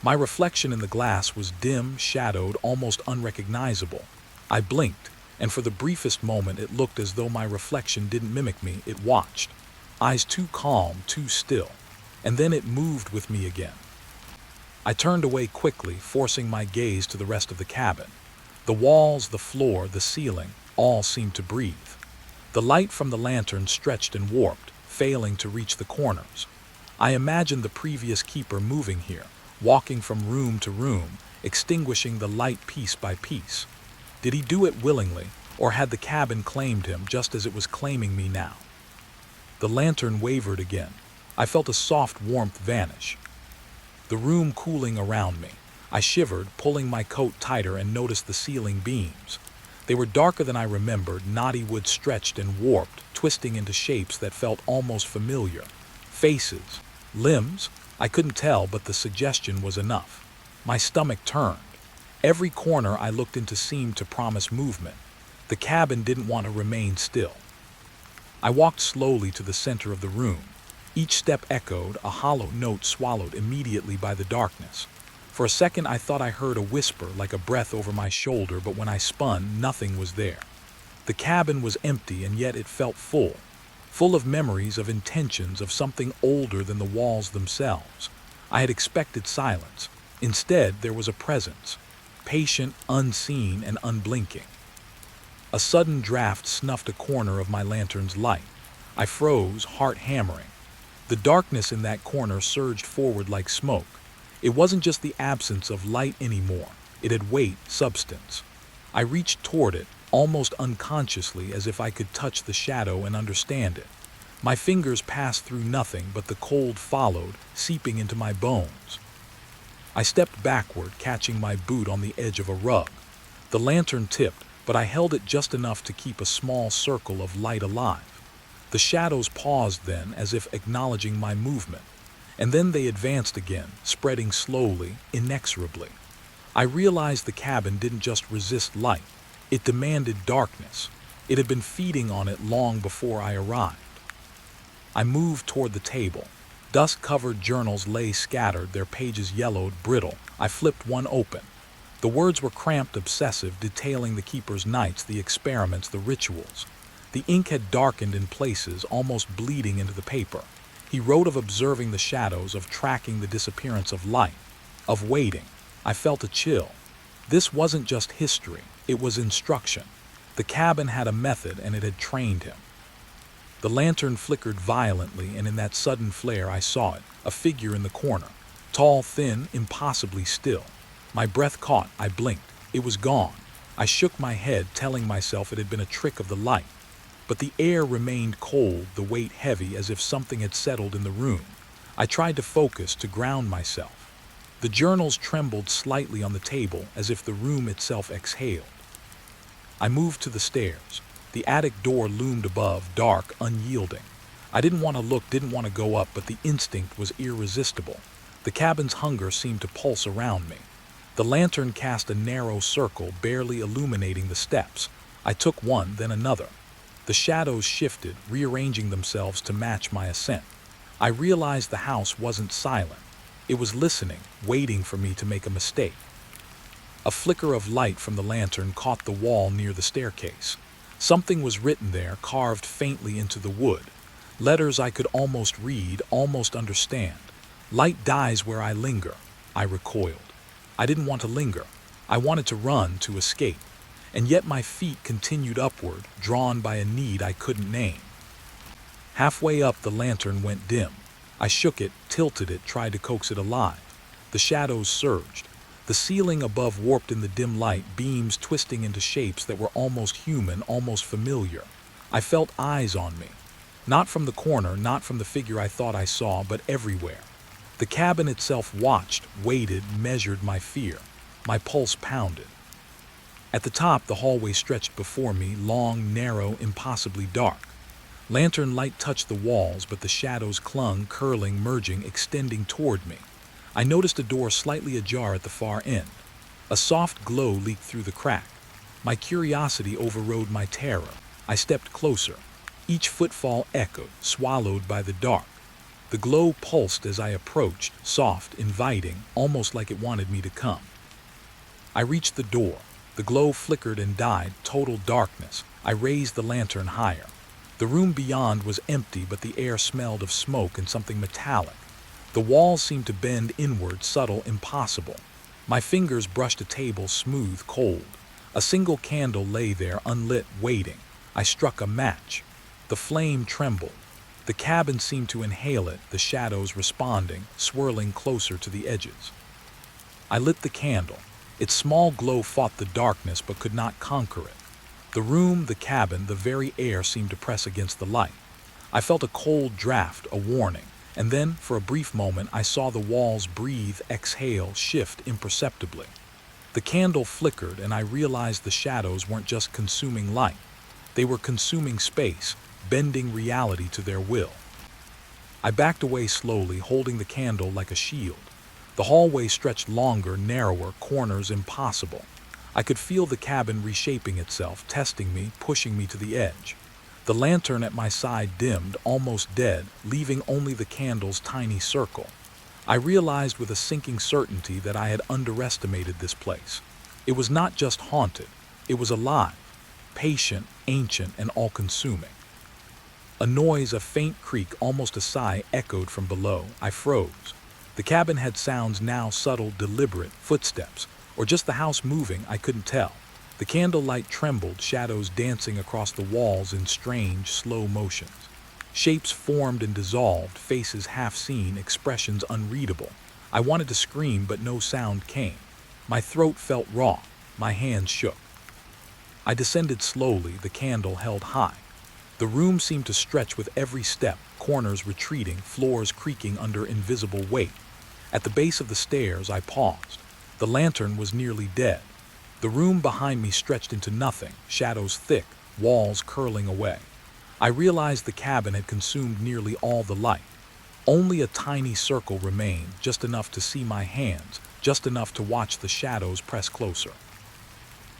My reflection in the glass was dim, shadowed, almost unrecognizable. I blinked, and for the briefest moment it looked as though my reflection didn't mimic me, it watched. Eyes too calm, too still. And then it moved with me again. I turned away quickly, forcing my gaze to the rest of the cabin. The walls, the floor, the ceiling, all seemed to breathe. The light from the lantern stretched and warped, failing to reach the corners. I imagined the previous keeper moving here, walking from room to room, extinguishing the light piece by piece. Did he do it willingly, or had the cabin claimed him just as it was claiming me now? The lantern wavered again. I felt a soft warmth vanish. The room cooling around me. I shivered, pulling my coat tighter, and noticed the ceiling beams. They were darker than I remembered, knotty wood stretched and warped, twisting into shapes that felt almost familiar. Faces, limbs, I couldn't tell, but the suggestion was enough. My stomach turned. Every corner I looked into seemed to promise movement. The cabin didn't want to remain still. I walked slowly to the center of the room. Each step echoed, a hollow note swallowed immediately by the darkness. For a second I thought I heard a whisper, like a breath over my shoulder, but when I spun, nothing was there. The cabin was empty, and yet it felt full. Full of memories, of intentions, of something older than the walls themselves. I had expected silence. Instead, there was a presence. Patient, unseen, and unblinking. A sudden draft snuffed a corner of my lantern's light. I froze, heart hammering. The darkness in that corner surged forward like smoke. It wasn't just the absence of light anymore. It had weight, substance. I reached toward it, almost unconsciously, as if I could touch the shadow and understand it. My fingers passed through nothing, but the cold followed, seeping into my bones. I stepped backward, catching my boot on the edge of a rug. The lantern tipped, but I held it just enough to keep a small circle of light alive. The shadows paused then, as if acknowledging my movement. And then they advanced again, spreading slowly, inexorably. I realized the cabin didn't just resist light. It demanded darkness. It had been feeding on it long before I arrived. I moved toward the table. Dust-covered journals lay scattered, their pages yellowed, brittle. I flipped one open. The words were cramped, obsessive, detailing the keeper's nights, the experiments, the rituals. The ink had darkened in places, almost bleeding into the paper. He wrote of observing the shadows, of tracking the disappearance of light, of waiting. I felt a chill. This wasn't just history, it was instruction. The cabin had a method, and it had trained him. The lantern flickered violently, and in that sudden flare I saw it, a figure in the corner. Tall, thin, impossibly still. My breath caught, I blinked. It was gone. I shook my head, telling myself it had been a trick of the light. But the air remained cold, the weight heavy, as if something had settled in the room. I tried to focus, to ground myself. The journals trembled slightly on the table, as if the room itself exhaled. I moved to the stairs. The attic door loomed above, dark, unyielding. I didn't want to look, didn't want to go up, but the instinct was irresistible. The cabin's hunger seemed to pulse around me. The lantern cast a narrow circle, barely illuminating the steps. I took one, then another. The shadows shifted, rearranging themselves to match my ascent. I realized the house wasn't silent. It was listening, waiting for me to make a mistake. A flicker of light from the lantern caught the wall near the staircase. Something was written there, carved faintly into the wood. Letters I could almost read, almost understand. Light dies where I linger. I recoiled. I didn't want to linger. I wanted to run, to escape. And yet my feet continued upward, drawn by a need I couldn't name. Halfway up, the lantern went dim. I shook it, tilted it, tried to coax it alive. The shadows surged. The ceiling above warped in the dim light, beams twisting into shapes that were almost human, almost familiar. I felt eyes on me. Not from the corner, not from the figure I thought I saw, but everywhere. The cabin itself watched, waited, measured my fear. My pulse pounded. At the top, the hallway stretched before me, long, narrow, impossibly dark. Lantern light touched the walls, but the shadows clung, curling, merging, extending toward me. I noticed a door slightly ajar at the far end. A soft glow leaked through the crack. My curiosity overrode my terror. I stepped closer. Each footfall echoed, swallowed by the dark. The glow pulsed as I approached, soft, inviting, almost like it wanted me to come. I reached the door. The glow flickered and died, total darkness. I raised the lantern higher. The room beyond was empty, but the air smelled of smoke and something metallic. The walls seemed to bend inward, subtle, impossible. My fingers brushed a table, smooth, cold. A single candle lay there, unlit, waiting. I struck a match. The flame trembled. The cabin seemed to inhale it, the shadows responding, swirling closer to the edges. I lit the candle. Its small glow fought the darkness but could not conquer it. The room, the cabin, the very air seemed to press against the light. I felt a cold draft, a warning. And then, for a brief moment, I saw the walls breathe, exhale, shift imperceptibly. The candle flickered, and I realized the shadows weren't just consuming light. They were consuming space, bending reality to their will. I backed away slowly, holding the candle like a shield. The hallway stretched longer, narrower, corners impossible. I could feel the cabin reshaping itself, testing me, pushing me to the edge. The lantern at my side dimmed, almost dead, leaving only the candle's tiny circle. I realized with a sinking certainty that I had underestimated this place. It was not just haunted, it was alive, patient, ancient, and all-consuming. A noise, a faint creak, almost a sigh, echoed from below. I froze. The cabin had sounds now, subtle, deliberate, footsteps, or just the house moving, I couldn't tell. The candlelight trembled, shadows dancing across the walls in strange, slow motions. Shapes formed and dissolved, faces half seen, expressions unreadable. I wanted to scream, but no sound came. My throat felt raw. My hands shook. I descended slowly, the candle held high. The room seemed to stretch with every step, corners retreating, floors creaking under invisible weight. At the base of the stairs, I paused. The lantern was nearly dead. The room behind me stretched into nothing, shadows thick, walls curling away. I realized the cabin had consumed nearly all the light. Only a tiny circle remained, just enough to see my hands, just enough to watch the shadows press closer.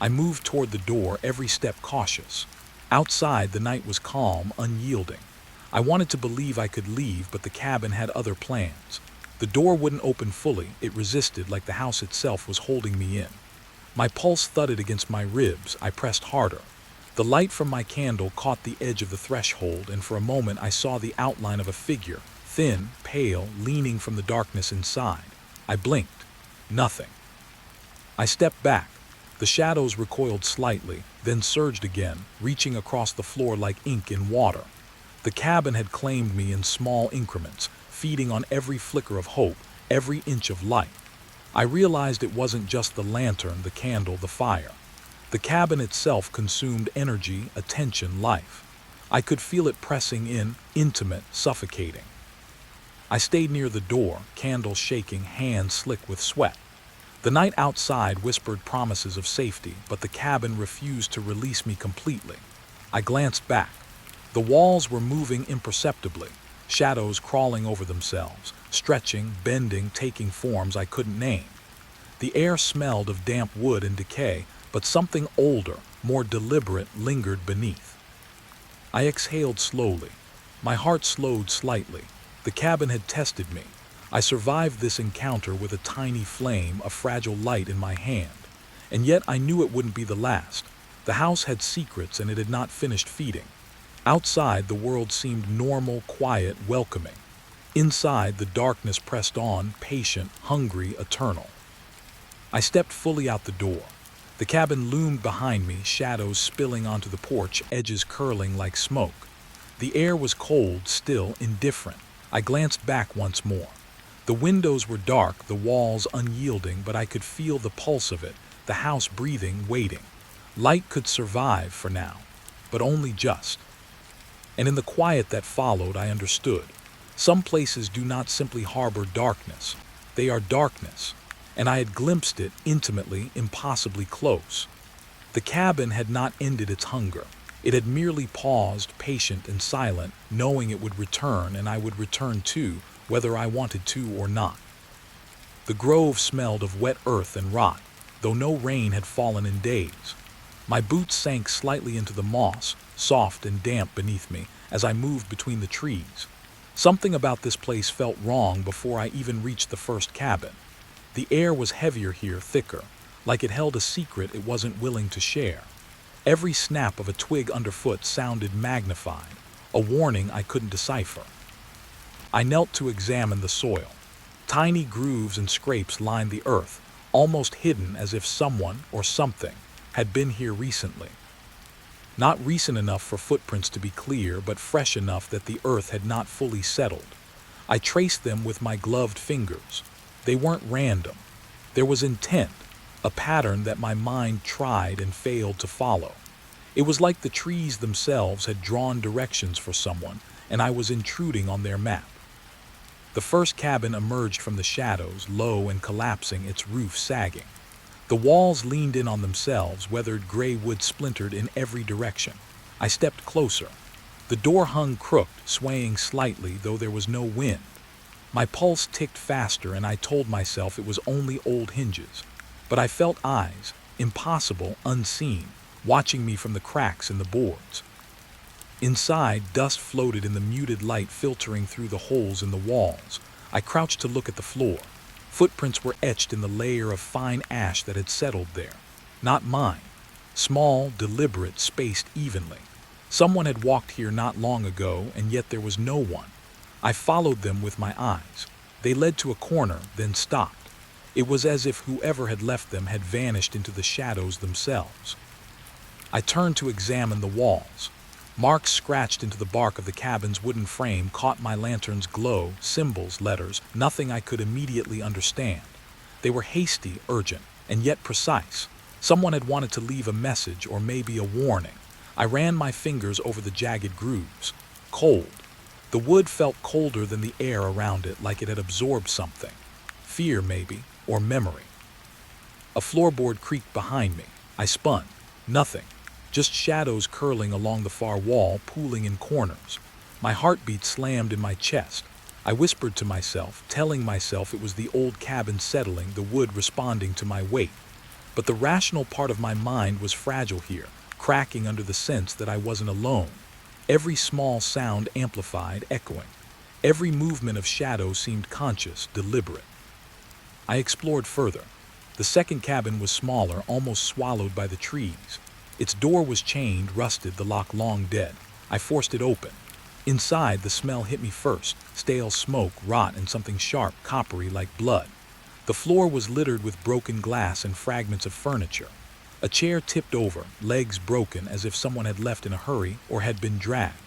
I moved toward the door, every step cautious. Outside, the night was calm, unyielding. I wanted to believe I could leave, but the cabin had other plans. The door wouldn't open fully, it resisted like the house itself was holding me in. My pulse thudded against my ribs, I pressed harder. The light from my candle caught the edge of the threshold, and for a moment I saw the outline of a figure, thin, pale, leaning from the darkness inside. I blinked. Nothing. I stepped back. The shadows recoiled slightly, then surged again, reaching across the floor like ink in water. The cabin had claimed me in small increments, feeding on every flicker of hope, every inch of light. I realized it wasn't just the lantern, the candle, the fire. The cabin itself consumed energy, attention, life. I could feel it pressing in, intimate, suffocating. I stayed near the door, candle shaking, hands slick with sweat. The night outside whispered promises of safety, but the cabin refused to release me completely. I glanced back. The walls were moving imperceptibly, shadows crawling over themselves, stretching, bending, taking forms I couldn't name. The air smelled of damp wood and decay, but something older, more deliberate, lingered beneath. I exhaled slowly. My heart slowed slightly. The cabin had tested me. I survived this encounter with a tiny flame, a fragile light in my hand. And yet I knew it wouldn't be the last. The house had secrets and it had not finished feeding. Outside, the world seemed normal, quiet, welcoming. Inside, the darkness pressed on, patient, hungry, eternal. I stepped fully out the door. The cabin loomed behind me, shadows spilling onto the porch, edges curling like smoke. The air was cold, still, indifferent. I glanced back once more. The windows were dark, the walls unyielding, but I could feel the pulse of it, the house breathing, waiting. Light could survive for now, but only just. And in the quiet that followed, I understood. Some places do not simply harbor darkness. They are darkness. And I had glimpsed it intimately, impossibly close. The cabin had not ended its hunger. It had merely paused, patient and silent, knowing it would return, and I would return too, whether I wanted to or not. The grove smelled of wet earth and rot, though no rain had fallen in days. My boots sank slightly into the moss, soft and damp beneath me, as I moved between the trees. Something about this place felt wrong before I even reached the first cabin. The air was heavier here, thicker, like it held a secret it wasn't willing to share. Every snap of a twig underfoot sounded magnified, a warning I couldn't decipher. I knelt to examine the soil. Tiny grooves and scrapes lined the earth, almost hidden as if someone or something had been here recently. Not recent enough for footprints to be clear, but fresh enough that the earth had not fully settled. I traced them with my gloved fingers. They weren't random. There was intent, a pattern that my mind tried and failed to follow. It was like the trees themselves had drawn directions for someone, and I was intruding on their map. The first cabin emerged from the shadows, low and collapsing, its roof sagging. The walls leaned in on themselves, weathered gray wood splintered in every direction. I stepped closer. The door hung crooked, swaying slightly, though there was no wind. My pulse ticked faster, and I told myself it was only old hinges. But I felt eyes, impossible, unseen, watching me from the cracks in the boards. Inside, dust floated in the muted light filtering through the holes in the walls. I crouched to look at the floor. Footprints were etched in the layer of fine ash that had settled there. Not mine. Small, deliberate, spaced evenly. Someone had walked here not long ago, and yet there was no one. I followed them with my eyes. They led to a corner, then stopped. It was as if whoever had left them had vanished into the shadows themselves. I turned to examine the walls. Marks scratched into the bark of the cabin's wooden frame caught my lantern's glow, symbols, letters, nothing I could immediately understand. They were hasty, urgent, and yet precise. Someone had wanted to leave a message or maybe a warning. I ran my fingers over the jagged grooves. Cold. The wood felt colder than the air around it, like it had absorbed something. Fear, maybe, or memory. A floorboard creaked behind me. I spun. Nothing. Just shadows curling along the far wall, pooling in corners. My heartbeat slammed in my chest. I whispered to myself, telling myself it was the old cabin settling, the wood responding to my weight. But the rational part of my mind was fragile here, cracking under the sense that I wasn't alone. Every small sound amplified, echoing. Every movement of shadow seemed conscious, deliberate. I explored further. The second cabin was smaller, almost swallowed by the trees. Its door was chained, rusted, the lock long dead. I forced it open. Inside, the smell hit me first. Stale smoke, rot, and something sharp, coppery like blood. The floor was littered with broken glass and fragments of furniture. A chair tipped over, legs broken as if someone had left in a hurry or had been dragged.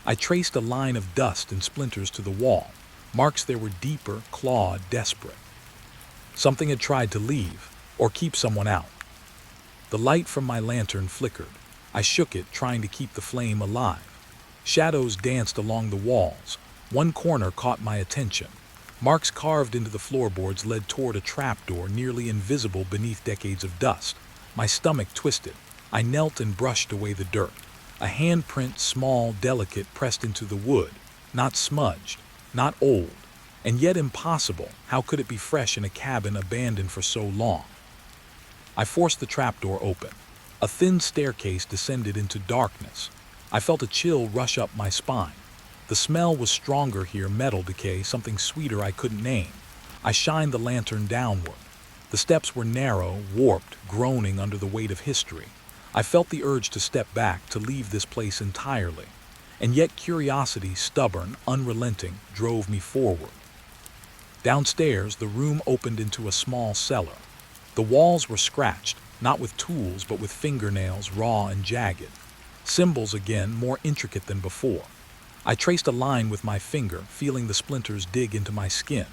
I traced a line of dust and splinters to the wall. Marks there were deeper, clawed, desperate. Something had tried to leave, or keep someone out. The light from my lantern flickered. I shook it, trying to keep the flame alive. Shadows danced along the walls. One corner caught my attention. Marks carved into the floorboards led toward a trapdoor nearly invisible beneath decades of dust. My stomach twisted. I knelt and brushed away the dirt. A handprint, small, delicate, pressed into the wood. Not smudged, not old, and yet impossible. How could it be fresh in a cabin abandoned for so long? I forced the trapdoor open. A thin staircase descended into darkness. I felt a chill rush up my spine. The smell was stronger here, metal decay, something sweeter I couldn't name. I shined the lantern downward. The steps were narrow, warped, groaning under the weight of history. I felt the urge to step back, to leave this place entirely. And yet curiosity, stubborn, unrelenting, drove me forward. Downstairs, the room opened into a small cellar. The walls were scratched, not with tools but with fingernails, raw and jagged. Symbols again, more intricate than before. I traced a line with my finger, feeling the splinters dig into my skin.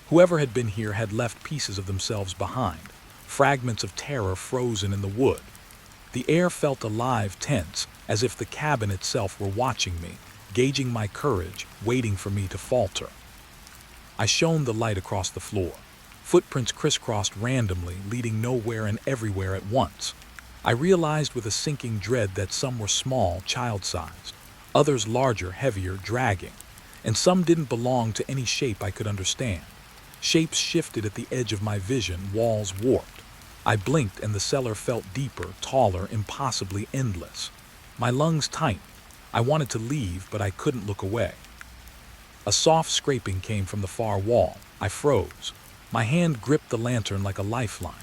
Whoever had been here had left pieces of themselves behind, fragments of terror frozen in the wood. The air felt alive, tense, as if the cabin itself were watching me, gauging my courage, waiting for me to falter. I shone the light across the floor. Footprints crisscrossed randomly, leading nowhere and everywhere at once. I realized with a sinking dread that some were small, child-sized, others larger, heavier, dragging, and some didn't belong to any shape I could understand. Shapes shifted at the edge of my vision, walls warped. I blinked and the cellar felt deeper, taller, impossibly endless. My lungs tightened. I wanted to leave, but I couldn't look away. A soft scraping came from the far wall. I froze. My hand gripped the lantern like a lifeline.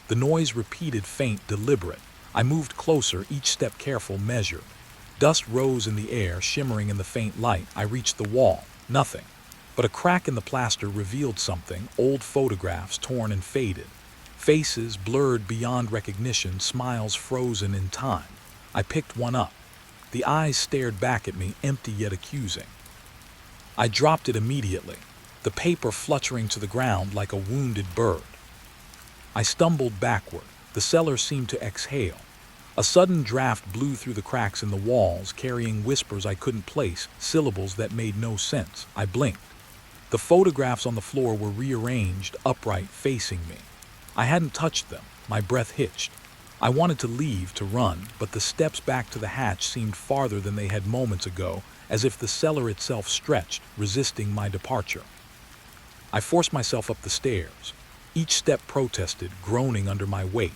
The noise repeated, faint, deliberate. I moved closer, each step careful, measured. Dust rose in the air, shimmering in the faint light. I reached the wall. Nothing. But a crack in the plaster revealed something, old photographs torn and faded. Faces blurred beyond recognition, smiles frozen in time. I picked one up. The eyes stared back at me, empty yet accusing. I dropped it immediately, the paper fluttering to the ground like a wounded bird. I stumbled backward. The cellar seemed to exhale. A sudden draft blew through the cracks in the walls, carrying whispers I couldn't place, syllables that made no sense. I blinked. The photographs on the floor were rearranged, upright, facing me. I hadn't touched them. My breath hitched. I wanted to leave, to run, but the steps back to the hatch seemed farther than they had moments ago, as if the cellar itself stretched, resisting my departure. I forced myself up the stairs. Each step protested, groaning under my weight.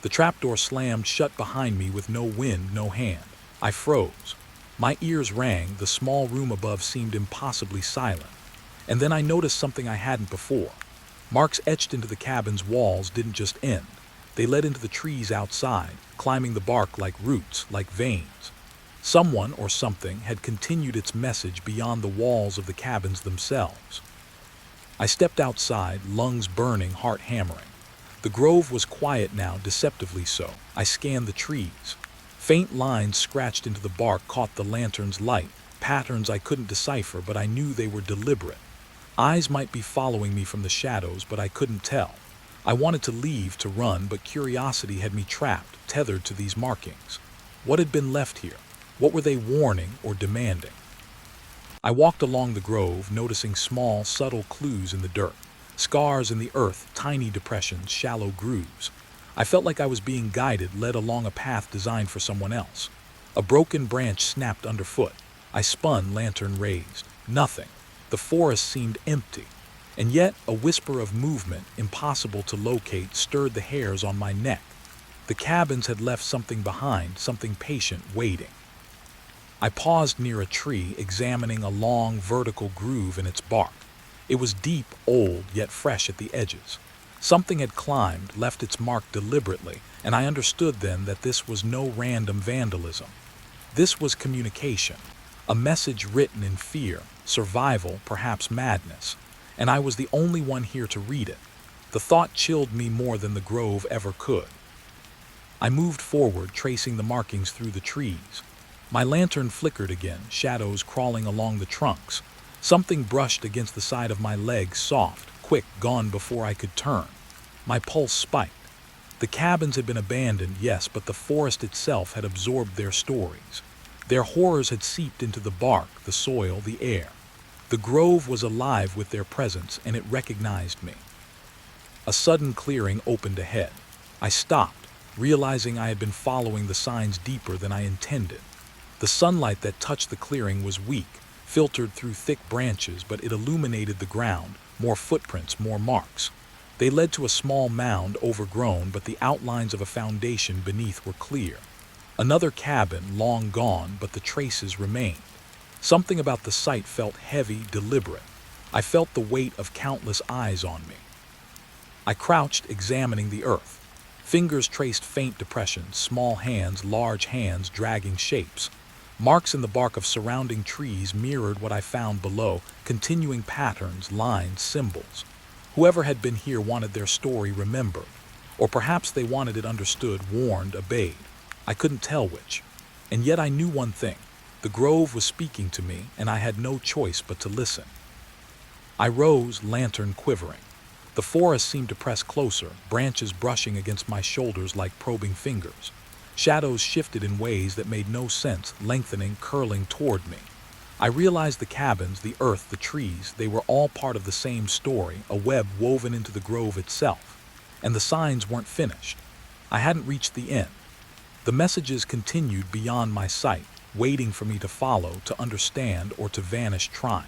The trapdoor slammed shut behind me with no wind, no hand. I froze. My ears rang. The small room above seemed impossibly silent. And then I noticed something I hadn't before. Marks etched into the cabin's walls didn't just end. They led into the trees outside, climbing the bark like roots, like veins. Someone or something had continued its message beyond the walls of the cabins themselves. I stepped outside, lungs burning, heart hammering. The grove was quiet now, deceptively so. I scanned the trees. Faint lines scratched into the bark caught the lantern's light, patterns I couldn't decipher, but I knew they were deliberate. Eyes might be following me from the shadows, but I couldn't tell. I wanted to leave, to run, but curiosity had me trapped, tethered to these markings. What had been left here? What were they warning or demanding? I walked along the grove, noticing small, subtle clues in the dirt. Scars in the earth, tiny depressions, shallow grooves. I felt like I was being guided, led along a path designed for someone else. A broken branch snapped underfoot. I spun, lantern raised. Nothing. The forest seemed empty. And yet, a whisper of movement, impossible to locate, stirred the hairs on my neck. The cabins had left something behind, something patient, waiting. I paused near a tree, examining a long, vertical groove in its bark. It was deep, old, yet fresh at the edges. Something had climbed, left its mark deliberately, and I understood then that this was no random vandalism. This was communication, a message written in fear, survival, perhaps madness, and I was the only one here to read it. The thought chilled me more than the grove ever could. I moved forward, tracing the markings through the trees. My lantern flickered again, shadows crawling along the trunks. Something brushed against the side of my leg, soft, quick, gone before I could turn. My pulse spiked. The cabins had been abandoned, yes, but the forest itself had absorbed their stories. Their horrors had seeped into the bark, the soil, the air. The grove was alive with their presence, and it recognized me. A sudden clearing opened ahead. I stopped, realizing I had been following the signs deeper than I intended. The sunlight that touched the clearing was weak, filtered through thick branches, but it illuminated the ground, more footprints, more marks. They led to a small mound, overgrown, but the outlines of a foundation beneath were clear. Another cabin, long gone, but the traces remained. Something about the sight felt heavy, deliberate. I felt the weight of countless eyes on me. I crouched, examining the earth. Fingers traced faint depressions, small hands, large hands dragging shapes. Marks in the bark of surrounding trees mirrored what I found below, continuing patterns, lines, symbols. Whoever had been here wanted their story remembered. Or perhaps they wanted it understood, warned, obeyed. I couldn't tell which. And yet I knew one thing. The grove was speaking to me, and I had no choice but to listen. I rose, lantern quivering. The forest seemed to press closer, branches brushing against my shoulders like probing fingers. Shadows shifted in ways that made no sense, lengthening, curling toward me. I realized the cabins, the earth, the trees, they were all part of the same story, a web woven into the grove itself. And the signs weren't finished. I hadn't reached the end. The messages continued beyond my sight, waiting for me to follow, to understand, or to vanish trying.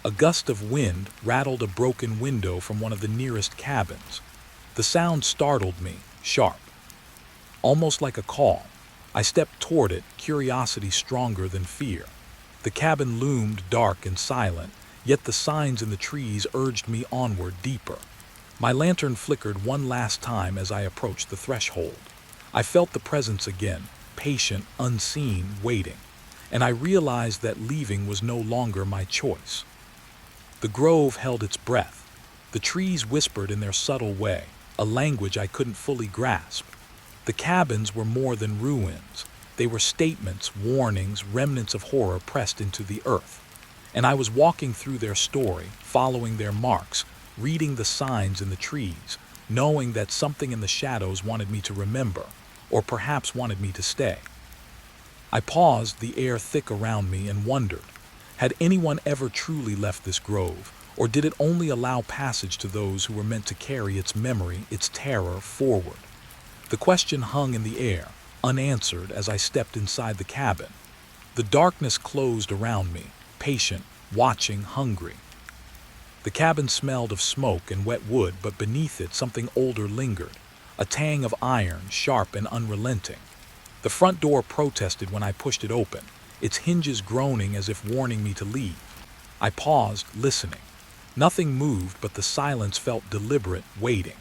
A gust of wind rattled a broken window from one of the nearest cabins. The sound startled me, sharp. Almost like a call. I stepped toward it, curiosity stronger than fear. The cabin loomed dark and silent, yet the signs in the trees urged me onward deeper. My lantern flickered one last time as I approached the threshold. I felt the presence again, patient, unseen, waiting. And I realized that leaving was no longer my choice. The grove held its breath. The trees whispered in their subtle way, a language I couldn't fully grasp. The cabins were more than ruins. They were statements, warnings, remnants of horror pressed into the earth. And I was walking through their story, following their marks, reading the signs in the trees, knowing that something in the shadows wanted me to remember, or perhaps wanted me to stay. I paused, the air thick around me, and wondered, had anyone ever truly left this grove, or did it only allow passage to those who were meant to carry its memory, its terror, forward? The question hung in the air, unanswered, as I stepped inside the cabin. The darkness closed around me, patient, watching, hungry. The cabin smelled of smoke and wet wood, but beneath it something older lingered, a tang of iron, sharp and unrelenting. The front door protested when I pushed it open, its hinges groaning as if warning me to leave. I paused, listening. Nothing moved, but the silence felt deliberate, waiting.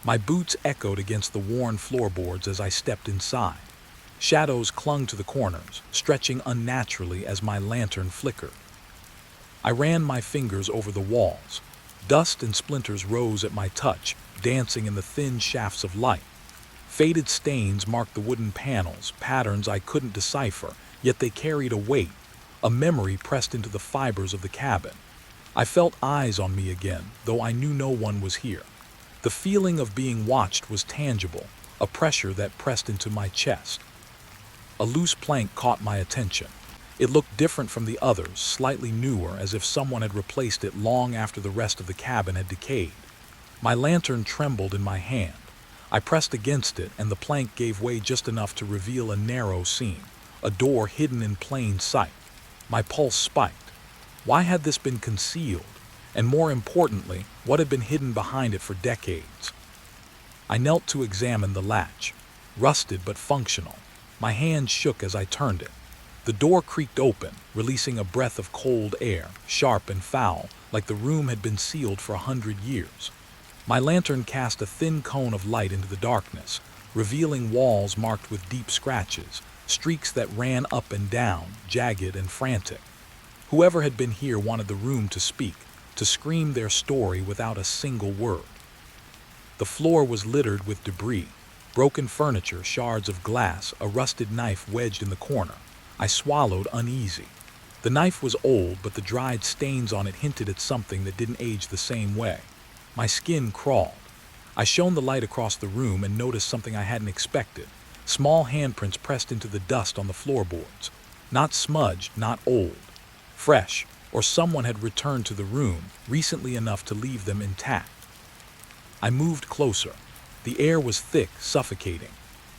My boots echoed against the worn floorboards as I stepped inside. Shadows clung to the corners, stretching unnaturally as my lantern flickered. I ran my fingers over the walls. Dust and splinters rose at my touch, dancing in the thin shafts of light. Faded stains marked the wooden panels, patterns I couldn't decipher, yet they carried a weight, a memory pressed into the fibers of the cabin. I felt eyes on me again, though I knew no one was here. The feeling of being watched was tangible, a pressure that pressed into my chest. A loose plank caught my attention. It looked different from the others, slightly newer, as if someone had replaced it long after the rest of the cabin had decayed. My lantern trembled in my hand. I pressed against it, and the plank gave way just enough to reveal a narrow seam, a door hidden in plain sight. My pulse spiked. Why had this been concealed? And more importantly, what had been hidden behind it for decades? I knelt to examine the latch. Rusted but functional. My hand shook as I turned it. The door creaked open, releasing a breath of cold air, sharp and foul, like the room had been sealed for 100 years. My lantern cast a thin cone of light into the darkness, revealing walls marked with deep scratches, streaks that ran up and down, jagged and frantic. Whoever had been here wanted the room to speak, to scream their story without a single word. The floor was littered with debris, broken furniture, shards of glass, a rusted knife wedged in the corner. I swallowed, uneasy. The knife was old, but the dried stains on it hinted at something that didn't age the same way. My skin crawled. I shone the light across the room and noticed something I hadn't expected. Small handprints pressed into the dust on the floorboards. Not smudged, not old. Fresh, or someone had returned to the room, recently enough to leave them intact. I moved closer. The air was thick, suffocating.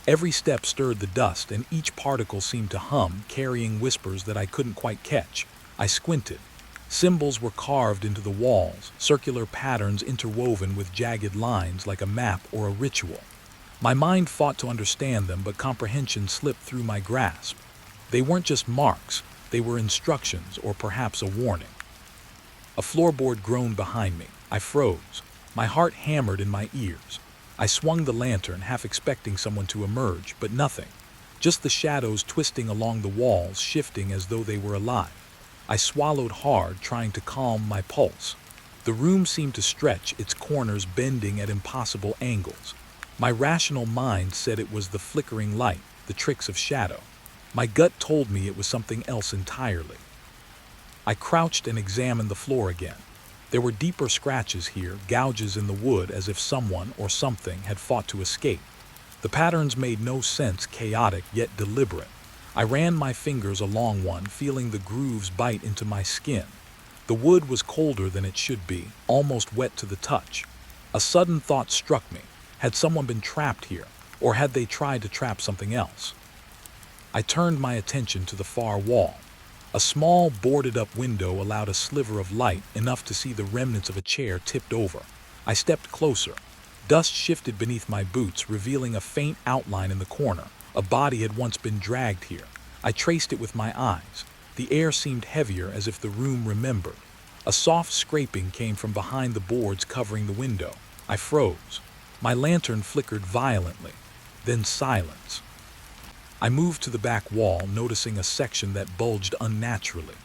Every step stirred the dust, and each particle seemed to hum, carrying whispers that I couldn't quite catch. I squinted. Symbols were carved into the walls, circular patterns interwoven with jagged lines like a map or a ritual. My mind fought to understand them, but comprehension slipped through my grasp. They weren't just marks, they were instructions, or perhaps a warning. A floorboard groaned behind me. I froze. My heart hammered in my ears. I swung the lantern, half expecting someone to emerge, but nothing. Just the shadows twisting along the walls, shifting as though they were alive. I swallowed hard, trying to calm my pulse. The room seemed to stretch, its corners bending at impossible angles. My rational mind said it was the flickering light, the tricks of shadow. My gut told me it was something else entirely. I crouched and examined the floor again. There were deeper scratches here, gouges in the wood as if someone or something had fought to escape. The patterns made no sense, chaotic yet deliberate. I ran my fingers along one, feeling the grooves bite into my skin. The wood was colder than it should be, almost wet to the touch. A sudden thought struck me. Had someone been trapped here, or had they tried to trap something else? I turned my attention to the far wall. A small, boarded-up window allowed a sliver of light, enough to see the remnants of a chair tipped over. I stepped closer. Dust shifted beneath my boots, revealing a faint outline in the corner. A body had once been dragged here. I traced it with my eyes. The air seemed heavier, as if the room remembered. A soft scraping came from behind the boards covering the window. I froze. My lantern flickered violently. Then silence. I moved to the back wall, noticing a section that bulged unnaturally.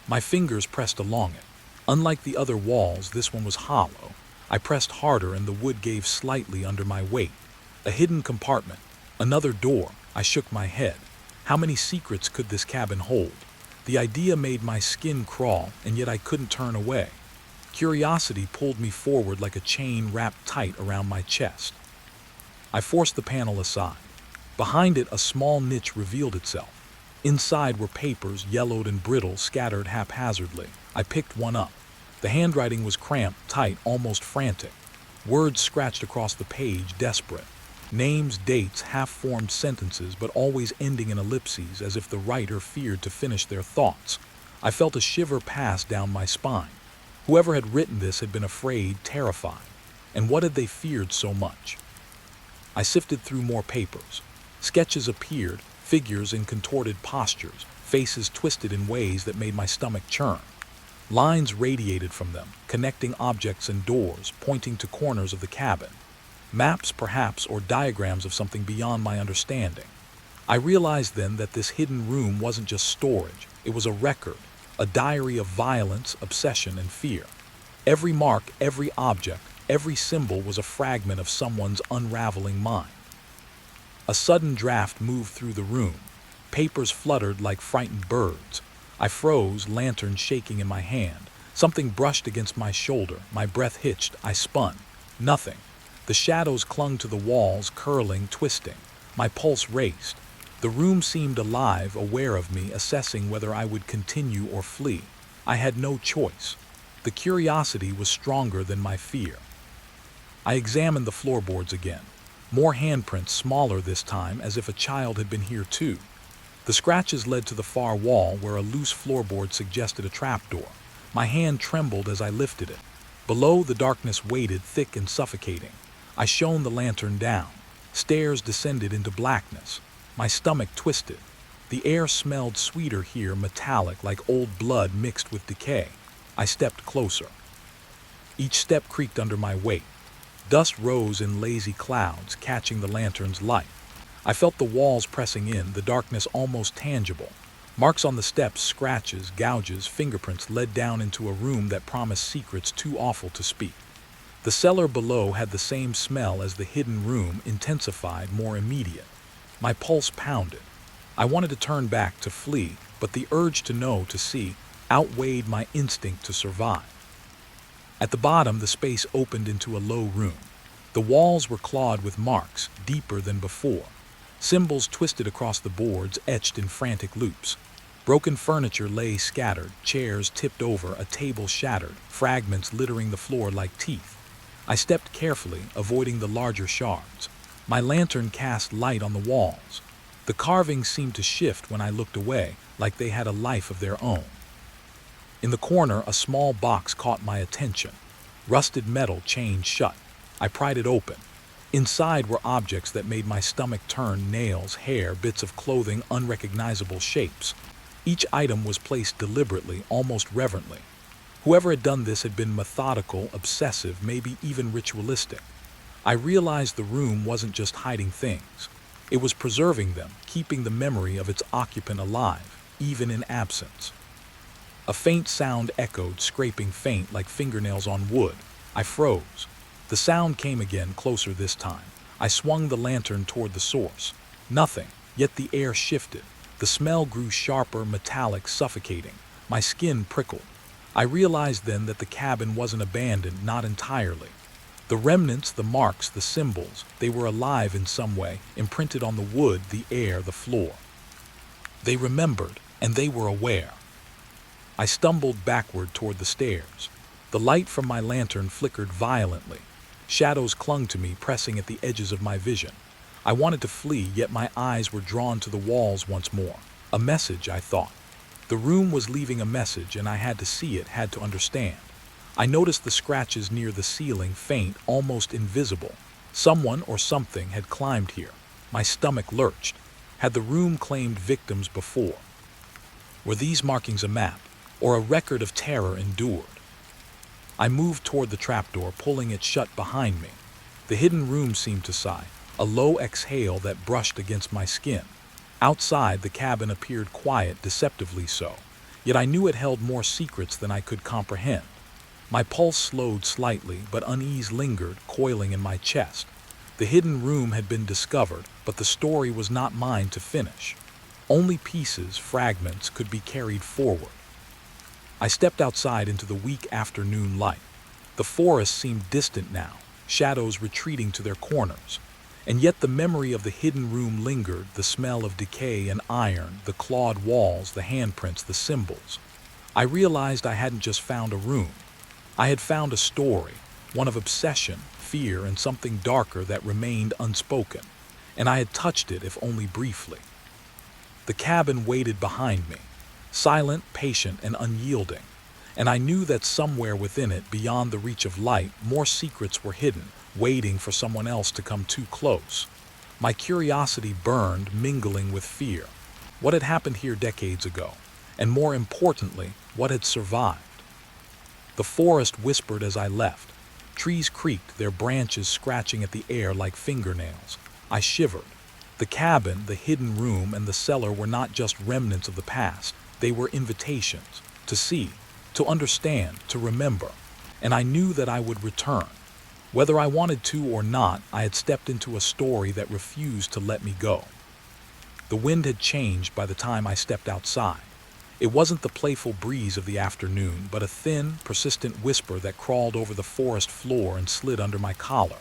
My fingers pressed along it. Unlike the other walls, this one was hollow. I pressed harder and the wood gave slightly under my weight. A hidden compartment. Another door. I shook my head. How many secrets could this cabin hold? The idea made my skin crawl, and yet I couldn't turn away. Curiosity pulled me forward like a chain wrapped tight around my chest. I forced the panel aside. Behind it, a small niche revealed itself. Inside were papers, yellowed and brittle, scattered haphazardly. I picked one up. The handwriting was cramped, tight, almost frantic. Words scratched across the page, desperate. Names, dates, half-formed sentences, but always ending in ellipses, as if the writer feared to finish their thoughts. I felt a shiver pass down my spine. Whoever had written this had been afraid, terrified. And what had they feared so much? I sifted through more papers. Sketches appeared, figures in contorted postures, faces twisted in ways that made my stomach churn. Lines radiated from them, connecting objects and doors, pointing to corners of the cabin. Maps, perhaps, or diagrams of something beyond my understanding. I realized then that this hidden room wasn't just storage, it was a record, a diary of violence, obsession, and fear. Every mark, every object, every symbol was a fragment of someone's unraveling mind. A sudden draft moved through the room. Papers fluttered like frightened birds. I froze, lantern shaking in my hand. Something brushed against my shoulder. My breath hitched. I spun. Nothing. The shadows clung to the walls, curling, twisting. My pulse raced. The room seemed alive, aware of me, assessing whether I would continue or flee. I had no choice. The curiosity was stronger than my fear. I examined the floorboards again. More handprints, smaller this time, as if a child had been here too. The scratches led to the far wall, where a loose floorboard suggested a trapdoor. My hand trembled as I lifted it. Below, the darkness waited, thick and suffocating. I shone the lantern down. Stairs descended into blackness. My stomach twisted. The air smelled sweeter here, metallic, like old blood mixed with decay. I stepped closer. Each step creaked under my weight. Dust rose in lazy clouds, catching the lantern's light. I felt the walls pressing in, the darkness almost tangible. Marks on the steps, scratches, gouges, fingerprints led down into a room that promised secrets too awful to speak. The cellar below had the same smell as the hidden room, intensified, more immediate. My pulse pounded. I wanted to turn back, to flee, but the urge to know, to see, outweighed my instinct to survive. At the bottom, the space opened into a low room. The walls were clawed with marks, deeper than before. Symbols twisted across the boards, etched in frantic loops. Broken furniture lay scattered, chairs tipped over, a table shattered, fragments littering the floor like teeth. I stepped carefully, avoiding the larger shards. My lantern cast light on the walls. The carvings seemed to shift when I looked away, like they had a life of their own. In the corner, a small box caught my attention. Rusted metal chained shut. I pried it open. Inside were objects that made my stomach turn: nails, hair, bits of clothing, unrecognizable shapes. Each item was placed deliberately, almost reverently. Whoever had done this had been methodical, obsessive, maybe even ritualistic. I realized the room wasn't just hiding things. It was preserving them, keeping the memory of its occupant alive, even in absence. A faint sound echoed, scraping faint like fingernails on wood. I froze. The sound came again, closer this time. I swung the lantern toward the source. Nothing, yet the air shifted. The smell grew sharper, metallic, suffocating. My skin prickled. I realized then that the cabin wasn't abandoned, not entirely. The remnants, the marks, the symbols, they were alive in some way, imprinted on the wood, the air, the floor. They remembered, and they were aware. I stumbled backward toward the stairs. The light from my lantern flickered violently. Shadows clung to me, pressing at the edges of my vision. I wanted to flee, yet my eyes were drawn to the walls once more. A message, I thought. The room was leaving a message, and I had to see it, had to understand. I noticed the scratches near the ceiling, faint, almost invisible. Someone or something had climbed here. My stomach lurched. Had the room claimed victims before? Were these markings a map, or a record of terror endured? I moved toward the trapdoor, pulling it shut behind me. The hidden room seemed to sigh, a low exhale that brushed against my skin. Outside, the cabin appeared quiet, deceptively so, yet I knew it held more secrets than I could comprehend. My pulse slowed slightly, but unease lingered, coiling in my chest. The hidden room had been discovered, but the story was not mine to finish. Only pieces, fragments, could be carried forward. I stepped outside into the weak afternoon light. The forest seemed distant now, shadows retreating to their corners. And yet the memory of the hidden room lingered, the smell of decay and iron, the clawed walls, the handprints, the symbols. I realized I hadn't just found a room. I had found a story, one of obsession, fear, and something darker that remained unspoken. And I had touched it, if only briefly. The cabin waited behind me, silent, patient, and unyielding. And I knew that somewhere within it, beyond the reach of light, more secrets were hidden, waiting for someone else to come too close. My curiosity burned, mingling with fear. What had happened here decades ago? And more importantly, what had survived? The forest whispered as I left. Trees creaked, their branches scratching at the air like fingernails. I shivered. The cabin, the hidden room, and the cellar were not just remnants of the past. They were invitations to see, to understand, to remember. And I knew that I would return. Whether I wanted to or not, I had stepped into a story that refused to let me go. The wind had changed by the time I stepped outside. It wasn't the playful breeze of the afternoon, but a thin, persistent whisper that crawled over the forest floor and slid under my collar.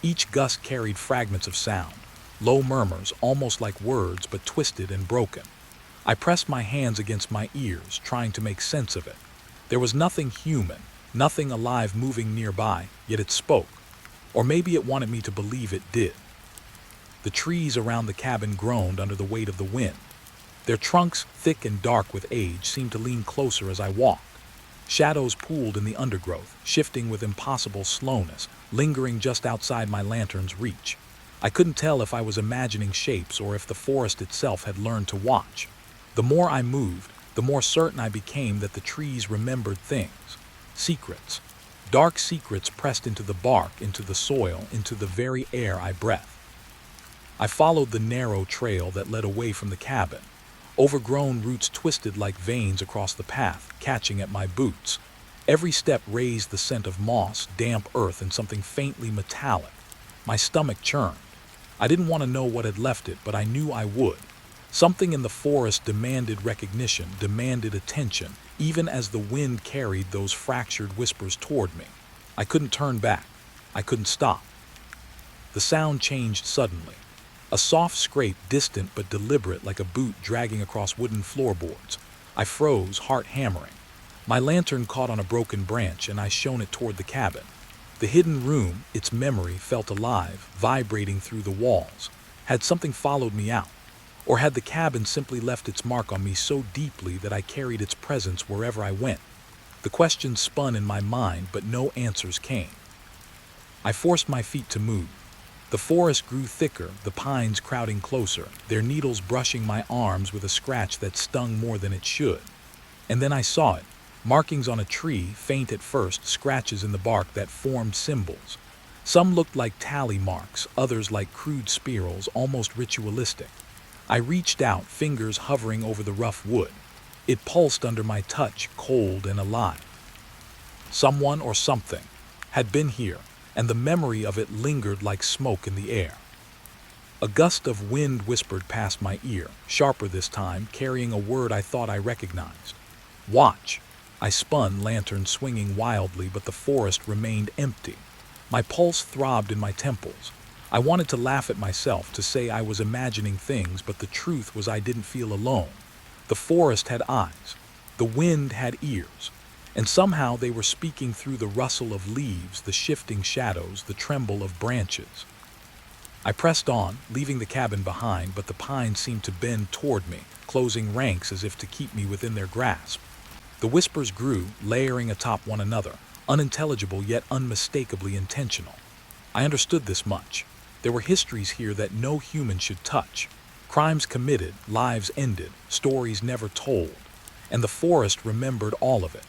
Each gust carried fragments of sound, low murmurs, almost like words, but twisted and broken. I pressed my hands against my ears, trying to make sense of it. There was nothing human, nothing alive moving nearby, yet it spoke. Or maybe it wanted me to believe it did. The trees around the cabin groaned under the weight of the wind. Their trunks, thick and dark with age, seemed to lean closer as I walked. Shadows pooled in the undergrowth, shifting with impossible slowness, lingering just outside my lantern's reach. I couldn't tell if I was imagining shapes or if the forest itself had learned to watch. The more I moved, the more certain I became that the trees remembered things. Secrets. Dark secrets pressed into the bark, into the soil, into the very air I breathed. I followed the narrow trail that led away from the cabin. Overgrown roots twisted like veins across the path, catching at my boots. Every step raised the scent of moss, damp earth, and something faintly metallic. My stomach churned. I didn't want to know what had left it, but I knew I would. Something in the forest demanded recognition, demanded attention, even as the wind carried those fractured whispers toward me. I couldn't turn back. I couldn't stop. The sound changed suddenly. A soft scrape, distant but deliberate, like a boot dragging across wooden floorboards. I froze, heart hammering. My lantern caught on a broken branch, and I shone it toward the cabin. The hidden room, its memory, felt alive, vibrating through the walls. Had something followed me out? Or had the cabin simply left its mark on me so deeply that I carried its presence wherever I went? The questions spun in my mind, but no answers came. I forced my feet to move. The forest grew thicker, the pines crowding closer, their needles brushing my arms with a scratch that stung more than it should. And then I saw it. Markings on a tree, faint at first, scratches in the bark that formed symbols. Some looked like tally marks, others like crude spirals, almost ritualistic. I reached out, fingers hovering over the rough wood. It pulsed under my touch, cold and alive. Someone or something had been here, and the memory of it lingered like smoke in the air. A gust of wind whispered past my ear, sharper this time, carrying a word I thought I recognized. Watch. I spun, lantern swinging wildly, but the forest remained empty. My pulse throbbed in my temples. I wanted to laugh at myself, to say I was imagining things, but the truth was I didn't feel alone. The forest had eyes. The wind had ears. And somehow they were speaking through the rustle of leaves, the shifting shadows, the tremble of branches. I pressed on, leaving the cabin behind, but the pines seemed to bend toward me, closing ranks as if to keep me within their grasp. The whispers grew, layering atop one another, unintelligible yet unmistakably intentional. I understood this much. There were histories here that no human should touch. Crimes committed, lives ended, stories never told. And the forest remembered all of it.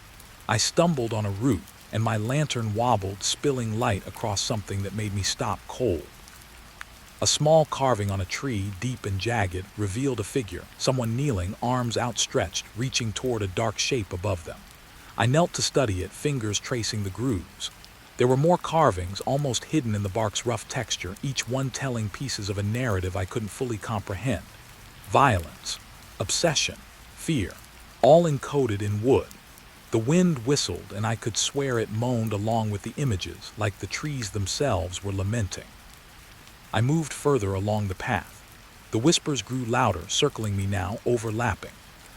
I stumbled on a root, and my lantern wobbled, spilling light across something that made me stop cold. A small carving on a tree, deep and jagged, revealed a figure, someone kneeling, arms outstretched, reaching toward a dark shape above them. I knelt to study it, fingers tracing the grooves. There were more carvings, almost hidden in the bark's rough texture, each one telling pieces of a narrative I couldn't fully comprehend. Violence, obsession, fear, all encoded in wood. The wind whistled, and I could swear it moaned along with the images, like the trees themselves were lamenting. I moved further along the path. The whispers grew louder, circling me now, overlapping.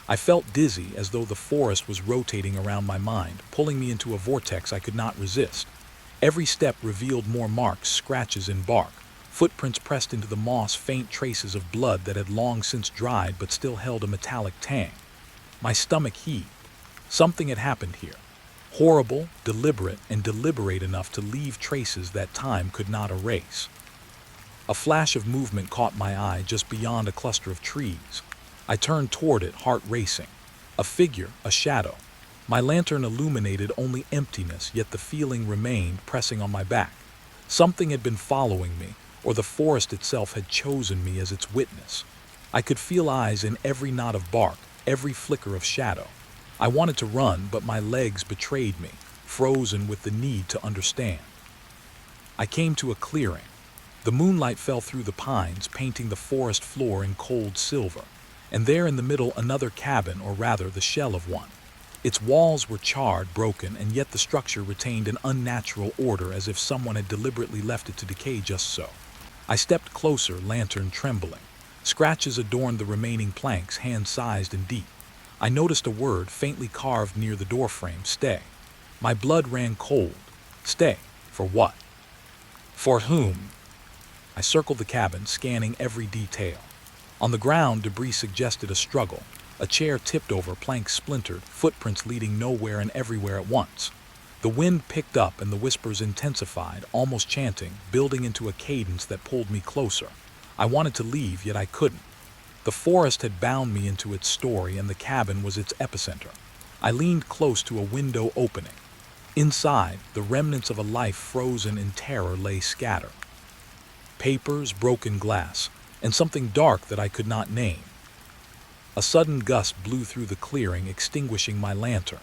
I felt dizzy, as though the forest was rotating around my mind, pulling me into a vortex I could not resist. Every step revealed more marks, scratches in bark, footprints pressed into the moss, faint traces of blood that had long since dried but still held a metallic tang. My stomach heaved. Something had happened here. Horrible, deliberate, and deliberate enough to leave traces that time could not erase. A flash of movement caught my eye just beyond a cluster of trees. I turned toward it, heart racing. A figure, a shadow. My lantern illuminated only emptiness, yet the feeling remained, pressing on my back. Something had been following me, or the forest itself had chosen me as its witness. I could feel eyes in every knot of bark, every flicker of shadow. I wanted to run, but my legs betrayed me, frozen with the need to understand. I came to a clearing. The moonlight fell through the pines, painting the forest floor in cold silver, and there in the middle another cabin, or rather the shell of one. Its walls were charred, broken, and yet the structure retained an unnatural order, as if someone had deliberately left it to decay just so. I stepped closer, lantern trembling. Scratches adorned the remaining planks, hand-sized and deep. I noticed a word faintly carved near the doorframe: stay. My blood ran cold. Stay? For what? For whom? I circled the cabin, scanning every detail. On the ground, debris suggested a struggle. A chair tipped over, planks splintered, footprints leading nowhere and everywhere at once. The wind picked up and the whispers intensified, almost chanting, building into a cadence that pulled me closer. I wanted to leave, yet I couldn't. The forest had bound me into its story, and the cabin was its epicenter. I leaned close to a window opening. Inside, the remnants of a life frozen in terror lay scattered. Papers, broken glass, and something dark that I could not name. A sudden gust blew through the clearing, extinguishing my lantern.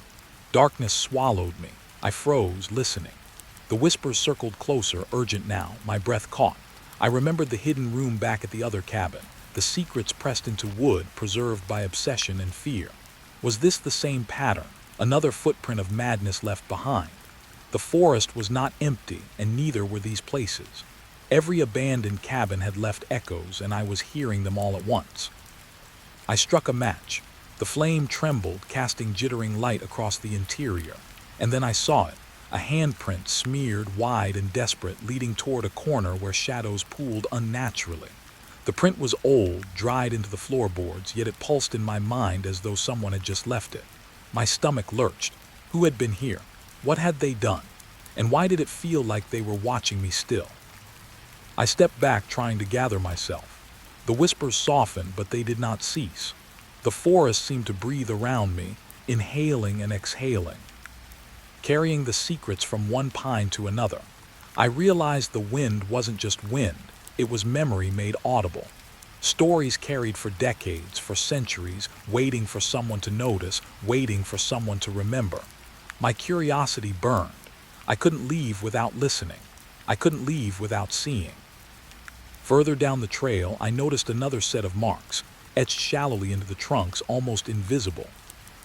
Darkness swallowed me. I froze, listening. The whispers circled closer, urgent now, my breath caught. I remembered the hidden room back at the other cabin, the secrets pressed into wood, preserved by obsession and fear. Was this the same pattern, another footprint of madness left behind? The forest was not empty, and neither were these places. Every abandoned cabin had left echoes, and I was hearing them all at once. I struck a match. The flame trembled, casting jittering light across the interior. And then I saw it, a handprint smeared, wide and desperate, leading toward a corner where shadows pooled unnaturally. The print was old, dried into the floorboards, yet it pulsed in my mind as though someone had just left it. My stomach lurched. Who had been here? What had they done? And why did it feel like they were watching me still? I stepped back, trying to gather myself. The whispers softened, but they did not cease. The forest seemed to breathe around me, inhaling and exhaling, carrying the secrets from one pine to another. I realized the wind wasn't just wind, it was memory made audible. Stories carried for decades, for centuries, waiting for someone to notice, waiting for someone to remember. My curiosity burned. I couldn't leave without listening. I couldn't leave without seeing. Further down the trail, I noticed another set of marks, etched shallowly into the trunks, almost invisible.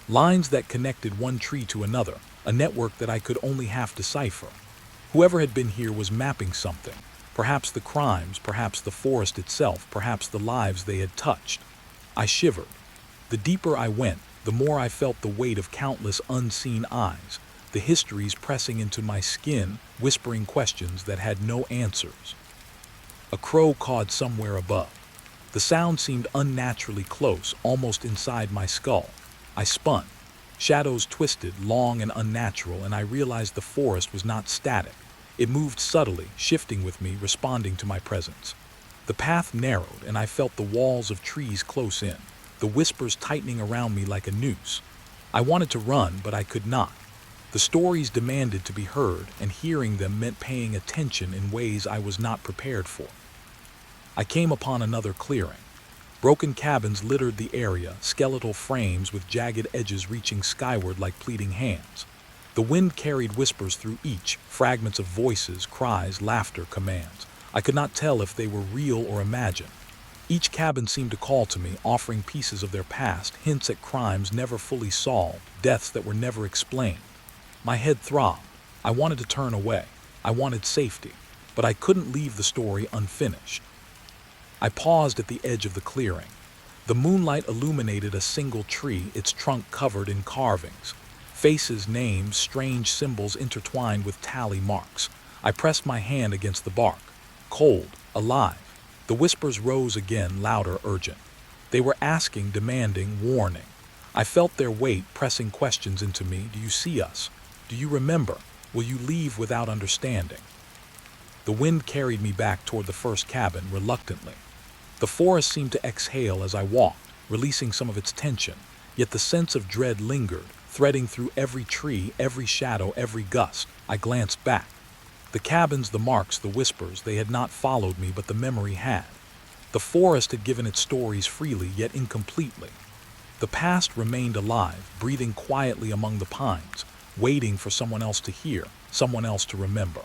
Lines that connected one tree to another, a network that I could only half decipher. Whoever had been here was mapping something. Perhaps the crimes, perhaps the forest itself, perhaps the lives they had touched. I shivered. The deeper I went, the more I felt the weight of countless unseen eyes, the histories pressing into my skin, whispering questions that had no answers. A crow cawed somewhere above. The sound seemed unnaturally close, almost inside my skull. I spun. Shadows twisted, long and unnatural, and I realized the forest was not static. It moved subtly, shifting with me, responding to my presence. The path narrowed, and I felt the walls of trees close in, the whispers tightening around me like a noose. I wanted to run, but I could not. The stories demanded to be heard, and hearing them meant paying attention in ways I was not prepared for. I came upon another clearing. Broken cabins littered the area, skeletal frames with jagged edges reaching skyward like pleading hands. The wind carried whispers through each, fragments of voices, cries, laughter, commands. I could not tell if they were real or imagined. Each cabin seemed to call to me, offering pieces of their past, hints at crimes never fully solved, deaths that were never explained. My head throbbed. I wanted to turn away. I wanted safety. But I couldn't leave the story unfinished. I paused at the edge of the clearing. The moonlight illuminated a single tree, its trunk covered in carvings. Faces, names, strange symbols intertwined with tally marks. I pressed my hand against the bark. Cold, alive. The whispers rose again, louder, urgent. They were asking, demanding, warning. I felt their weight, pressing questions into me. Do you see us? Do you remember? Will you leave without understanding? The wind carried me back toward the first cabin, reluctantly. The forest seemed to exhale as I walked, releasing some of its tension, yet the sense of dread lingered, threading through every tree, every shadow, every gust. I glanced back. The cabins, the marks, the whispers, they had not followed me, but the memory had. The forest had given its stories freely, yet incompletely. The past remained alive, breathing quietly among the pines, waiting for someone else to hear, someone else to remember.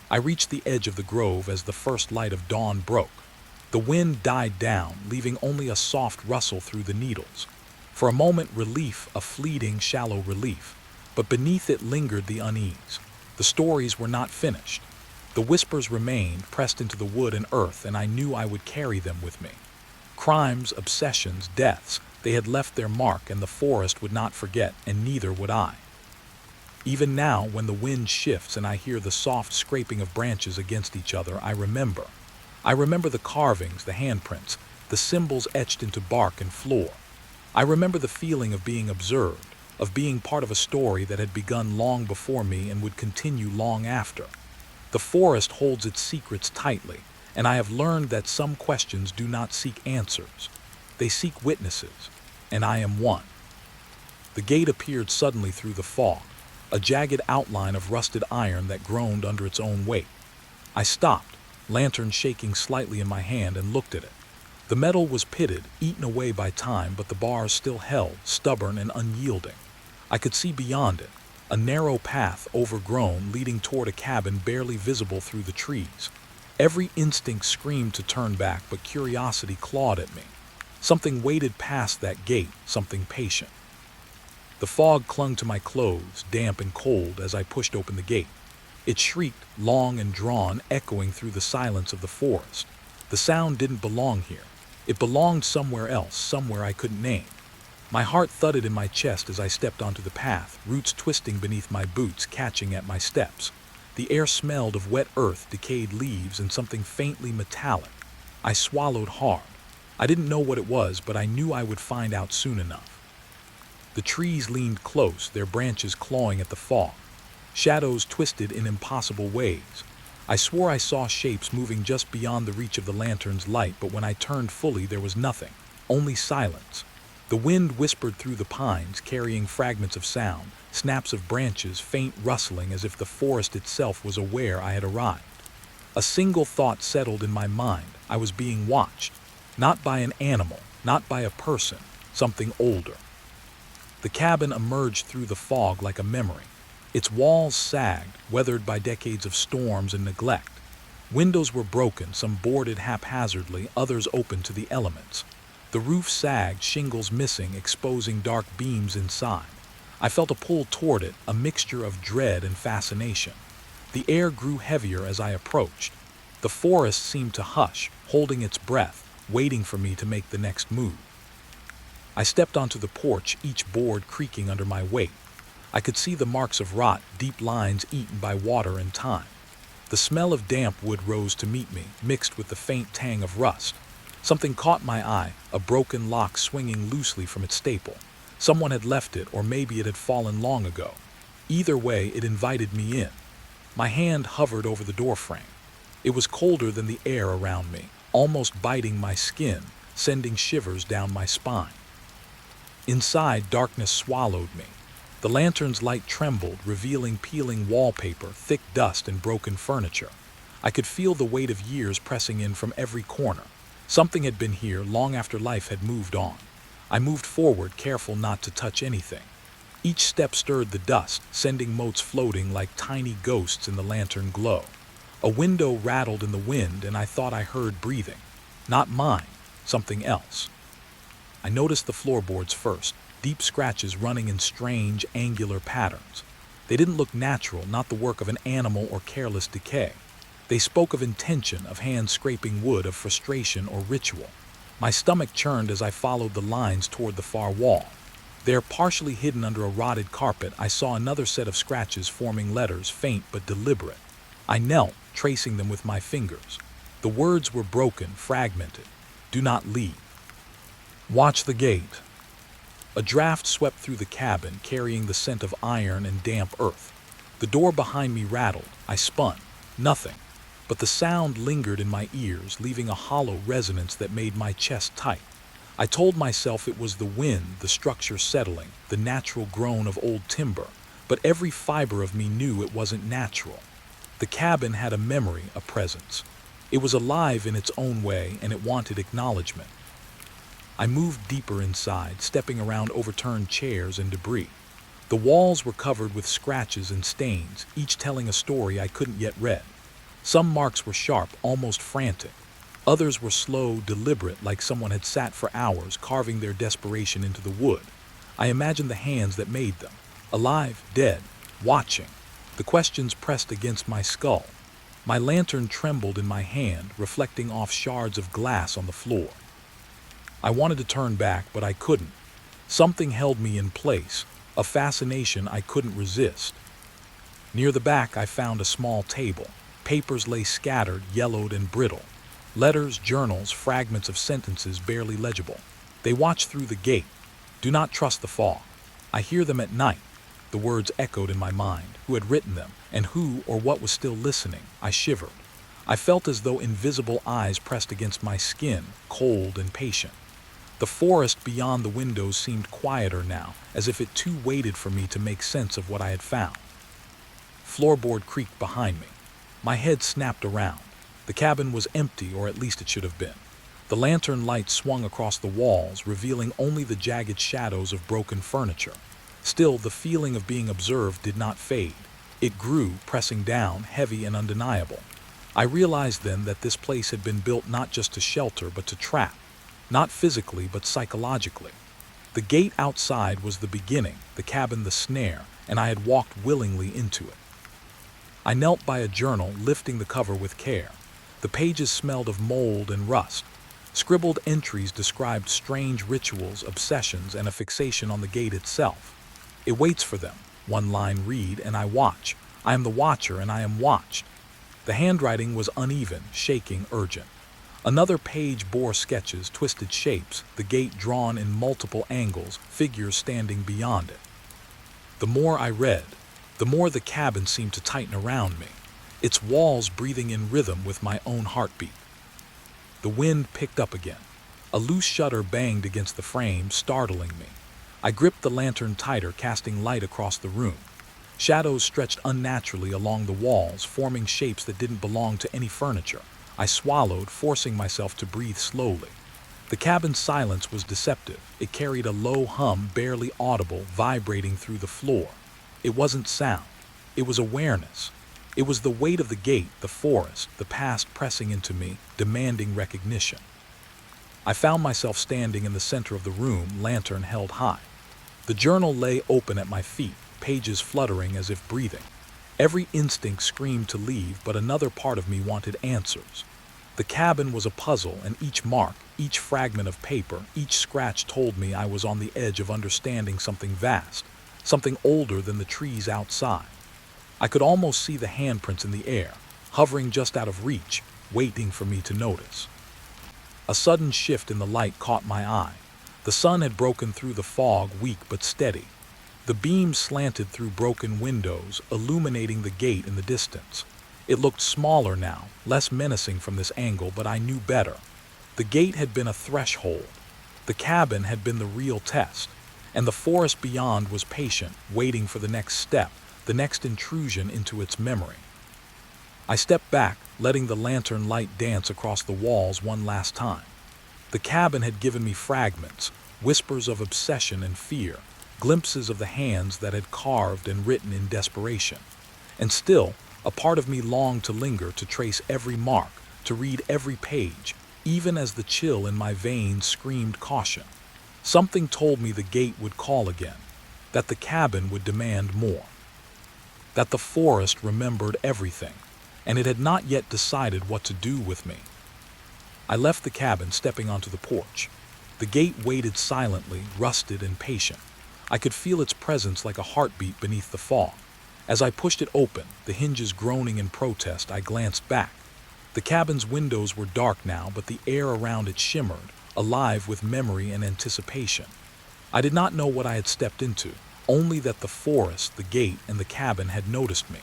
I reached the edge of the grove as the first light of dawn broke. The wind died down, leaving only a soft rustle through the needles. For a moment, relief, a fleeting, shallow relief. But beneath it lingered the unease. The stories were not finished. The whispers remained, pressed into the wood and earth, and I knew I would carry them with me. Crimes, obsessions, deaths, they had left their mark, and the forest would not forget, and neither would I. Even now, when the wind shifts and I hear the soft scraping of branches against each other, I remember. I remember the carvings, the handprints, the symbols etched into bark and floor. I remember the feeling of being observed, of being part of a story that had begun long before me and would continue long after. The forest holds its secrets tightly, and I have learned that some questions do not seek answers. They seek witnesses, and I am one. The gate appeared suddenly through the fog, a jagged outline of rusted iron that groaned under its own weight. I stopped, lantern shaking slightly in my hand, and looked at it. The metal was pitted, eaten away by time, but the bars still held, stubborn and unyielding. I could see beyond it, a narrow path, overgrown, leading toward a cabin barely visible through the trees. Every instinct screamed to turn back, but curiosity clawed at me. Something waited past that gate, something patient. The fog clung to my clothes, damp and cold, as I pushed open the gate. It shrieked, long and drawn, echoing through the silence of the forest. The sound didn't belong here. It belonged somewhere else, somewhere I couldn't name. My heart thudded in my chest as I stepped onto the path, roots twisting beneath my boots, catching at my steps. The air smelled of wet earth, decayed leaves, and something faintly metallic. I swallowed hard. I didn't know what it was, but I knew I would find out soon enough. The trees leaned close, their branches clawing at the fog. Shadows twisted in impossible ways. I swore I saw shapes moving just beyond the reach of the lantern's light, but when I turned fully, there was nothing, only silence. The wind whispered through the pines, carrying fragments of sound, snaps of branches, faint rustling, as if the forest itself was aware I had arrived. A single thought settled in my mind. I was being watched. Not by an animal, not by a person, something older. The cabin emerged through the fog like a memory. Its walls sagged, weathered by decades of storms and neglect. Windows were broken, some boarded haphazardly, others open to the elements. The roof sagged, shingles missing, exposing dark beams inside. I felt a pull toward it, a mixture of dread and fascination. The air grew heavier as I approached. The forest seemed to hush, holding its breath, waiting for me to make the next move. I stepped onto the porch, each board creaking under my weight. I could see the marks of rot, deep lines eaten by water and time. The smell of damp wood rose to meet me, mixed with the faint tang of rust. Something caught my eye, a broken lock swinging loosely from its staple. Someone had left it, or maybe it had fallen long ago. Either way, it invited me in. My hand hovered over the doorframe. It was colder than the air around me, almost biting my skin, sending shivers down my spine. Inside, darkness swallowed me. The lantern's light trembled, revealing peeling wallpaper, thick dust, and broken furniture. I could feel the weight of years pressing in from every corner. Something had been here long after life had moved on. I moved forward, careful not to touch anything. Each step stirred the dust, sending motes floating like tiny ghosts in the lantern glow. A window rattled in the wind, and I thought I heard breathing. Not mine, something else. I noticed the floorboards first, deep scratches running in strange, angular patterns. They didn't look natural, not the work of an animal or careless decay. They spoke of intention, of hands scraping wood, of frustration or ritual. My stomach churned as I followed the lines toward the far wall. There, partially hidden under a rotted carpet, I saw another set of scratches forming letters, faint but deliberate. I knelt, tracing them with my fingers. The words were broken, fragmented. Do not leave. Watch the gate. A draft swept through the cabin, carrying the scent of iron and damp earth. The door behind me rattled. I spun. Nothing. But the sound lingered in my ears, leaving a hollow resonance that made my chest tight. I told myself it was the wind, the structure settling, the natural groan of old timber, but every fiber of me knew it wasn't natural. The cabin had a memory, a presence. It was alive in its own way, and it wanted acknowledgement. I moved deeper inside, stepping around overturned chairs and debris. The walls were covered with scratches and stains, each telling a story I couldn't yet read. Some marks were sharp, almost frantic. Others were slow, deliberate, like someone had sat for hours, carving their desperation into the wood. I imagined the hands that made them. Alive, dead, watching. The questions pressed against my skull. My lantern trembled in my hand, reflecting off shards of glass on the floor. I wanted to turn back, but I couldn't. Something held me in place, a fascination I couldn't resist. Near the back, I found a small table. Papers lay scattered, yellowed and brittle. Letters, journals, fragments of sentences barely legible. They watch through the gate. Do not trust the fog. I hear them at night. The words echoed in my mind. Who had written them, and who or what was still listening? I shivered. I felt as though invisible eyes pressed against my skin, cold and patient. The forest beyond the windows seemed quieter now, as if it too waited for me to make sense of what I had found. Floorboard creaked behind me. My head snapped around. The cabin was empty, or at least it should have been. The lantern light swung across the walls, revealing only the jagged shadows of broken furniture. Still, the feeling of being observed did not fade. It grew, pressing down, heavy and undeniable. I realized then that this place had been built not just to shelter, but to trap. Not physically, but psychologically. The gate outside was the beginning, the cabin the snare, and I had walked willingly into it. I knelt by a journal, lifting the cover with care. The pages smelled of mold and rust. Scribbled entries described strange rituals, obsessions, and a fixation on the gate itself. It waits for them. One line read, and I watch. I am the watcher, and I am watched. The handwriting was uneven, shaking, urgent. Another page bore sketches, twisted shapes, the gate drawn in multiple angles, figures standing beyond it. The more I read, the more the cabin seemed to tighten around me. its walls breathing in rhythm with my own heartbeat. The wind picked up again. A loose shutter banged against the frame, startling me. I gripped the lantern tighter, casting light across the room. Shadows stretched unnaturally along the walls, forming shapes that didn't belong to any furniture. I swallowed, forcing myself to breathe slowly. The cabin's silence was deceptive. It carried a low hum, barely audible, vibrating through the floor. It wasn't sound. It was awareness. It was the weight of the gate, the forest, the past pressing into me, demanding recognition. I found myself standing in the center of the room, lantern held high. The journal lay open at my feet, pages fluttering as if breathing. Every instinct screamed to leave, but another part of me wanted answers. The cabin was a puzzle, and each mark, each fragment of paper, each scratch told me I was on the edge of understanding something vast, something older than the trees outside. I could almost see the handprints in the air, hovering just out of reach, waiting for me to notice. A sudden shift in the light caught my eye. The sun had broken through the fog, weak but steady. The beams slanted through broken windows, illuminating the gate in the distance. It looked smaller now, less menacing from this angle, but I knew better. The gate had been a threshold. The cabin had been the real test. And the forest beyond was patient, waiting for the next step, the next intrusion into its memory. I stepped back, letting the lantern light dance across the walls one last time. The cabin had given me fragments, whispers of obsession and fear, glimpses of the hands that had carved and written in desperation. And still, a part of me longed to linger, to trace every mark, to read every page, even as the chill in my veins screamed caution. Something told me the gate would call again, that the cabin would demand more, that the forest remembered everything, and it had not yet decided what to do with me. I left the cabin, stepping onto the porch. The gate waited silently, rusted and patient. I could feel its presence like a heartbeat beneath the fog. As I pushed it open, the hinges groaning in protest, I glanced back. The cabin's windows were dark now, but the air around it shimmered, alive with memory and anticipation. I did not know what I had stepped into, only that the forest, the gate, and the cabin had noticed me,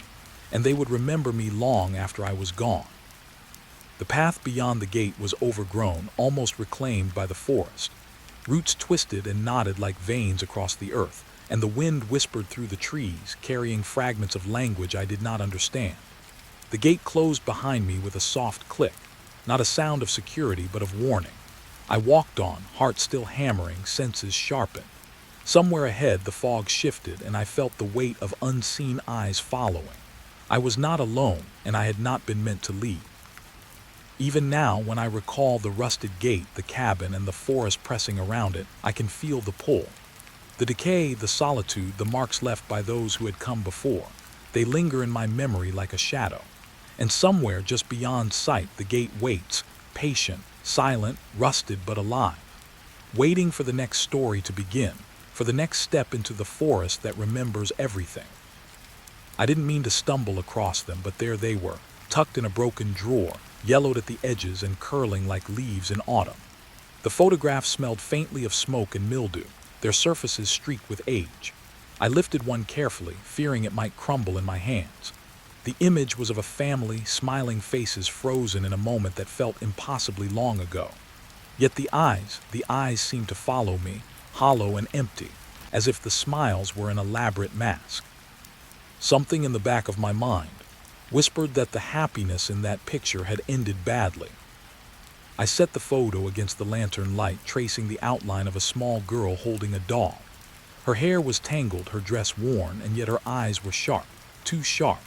and they would remember me long after I was gone. The path beyond the gate was overgrown, almost reclaimed by the forest. Roots twisted and knotted like veins across the earth, and the wind whispered through the trees, carrying fragments of language I did not understand. The gate closed behind me with a soft click, not a sound of security but of warning. I walked on, heart still hammering, senses sharpened. Somewhere ahead the fog shifted, and I felt the weight of unseen eyes following. I was not alone, and I had not been meant to leave. Even now, when I recall the rusted gate, the cabin, and the forest pressing around it, I can feel the pull. The decay, the solitude, the marks left by those who had come before, they linger in my memory like a shadow. And somewhere just beyond sight, the gate waits, patient, silent, rusted but alive, waiting for the next story to begin, for the next step into the forest that remembers everything. I didn't mean to stumble across them, but there they were, tucked in a broken drawer, yellowed at the edges and curling like leaves in autumn. The photographs smelled faintly of smoke and mildew, their surfaces streaked with age. I lifted one carefully, fearing it might crumble in my hands. The image was of a family, smiling faces frozen in a moment that felt impossibly long ago. Yet the eyes seemed to follow me, hollow and empty, as if the smiles were an elaborate mask. Something in the back of my mind whispered that the happiness in that picture had ended badly. I set the photo against the lantern light, tracing the outline of a small girl holding a doll. Her hair was tangled, her dress worn, and yet her eyes were sharp, too sharp.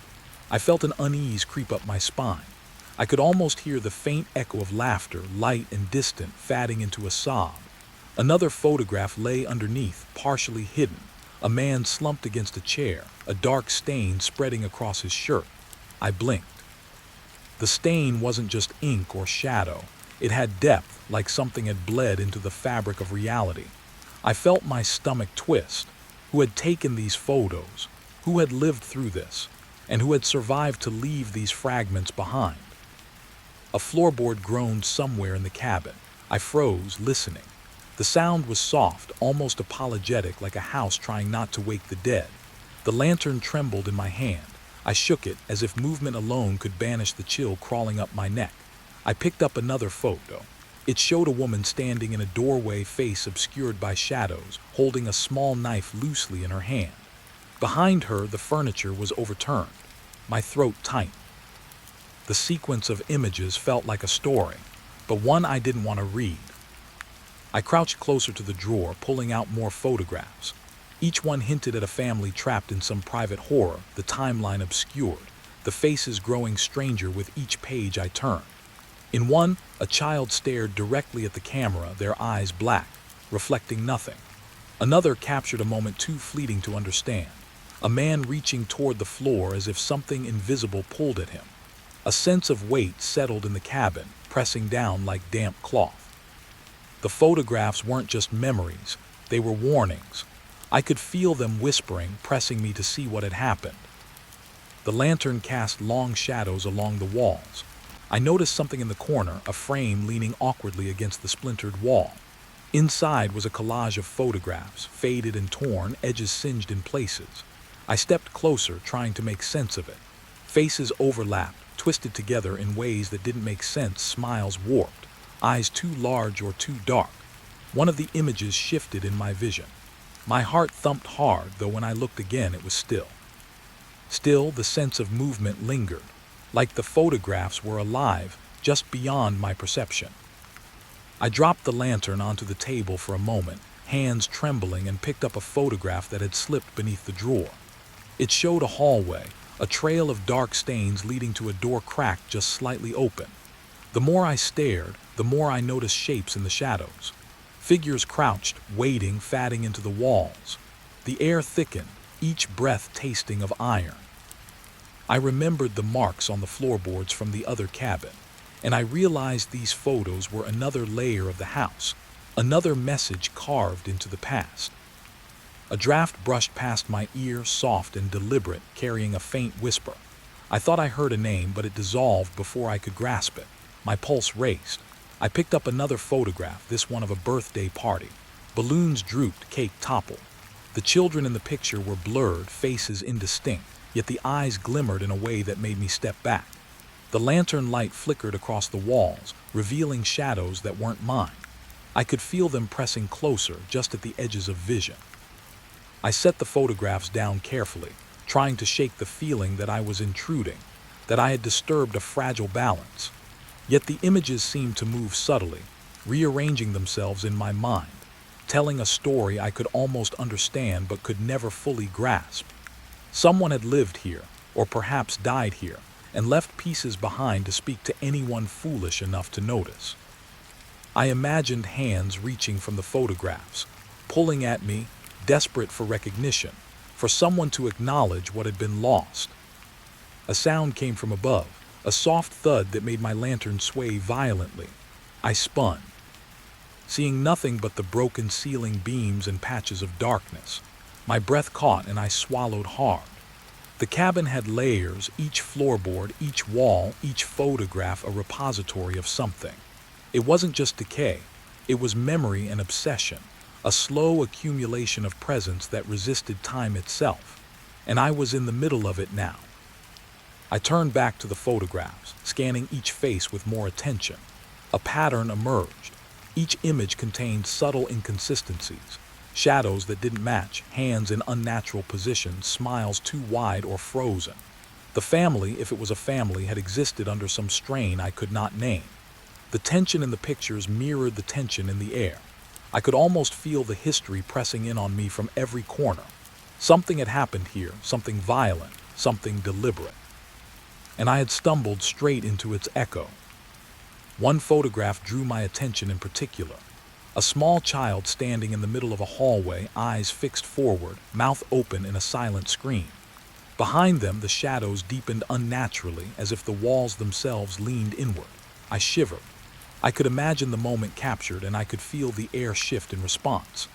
I felt an unease creep up my spine. I could almost hear the faint echo of laughter, light and distant, fading into a sob. Another photograph lay underneath, partially hidden. A man slumped against a chair, a dark stain spreading across his shirt. I blinked. The stain wasn't just ink or shadow. It had depth, like something had bled into the fabric of reality. I felt my stomach twist. Who had taken these photos? Who had lived through this? And who had survived to leave these fragments behind? A floorboard groaned somewhere in the cabin. I froze, listening. The sound was soft, almost apologetic, like a house trying not to wake the dead. The lantern trembled in my hand. I shook it as if movement alone could banish the chill crawling up my neck. I picked up another photo. It showed a woman standing in a doorway, face obscured by shadows, holding a small knife loosely in her hand. Behind her, the furniture was overturned. My throat tightened. The sequence of images felt like a story, but one I didn't want to read. I crouched closer to the drawer, pulling out more photographs. Each one hinted at a family trapped in some private horror, the timeline obscured, the faces growing stranger with each page I turned. In one, a child stared directly at the camera, their eyes black, reflecting nothing. Another captured a moment too fleeting to understand. A man reaching toward the floor as if something invisible pulled at him. A sense of weight settled in the cabin, pressing down like damp cloth. The photographs weren't just memories, they were warnings. I could feel them whispering, pressing me to see what had happened. The lantern cast long shadows along the walls. I noticed something in the corner, a frame leaning awkwardly against the splintered wall. Inside was a collage of photographs, faded and torn, edges singed in places. I stepped closer, trying to make sense of it. Faces overlapped, twisted together in ways that didn't make sense, smiles warped, eyes too large or too dark. One of the images shifted in my vision. My heart thumped hard, though when I looked again it was still. Still, the sense of movement lingered, like the photographs were alive, just beyond my perception. I dropped the lantern onto the table for a moment, hands trembling, and picked up a photograph that had slipped beneath the drawer. It showed a hallway, a trail of dark stains leading to a door cracked just slightly open. The more I stared, the more I noticed shapes in the shadows. Figures crouched, waiting, fatting into the walls. The air thickened, each breath tasting of iron. I remembered the marks on the floorboards from the other cabin, and I realized these photos were another layer of the house, another message carved into the past. A draft brushed past my ear, soft and deliberate, carrying a faint whisper. I thought I heard a name, but it dissolved before I could grasp it. My pulse raced. I picked up another photograph, this one of a birthday party. Balloons drooped, cake toppled. The children in the picture were blurred, faces indistinct, yet the eyes glimmered in a way that made me step back. The lantern light flickered across the walls, revealing shadows that weren't mine. I could feel them pressing closer, just at the edges of vision. I set the photographs down carefully, trying to shake the feeling that I was intruding, that I had disturbed a fragile balance. Yet the images seemed to move subtly, rearranging themselves in my mind, telling a story I could almost understand but could never fully grasp. Someone had lived here, or perhaps died here, and left pieces behind to speak to anyone foolish enough to notice. I imagined hands reaching from the photographs, pulling at me, desperate for recognition, for someone to acknowledge what had been lost. A sound came from above, a soft thud that made my lantern sway violently. I spun, seeing nothing but the broken ceiling beams and patches of darkness. My breath caught and I swallowed hard. The cabin had layers, each floorboard, each wall, each photograph a repository of something. It wasn't just decay, it was memory and obsession, a slow accumulation of presence that resisted time itself. And I was in the middle of it now. I turned back to the photographs, scanning each face with more attention. A pattern emerged. Each image contained subtle inconsistencies, shadows that didn't match, hands in unnatural positions, smiles too wide or frozen. The family, if it was a family, had existed under some strain I could not name. The tension in the pictures mirrored the tension in the air. I could almost feel the history pressing in on me from every corner. Something had happened here, something violent, something deliberate. And I had stumbled straight into its echo. One photograph drew my attention in particular. A small child standing in the middle of a hallway, eyes fixed forward, mouth open in a silent scream. Behind them, the shadows deepened unnaturally, as if the walls themselves leaned inward. I shivered. I could imagine the moment captured, and I could feel the air shift in response.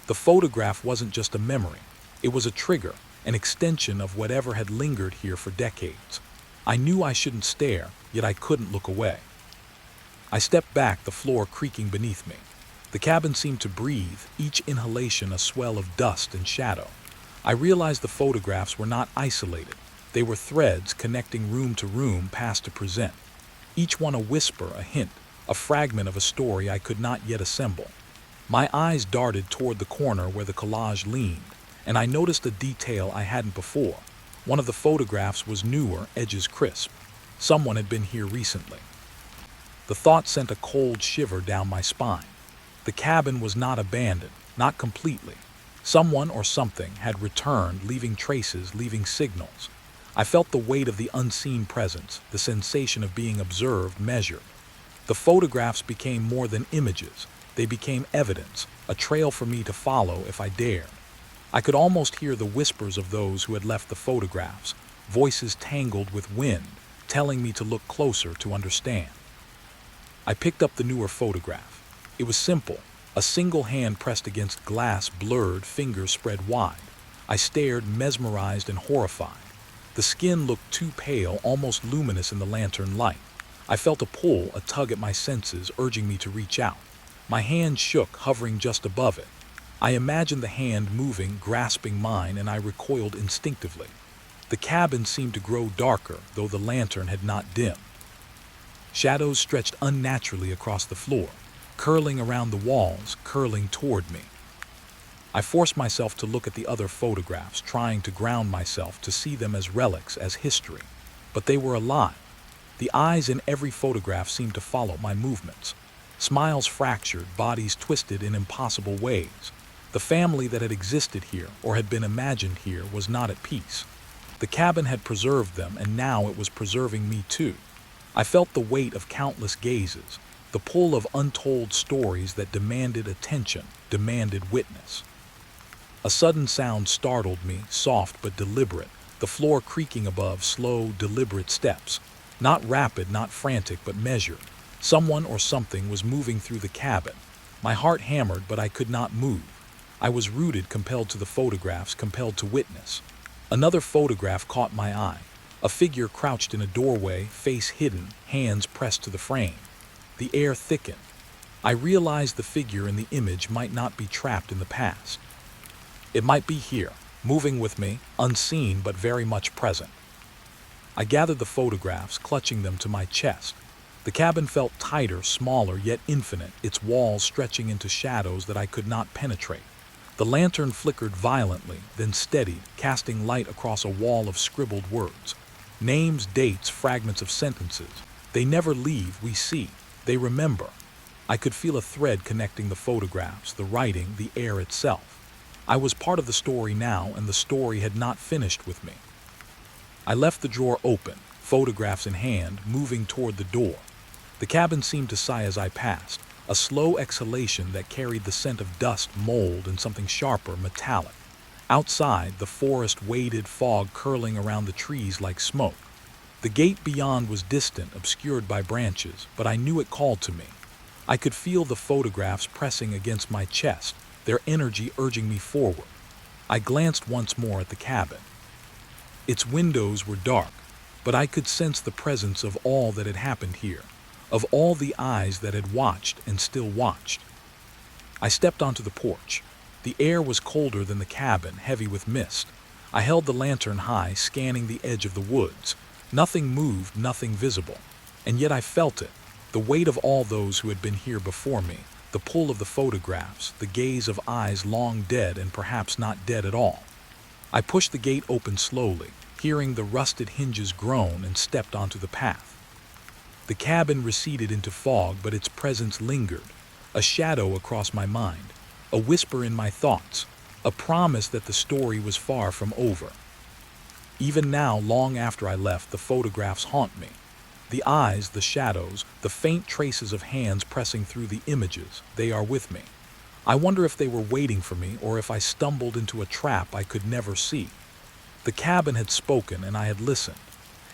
The photograph wasn't just a memory. It was a trigger, an extension of whatever had lingered here for decades. I knew I shouldn't stare, yet I couldn't look away. I stepped back, the floor creaking beneath me. The cabin seemed to breathe, each inhalation a swell of dust and shadow. I realized the photographs were not isolated. They were threads connecting room to room, past to present. Each one a whisper, a hint, a fragment of a story I could not yet assemble. My eyes darted toward the corner where the collage leaned, and I noticed a detail I hadn't before. One of the photographs was newer, edges crisp. Someone had been here recently. The thought sent a cold shiver down my spine. The cabin was not abandoned, not completely. Someone or something had returned, leaving traces, leaving signals. I felt the weight of the unseen presence, the sensation of being observed, measured. The photographs became more than images. They became evidence, a trail for me to follow if I dared. I could almost hear the whispers of those who had left the photographs, voices tangled with wind, telling me to look closer to understand. I picked up the newer photograph. It was simple, a single hand pressed against glass, blurred, fingers spread wide. I stared, mesmerized and horrified. The skin looked too pale, almost luminous in the lantern light. I felt a pull, a tug at my senses, urging me to reach out. My hand shook, hovering just above it. I imagined the hand moving, grasping mine, and I recoiled instinctively. The cabin seemed to grow darker, though the lantern had not dimmed. Shadows stretched unnaturally across the floor, curling around the walls, curling toward me. I forced myself to look at the other photographs, trying to ground myself, to see them as relics, as history. But they were alive. The eyes in every photograph seemed to follow my movements. Smiles fractured, bodies twisted in impossible ways. The family that had existed here, or had been imagined here, was not at peace. The cabin had preserved them, and now it was preserving me too. I felt the weight of countless gazes, the pull of untold stories that demanded attention, demanded witness. A sudden sound startled me, soft but deliberate, the floor creaking above, slow, deliberate steps. Not rapid, not frantic, but measured. Someone or something was moving through the cabin. My heart hammered, but I could not move. I was rooted, compelled to the photographs, compelled to witness. Another photograph caught my eye. A figure crouched in a doorway, face hidden, hands pressed to the frame. The air thickened. I realized the figure in the image might not be trapped in the past. It might be here, moving with me, unseen but very much present. I gathered the photographs, clutching them to my chest. The cabin felt tighter, smaller, yet infinite, its walls stretching into shadows that I could not penetrate. The lantern flickered violently, then steadied, casting light across a wall of scribbled words. Names, dates, fragments of sentences. They never leave, we see. They remember. I could feel a thread connecting the photographs, the writing, the air itself. I was part of the story now, and the story had not finished with me. I left the drawer open, photographs in hand, moving toward the door. The cabin seemed to sigh as I passed, a slow exhalation that carried the scent of dust, mold, and something sharper, metallic. Outside, the forest waded, fog curling around the trees like smoke. The gate beyond was distant, obscured by branches, but I knew it called to me. I could feel the photographs pressing against my chest, their energy urging me forward. I glanced once more at the cabin. Its windows were dark, but I could sense the presence of all that had happened here, of all the eyes that had watched and still watched. I stepped onto the porch. The air was colder than the cabin, heavy with mist. I held the lantern high, scanning the edge of the woods. Nothing moved, nothing visible. And yet I felt it, the weight of all those who had been here before me, the pull of the photographs, the gaze of eyes long dead and perhaps not dead at all. I pushed the gate open slowly, hearing the rusted hinges groan, and stepped onto the path. The cabin receded into fog, but its presence lingered, a shadow across my mind, a whisper in my thoughts, a promise that the story was far from over. Even now, long after I left, the photographs haunt me. The eyes, the shadows, the faint traces of hands pressing through the images, they are with me. I wonder if they were waiting for me, or if I stumbled into a trap I could never see. The cabin had spoken, and I had listened.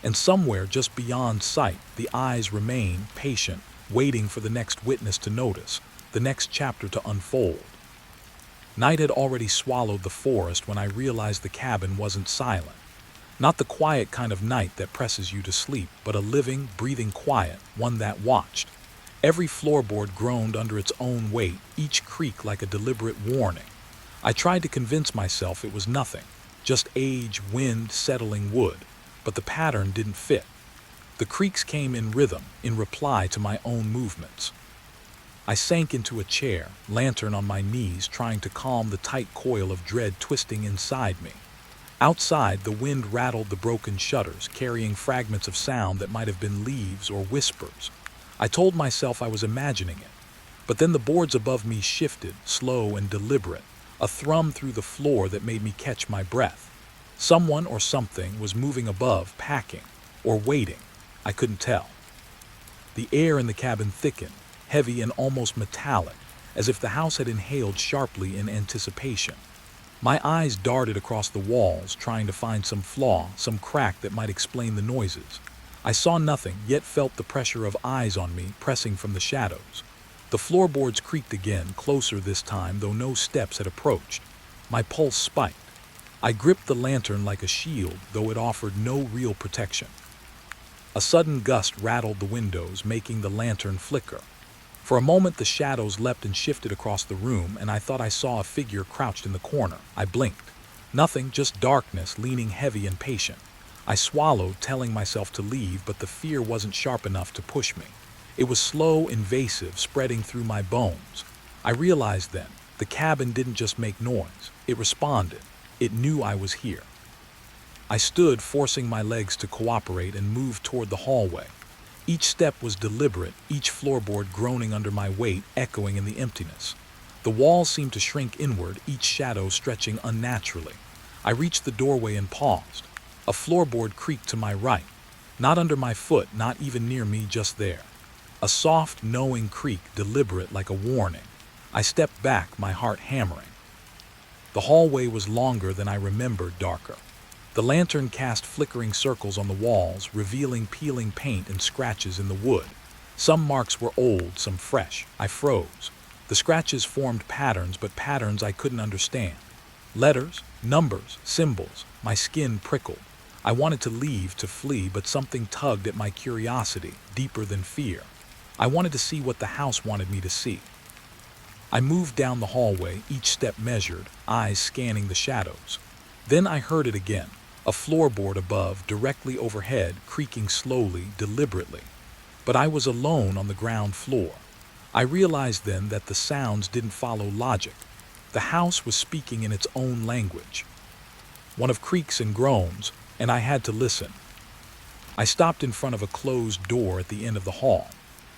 And somewhere just beyond sight, the eyes remain, patient, waiting for the next witness to notice, the next chapter to unfold. Night had already swallowed the forest when I realized the cabin wasn't silent. Not the quiet kind of night that presses you to sleep, but a living, breathing quiet, one that watched. Every floorboard groaned under its own weight, each creak like a deliberate warning. I tried to convince myself it was nothing, just age, wind, settling wood. but the pattern didn't fit. The creaks came in rhythm, in reply to my own movements. I sank into a chair, lantern on my knees, trying to calm the tight coil of dread twisting inside me. Outside, the wind rattled the broken shutters, carrying fragments of sound that might have been leaves or whispers. I told myself I was imagining it. But then the boards above me shifted, slow and deliberate, a thrum through the floor that made me catch my breath. Someone or something was moving above, packing, or waiting. I couldn't tell. The air in the cabin thickened, heavy and almost metallic, as if the house had inhaled sharply in anticipation. My eyes darted across the walls, trying to find some flaw, some crack that might explain the noises. I saw nothing, yet felt the pressure of eyes on me, pressing from the shadows. The floorboards creaked again, closer this time, though no steps had approached. My pulse spiked. I gripped the lantern like a shield, though it offered no real protection. A sudden gust rattled the windows, making the lantern flicker. For a moment the shadows leapt and shifted across the room, and I thought I saw a figure crouched in the corner. I blinked. Nothing, just darkness, leaning heavy and patient. I swallowed, telling myself to leave, but the fear wasn't sharp enough to push me. It was slow, invasive, spreading through my bones. I realized then, the cabin didn't just make noise. It responded. It knew I was here. I stood, forcing my legs to cooperate, and moved toward the hallway. Each step was deliberate, each floorboard groaning under my weight, echoing in the emptiness. The walls seemed to shrink inward, each shadow stretching unnaturally. I reached the doorway and paused. A floorboard creaked to my right. Not under my foot, not even near me, just there. A soft, knowing creak, deliberate like a warning. I stepped back, my heart hammering. The hallway was longer than I remembered, darker. The lantern cast flickering circles on the walls, revealing peeling paint and scratches in the wood. Some marks were old, some fresh. I froze. The scratches formed patterns, but patterns I couldn't understand. Letters, numbers, symbols. My skin prickled. I wanted to leave, to flee, but something tugged at my curiosity, deeper than fear. I wanted to see what the house wanted me to see. I moved down the hallway, each step measured, eyes scanning the shadows. Then I heard it again. A floorboard above, directly overhead, creaking slowly, deliberately. But I was alone on the ground floor. I realized then that the sounds didn't follow logic. The house was speaking in its own language. One of creaks and groans, and I had to listen. I stopped in front of a closed door at the end of the hall.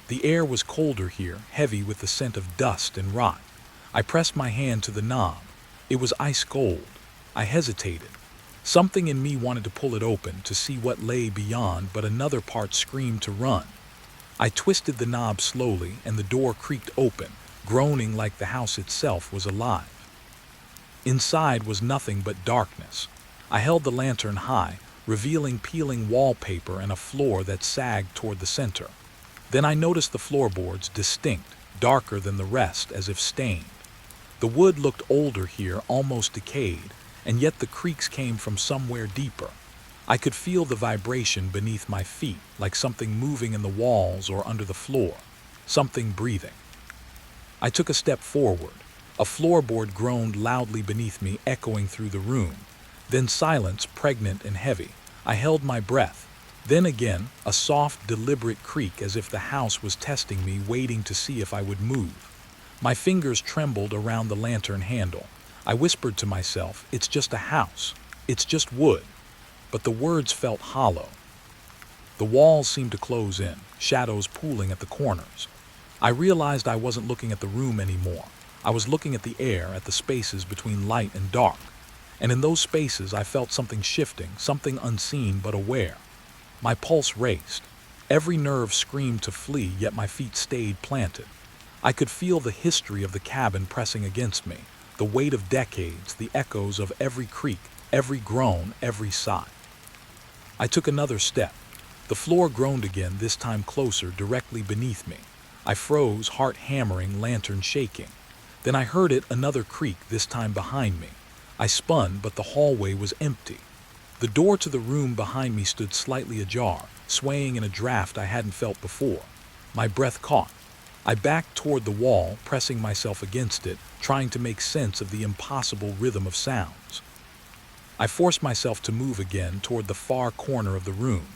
The air was colder here, heavy with the scent of dust and rot. I pressed my hand to the knob. It was ice cold. I hesitated. Something in me wanted to pull it open, to see what lay beyond, but another part screamed to run. I twisted the knob slowly, and the door creaked open, groaning like the house itself was alive. Inside was nothing but darkness. I held the lantern high, revealing peeling wallpaper and a floor that sagged toward the center. Then I noticed the floorboards, distinct, darker than the rest, as if stained. The wood looked older here, almost decayed, and yet the creaks came from somewhere deeper. I could feel the vibration beneath my feet, like something moving in the walls or under the floor, something breathing. I took a step forward. A floorboard groaned loudly beneath me, echoing through the room. Then silence, pregnant and heavy. I held my breath. Then again, a soft, deliberate creak, as if the house was testing me, waiting to see if I would move. My fingers trembled around the lantern handle. I whispered to myself, "It's just a house. It's just wood." But the words felt hollow. The walls seemed to close in, shadows pooling at the corners. I realized I wasn't looking at the room anymore. I was looking at the air, at the spaces between light and dark. And in those spaces I felt something shifting, something unseen but aware. My pulse raced. Every nerve screamed to flee, yet my feet stayed planted. I could feel the history of the cabin pressing against me. The weight of decades, the echoes of every creak, every groan, every sigh. I took another step. The floor groaned again, this time closer, directly beneath me. I froze, heart hammering, lantern shaking. Then I heard it, another creak, this time behind me. I spun, but the hallway was empty. The door to the room behind me stood slightly ajar, swaying in a draft I hadn't felt before. My breath caught. I backed toward the wall, pressing myself against it, trying to make sense of the impossible rhythm of sounds. I forced myself to move again toward the far corner of the room.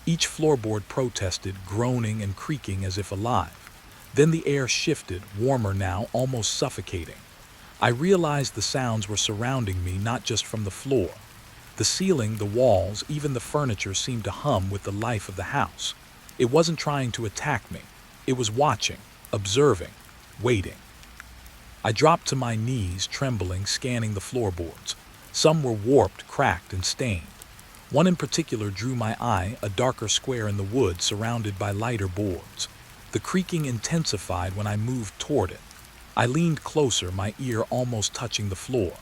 Each floorboard protested, groaning and creaking as if alive. Then the air shifted, warmer now, almost suffocating. I realized the sounds were surrounding me, not just from the floor. The ceiling, the walls, even the furniture seemed to hum with the life of the house. It wasn't trying to attack me. It was watching, observing, waiting. I dropped to my knees, trembling, scanning the floorboards. Some were warped, cracked, and stained. One in particular drew my eye, a darker square in the wood surrounded by lighter boards. The creaking intensified when I moved toward it. I leaned closer, my ear almost touching the floor.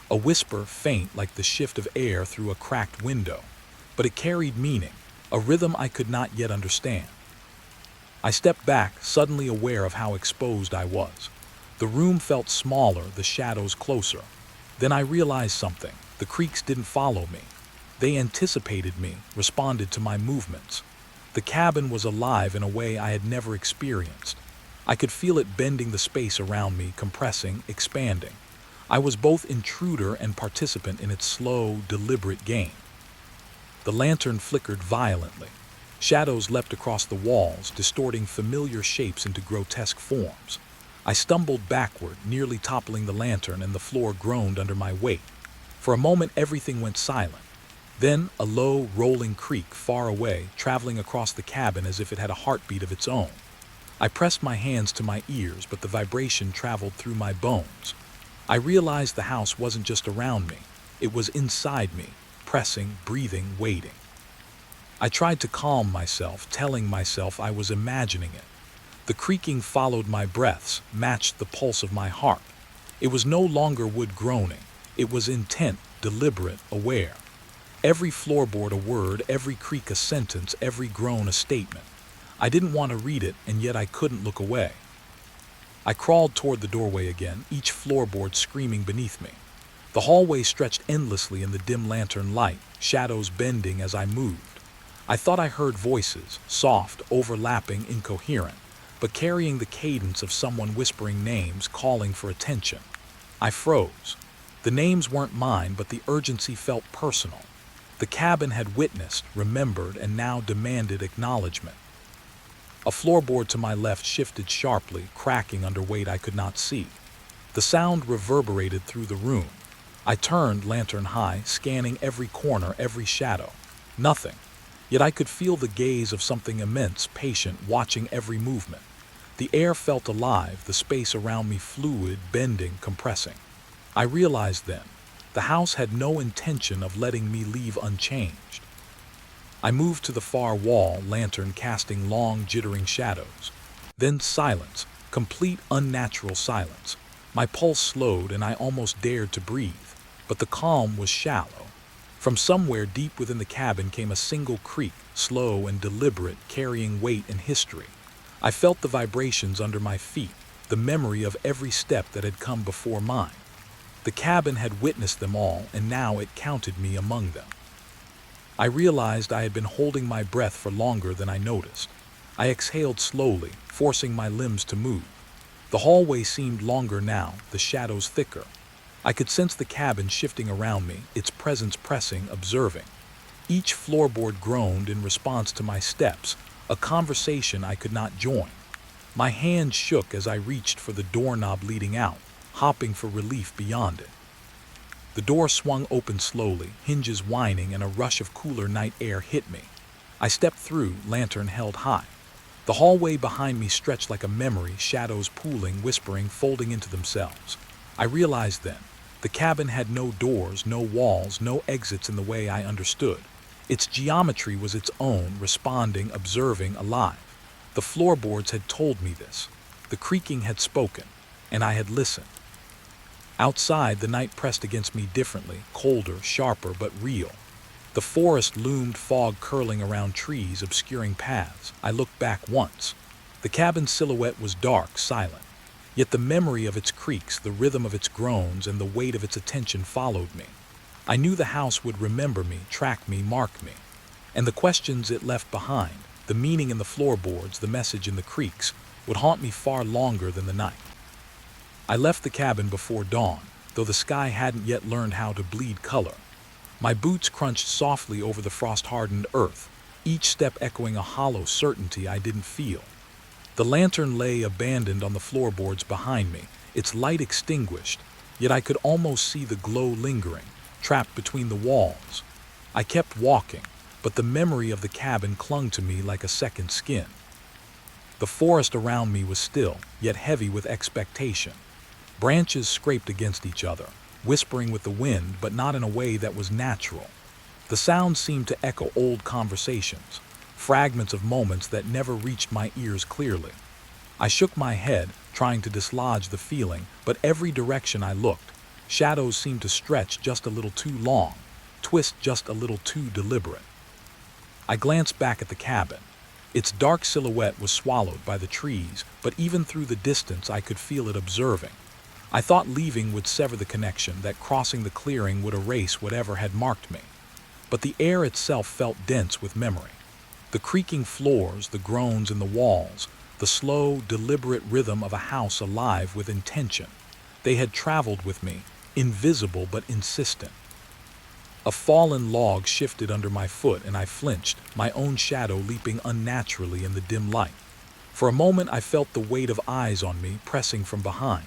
A whisper, faint like the shift of air through a cracked window. But it carried meaning, a rhythm I could not yet understand. I stepped back, suddenly aware of how exposed I was. The room felt smaller, the shadows closer. Then I realized something. The creaks didn't follow me. They anticipated me, responded to my movements. The cabin was alive in a way I had never experienced. I could feel it bending the space around me, compressing, expanding. I was both intruder and participant in its slow, deliberate game. The lantern flickered violently. Shadows leapt across the walls, distorting familiar shapes into grotesque forms. I stumbled backward, nearly toppling the lantern, and the floor groaned under my weight. For a moment, everything went silent. Then, a low, rolling creak far away, traveling across the cabin as if it had a heartbeat of its own. I pressed my hands to my ears, but the vibration traveled through my bones. I realized the house wasn't just around me. It was inside me, pressing, breathing, waiting. I tried to calm myself, telling myself I was imagining it. The creaking followed my breaths, matched the pulse of my heart. It was no longer wood groaning. It was intent, deliberate, aware. Every floorboard a word, every creak a sentence, every groan a statement. I didn't want to read it, and yet I couldn't look away. I crawled toward the doorway again, each floorboard screaming beneath me. The hallway stretched endlessly in the dim lantern light, shadows bending as I moved. I thought I heard voices, soft, overlapping, incoherent, but carrying the cadence of someone whispering names, calling for attention. I froze. The names weren't mine, but the urgency felt personal. The cabin had witnessed, remembered, and now demanded acknowledgement. A floorboard to my left shifted sharply, cracking under weight I could not see. The sound reverberated through the room. I turned, lantern high, scanning every corner, every shadow. Nothing. Yet I could feel the gaze of something immense, patient, watching every movement. The air felt alive, the space around me fluid, bending, compressing. I realized then, the house had no intention of letting me leave unchanged. I moved to the far wall, lantern casting long, jittering shadows. Then silence, complete unnatural silence. My pulse slowed and I almost dared to breathe, but the calm was shallow. From somewhere deep within the cabin came a single creak, slow and deliberate, carrying weight and history. I felt the vibrations under my feet, the memory of every step that had come before mine. The cabin had witnessed them all, and now it counted me among them. I realized I had been holding my breath for longer than I noticed. I exhaled slowly, forcing my limbs to move. The hallway seemed longer now, the shadows thicker. I could sense the cabin shifting around me, its presence pressing, observing. Each floorboard groaned in response to my steps, a conversation I could not join. My hand shook as I reached for the doorknob leading out, hopping for relief beyond it. The door swung open slowly, hinges whining, and a rush of cooler night air hit me. I stepped through, lantern held high. The hallway behind me stretched like a memory, shadows pooling, whispering, folding into themselves. I realized then, the cabin had no doors, no walls, no exits in the way I understood. Its geometry was its own, responding, observing, alive. The floorboards had told me this. The creaking had spoken, and I had listened. Outside, the night pressed against me differently, colder, sharper, but real. The forest loomed, fog curling around trees, obscuring paths. I looked back once. The cabin's silhouette was dark, silent. Yet the memory of its creaks, the rhythm of its groans, and the weight of its attention followed me. I knew the house would remember me, track me, mark me. And the questions it left behind, the meaning in the floorboards, the message in the creaks, would haunt me far longer than the night. I left the cabin before dawn, though the sky hadn't yet learned how to bleed color. My boots crunched softly over the frost-hardened earth, each step echoing a hollow certainty I didn't feel. The lantern lay abandoned on the floorboards behind me, its light extinguished, yet I could almost see the glow lingering, trapped between the walls. I kept walking, but the memory of the cabin clung to me like a second skin. The forest around me was still, yet heavy with expectation. Branches scraped against each other, whispering with the wind, but not in a way that was natural. The sound seemed to echo old conversations, fragments of moments that never reached my ears clearly. I shook my head, trying to dislodge the feeling, but every direction I looked, shadows seemed to stretch just a little too long, twist just a little too deliberate. I glanced back at the cabin. Its dark silhouette was swallowed by the trees, but even through the distance I could feel it observing. I thought leaving would sever the connection, that crossing the clearing would erase whatever had marked me. But the air itself felt dense with memory. The creaking floors, the groans in the walls, the slow, deliberate rhythm of a house alive with intention. They had traveled with me, invisible but insistent. A fallen log shifted under my foot and I flinched, my own shadow leaping unnaturally in the dim light. For a moment I felt the weight of eyes on me pressing from behind.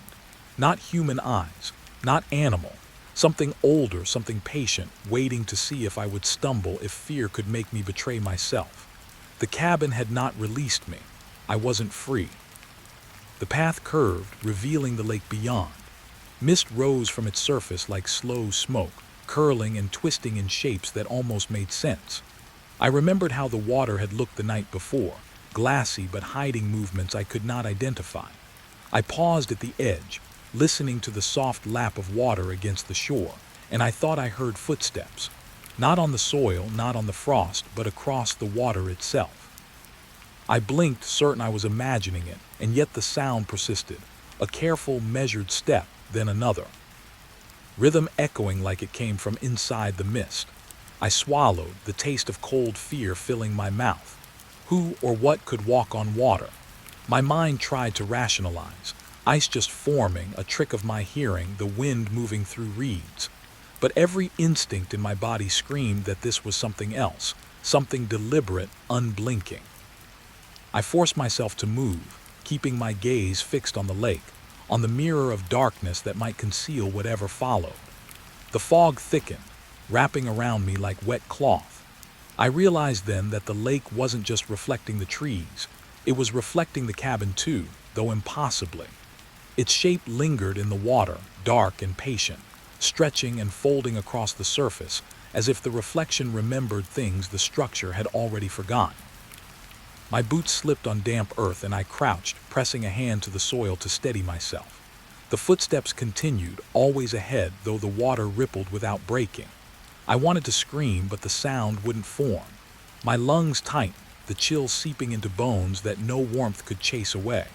Not human eyes, not animal, something older, something patient, waiting to see if I would stumble, if fear could make me betray myself. The cabin had not released me. I wasn't free. The path curved, revealing the lake beyond. Mist rose from its surface like slow smoke, curling and twisting in shapes that almost made sense. I remembered how the water had looked the night before, glassy but hiding movements I could not identify. I paused at the edge, listening to the soft lap of water against the shore, and I thought I heard footsteps. Not on the soil, not on the frost, but across the water itself. I blinked, certain I was imagining it, and yet the sound persisted. A careful, measured step, then another. Rhythm echoing like it came from inside the mist. I swallowed, the taste of cold fear filling my mouth. Who or what could walk on water? My mind tried to rationalize. Ice just forming, a trick of my hearing, the wind moving through reeds. But every instinct in my body screamed that this was something else, something deliberate, unblinking. I forced myself to move, keeping my gaze fixed on the lake, on the mirror of darkness that might conceal whatever followed. The fog thickened, wrapping around me like wet cloth. I realized then that the lake wasn't just reflecting the trees, it was reflecting the cabin too, though impossibly. Its shape lingered in the water, dark and patient, stretching and folding across the surface, as if the reflection remembered things the structure had already forgotten. My boots slipped on damp earth and I crouched, pressing a hand to the soil to steady myself. The footsteps continued, always ahead, though the water rippled without breaking. I wanted to scream, but the sound wouldn't form. My lungs tightened, the chill seeping into bones that no warmth could chase away.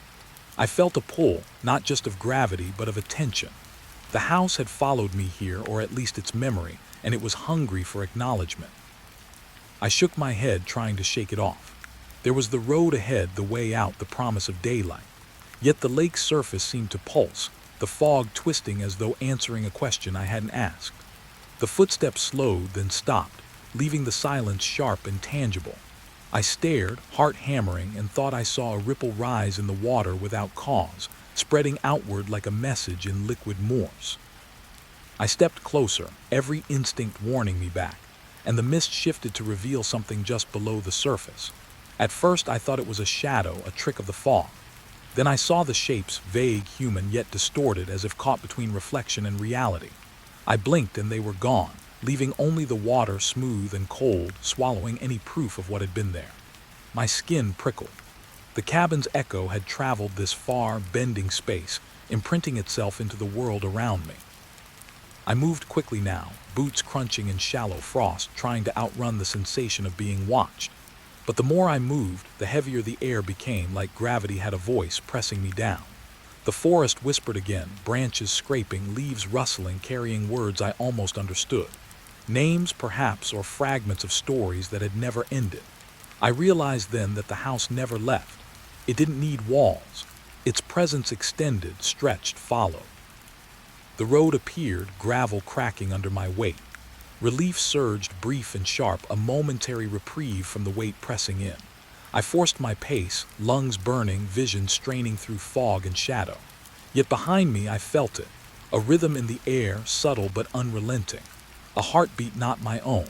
I felt a pull, not just of gravity, but of attention. The house had followed me here, or at least its memory, and it was hungry for acknowledgement. I shook my head, trying to shake it off. There was the road ahead, the way out, the promise of daylight. Yet the lake's surface seemed to pulse, the fog twisting as though answering a question I hadn't asked. The footsteps slowed, then stopped, leaving the silence sharp and tangible. I stared, heart hammering, and thought I saw a ripple rise in the water without cause, spreading outward like a message in liquid Morse. I stepped closer, every instinct warning me back, and the mist shifted to reveal something just below the surface. At first I thought it was a shadow, a trick of the fog. Then I saw the shapes, vague, human, yet distorted, as if caught between reflection and reality. I blinked and they were gone, leaving only the water smooth and cold, swallowing any proof of what had been there. My skin prickled. The cabin's echo had traveled this far, bending space, imprinting itself into the world around me. I moved quickly now, boots crunching in shallow frost, trying to outrun the sensation of being watched. But the more I moved, the heavier the air became, like gravity had a voice pressing me down. The forest whispered again, branches scraping, leaves rustling, carrying words I almost understood. Names, perhaps, or fragments of stories that had never ended. I realized then that the house never left. It didn't need walls. Its presence extended, stretched, followed. The road appeared, gravel cracking under my weight. Relief surged, brief and sharp, a momentary reprieve from the weight pressing in. I forced my pace, lungs burning, vision straining through fog and shadow. Yet behind me I felt it, a rhythm in the air, subtle but unrelenting, a heartbeat not my own.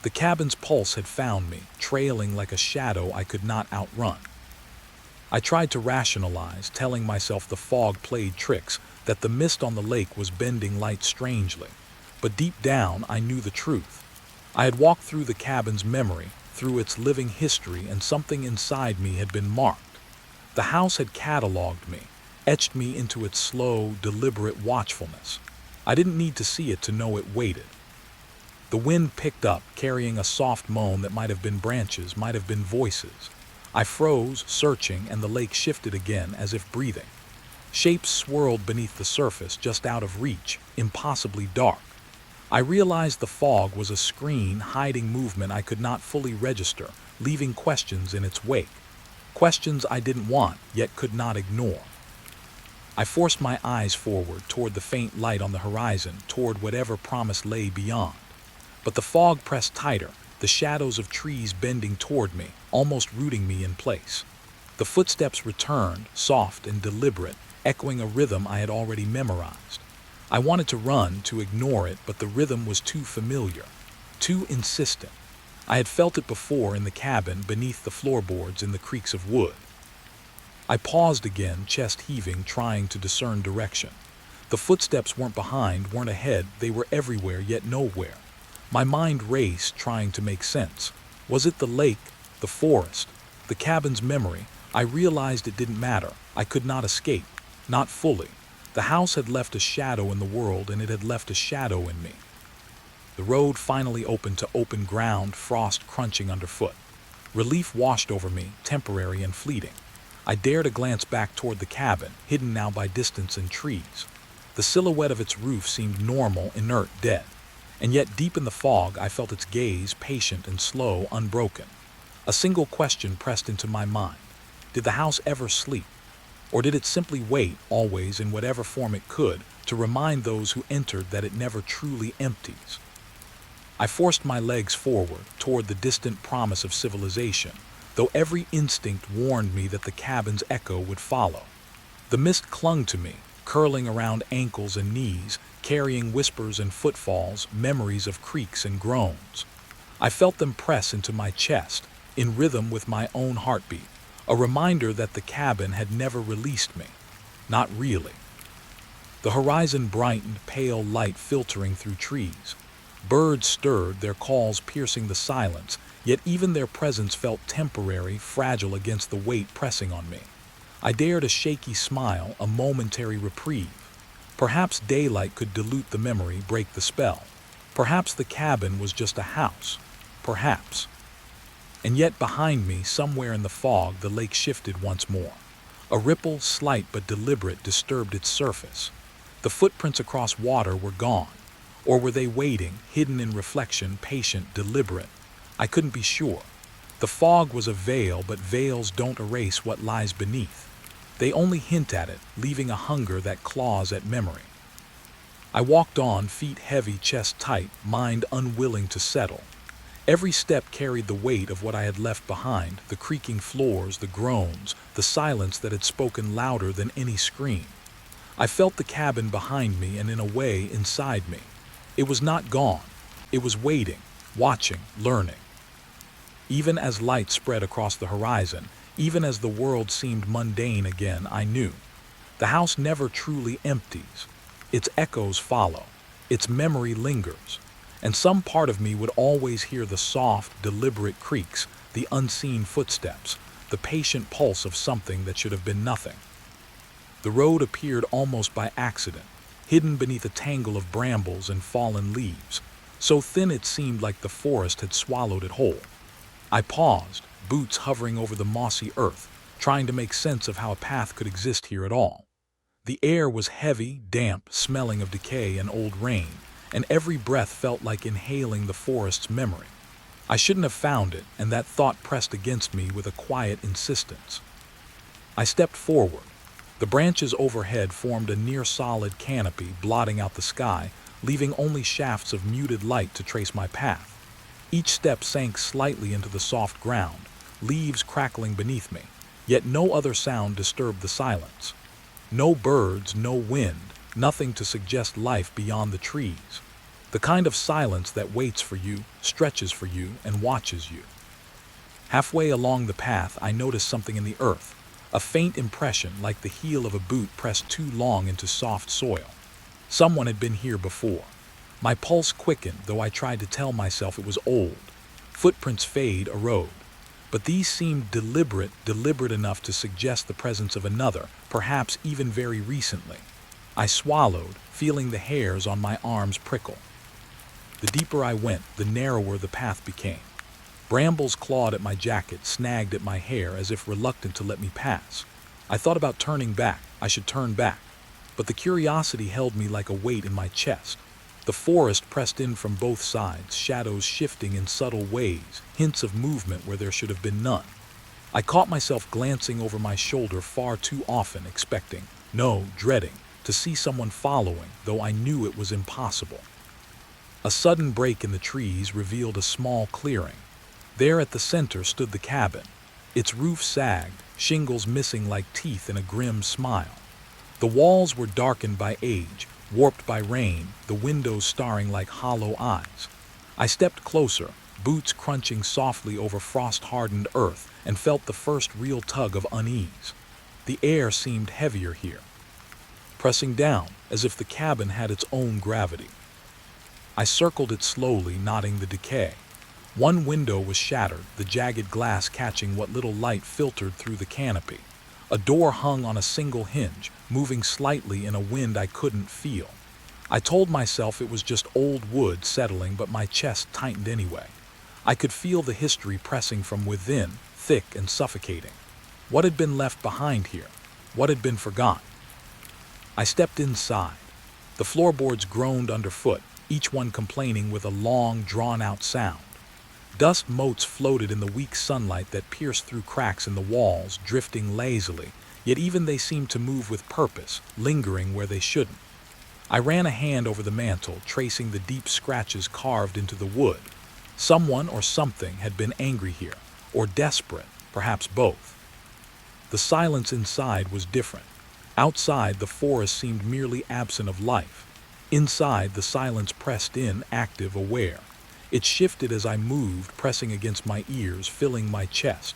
The cabin's pulse had found me, trailing like a shadow I could not outrun. I tried to rationalize, telling myself the fog played tricks, that the mist on the lake was bending light strangely. But deep down, I knew the truth. I had walked through the cabin's memory, through its living history, and something inside me had been marked. The house had cataloged me, etched me into its slow, deliberate watchfulness. I didn't need to see it to know it waited. The wind picked up, carrying a soft moan that might have been branches, might have been voices. I froze, searching, and the lake shifted again, as if breathing. Shapes swirled beneath the surface, just out of reach, impossibly dark. I realized the fog was a screen hiding movement I could not fully register, leaving questions in its wake. Questions I didn't want, yet could not ignore. I forced my eyes forward, toward the faint light on the horizon, toward whatever promise lay beyond. But the fog pressed tighter, the shadows of trees bending toward me, almost rooting me in place. The footsteps returned, soft and deliberate, echoing a rhythm I had already memorized. I wanted to run, to ignore it, but the rhythm was too familiar, too insistent. I had felt it before in the cabin, beneath the floorboards, in the creaks of wood. I paused again, chest heaving, trying to discern direction. The footsteps weren't behind, weren't ahead, they were everywhere, yet nowhere. My mind raced, trying to make sense. Was it the lake, the forest, the cabin's memory? I realized it didn't matter. I could not escape. Not fully. The house had left a shadow in the world, and it had left a shadow in me. The road finally opened to open ground, frost crunching underfoot. Relief washed over me, temporary and fleeting. I dared a glance back toward the cabin, hidden now by distance and trees. The silhouette of its roof seemed normal, inert, dead. And yet deep in the fog I felt its gaze, patient and slow, unbroken. A single question pressed into my mind. Did the house ever sleep? Or did it simply wait, always in whatever form it could, to remind those who entered that it never truly empties? I forced my legs forward, toward the distant promise of civilization, though every instinct warned me that the cabin's echo would follow. The mist clung to me, curling around ankles and knees, carrying whispers and footfalls, memories of creaks and groans. I felt them press into my chest, in rhythm with my own heartbeat, a reminder that the cabin had never released me. Not really. The horizon brightened, pale light filtering through trees. Birds stirred, their calls piercing the silence, yet even their presence felt temporary, fragile against the weight pressing on me. I dared a shaky smile, a momentary reprieve. Perhaps daylight could dilute the memory, break the spell. Perhaps the cabin was just a house. Perhaps. And yet behind me, somewhere in the fog, the lake shifted once more. A ripple, slight but deliberate, disturbed its surface. The footprints across water were gone. Or were they waiting, hidden in reflection, patient, deliberate? I couldn't be sure. The fog was a veil, but veils don't erase what lies beneath. They only hint at it, leaving a hunger that claws at memory. I walked on, feet heavy, chest tight, mind unwilling to settle. Every step carried the weight of what I had left behind, the creaking floors, the groans, the silence that had spoken louder than any scream. I felt the cabin behind me and, in a way, inside me. It was not gone. It was waiting, watching, learning. Even as light spread across the horizon, even as the world seemed mundane again, I knew. The house never truly empties. Its echoes follow. Its memory lingers. And some part of me would always hear the soft, deliberate creaks, the unseen footsteps, the patient pulse of something that should have been nothing. The road appeared almost by accident, hidden beneath a tangle of brambles and fallen leaves, so thin it seemed like the forest had swallowed it whole. I paused, boots hovering over the mossy earth, trying to make sense of how a path could exist here at all. The air was heavy, damp, smelling of decay and old rain, and every breath felt like inhaling the forest's memory. I shouldn't have found it, and that thought pressed against me with a quiet insistence. I stepped forward. The branches overhead formed a near-solid canopy, blotting out the sky, leaving only shafts of muted light to trace my path. Each step sank slightly into the soft ground, leaves crackling beneath me, yet no other sound disturbed the silence. No birds, no wind, nothing to suggest life beyond the trees. The kind of silence that waits for you, stretches for you, and watches you. Halfway along the path, I noticed something in the earth, a faint impression like the heel of a boot pressed too long into soft soil. Someone had been here before. My pulse quickened, though I tried to tell myself it was old. Footprints fade, erode. But these seemed deliberate enough to suggest the presence of another, perhaps even very recently. I swallowed, feeling the hairs on my arms prickle. The deeper I went, the narrower the path became. Brambles clawed at my jacket, snagged at my hair as if reluctant to let me pass. I thought about turning back. I should turn back. But the curiosity held me like a weight in my chest. The forest pressed in from both sides, shadows shifting in subtle ways, hints of movement where there should have been none. I caught myself glancing over my shoulder far too often, expecting, no, dreading, to see someone following, though I knew it was impossible. A sudden break in the trees revealed a small clearing. There at the center stood the cabin. Its roof sagged, shingles missing like teeth in a grim smile. The walls were darkened by age, warped by rain, the windows starring like hollow eyes. I stepped closer, boots crunching softly over frost-hardened earth, and felt the first real tug of unease. The air seemed heavier here, pressing down as if the cabin had its own gravity. I circled it slowly, noting the decay. One window was shattered, the jagged glass catching what little light filtered through the canopy. A door hung on a single hinge, moving slightly in a wind I couldn't feel. I told myself it was just old wood settling, but my chest tightened anyway. I could feel the history pressing from within, thick and suffocating. What had been left behind here? What had been forgotten? I stepped inside. The floorboards groaned underfoot, each one complaining with a long, drawn-out sound. Dust motes floated in the weak sunlight that pierced through cracks in the walls, drifting lazily, yet even they seemed to move with purpose, lingering where they shouldn't. I ran a hand over the mantel, tracing the deep scratches carved into the wood. Someone or something had been angry here, or desperate, perhaps both. The silence inside was different. Outside, the forest seemed merely absent of life. Inside, the silence pressed in, active, aware. It shifted as I moved, pressing against my ears, filling my chest.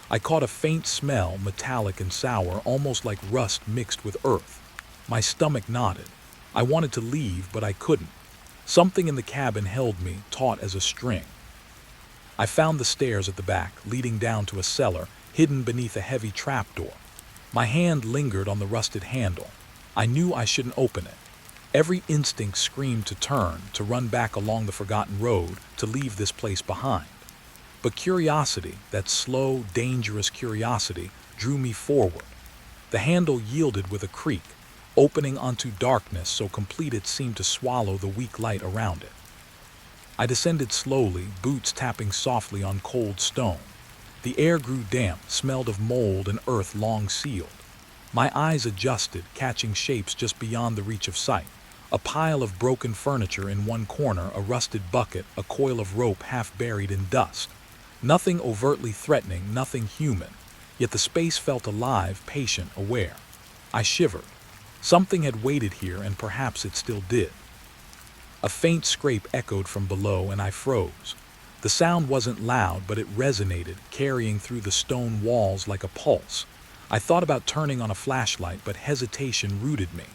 I caught a faint smell, metallic and sour, almost like rust mixed with earth. My stomach knotted. I wanted to leave, but I couldn't. Something in the cabin held me, taut as a string. I found the stairs at the back, leading down to a cellar, hidden beneath a heavy trapdoor. My hand lingered on the rusted handle. I knew I shouldn't open it. Every instinct screamed to turn, to run back along the forgotten road, to leave this place behind. But curiosity, that slow, dangerous curiosity, drew me forward. The handle yielded with a creak, opening onto darkness so complete it seemed to swallow the weak light around it. I descended slowly, boots tapping softly on cold stone. The air grew damp, smelled of mold and earth long sealed. My eyes adjusted, catching shapes just beyond the reach of sight. A pile of broken furniture in one corner, a rusted bucket, a coil of rope half buried in dust. Nothing overtly threatening, nothing human, yet the space felt alive, patient, aware. I shivered. Something had waited here, and perhaps it still did. A faint scrape echoed from below, and I froze. The sound wasn't loud, but it resonated, carrying through the stone walls like a pulse. I thought about turning on a flashlight, but hesitation rooted me.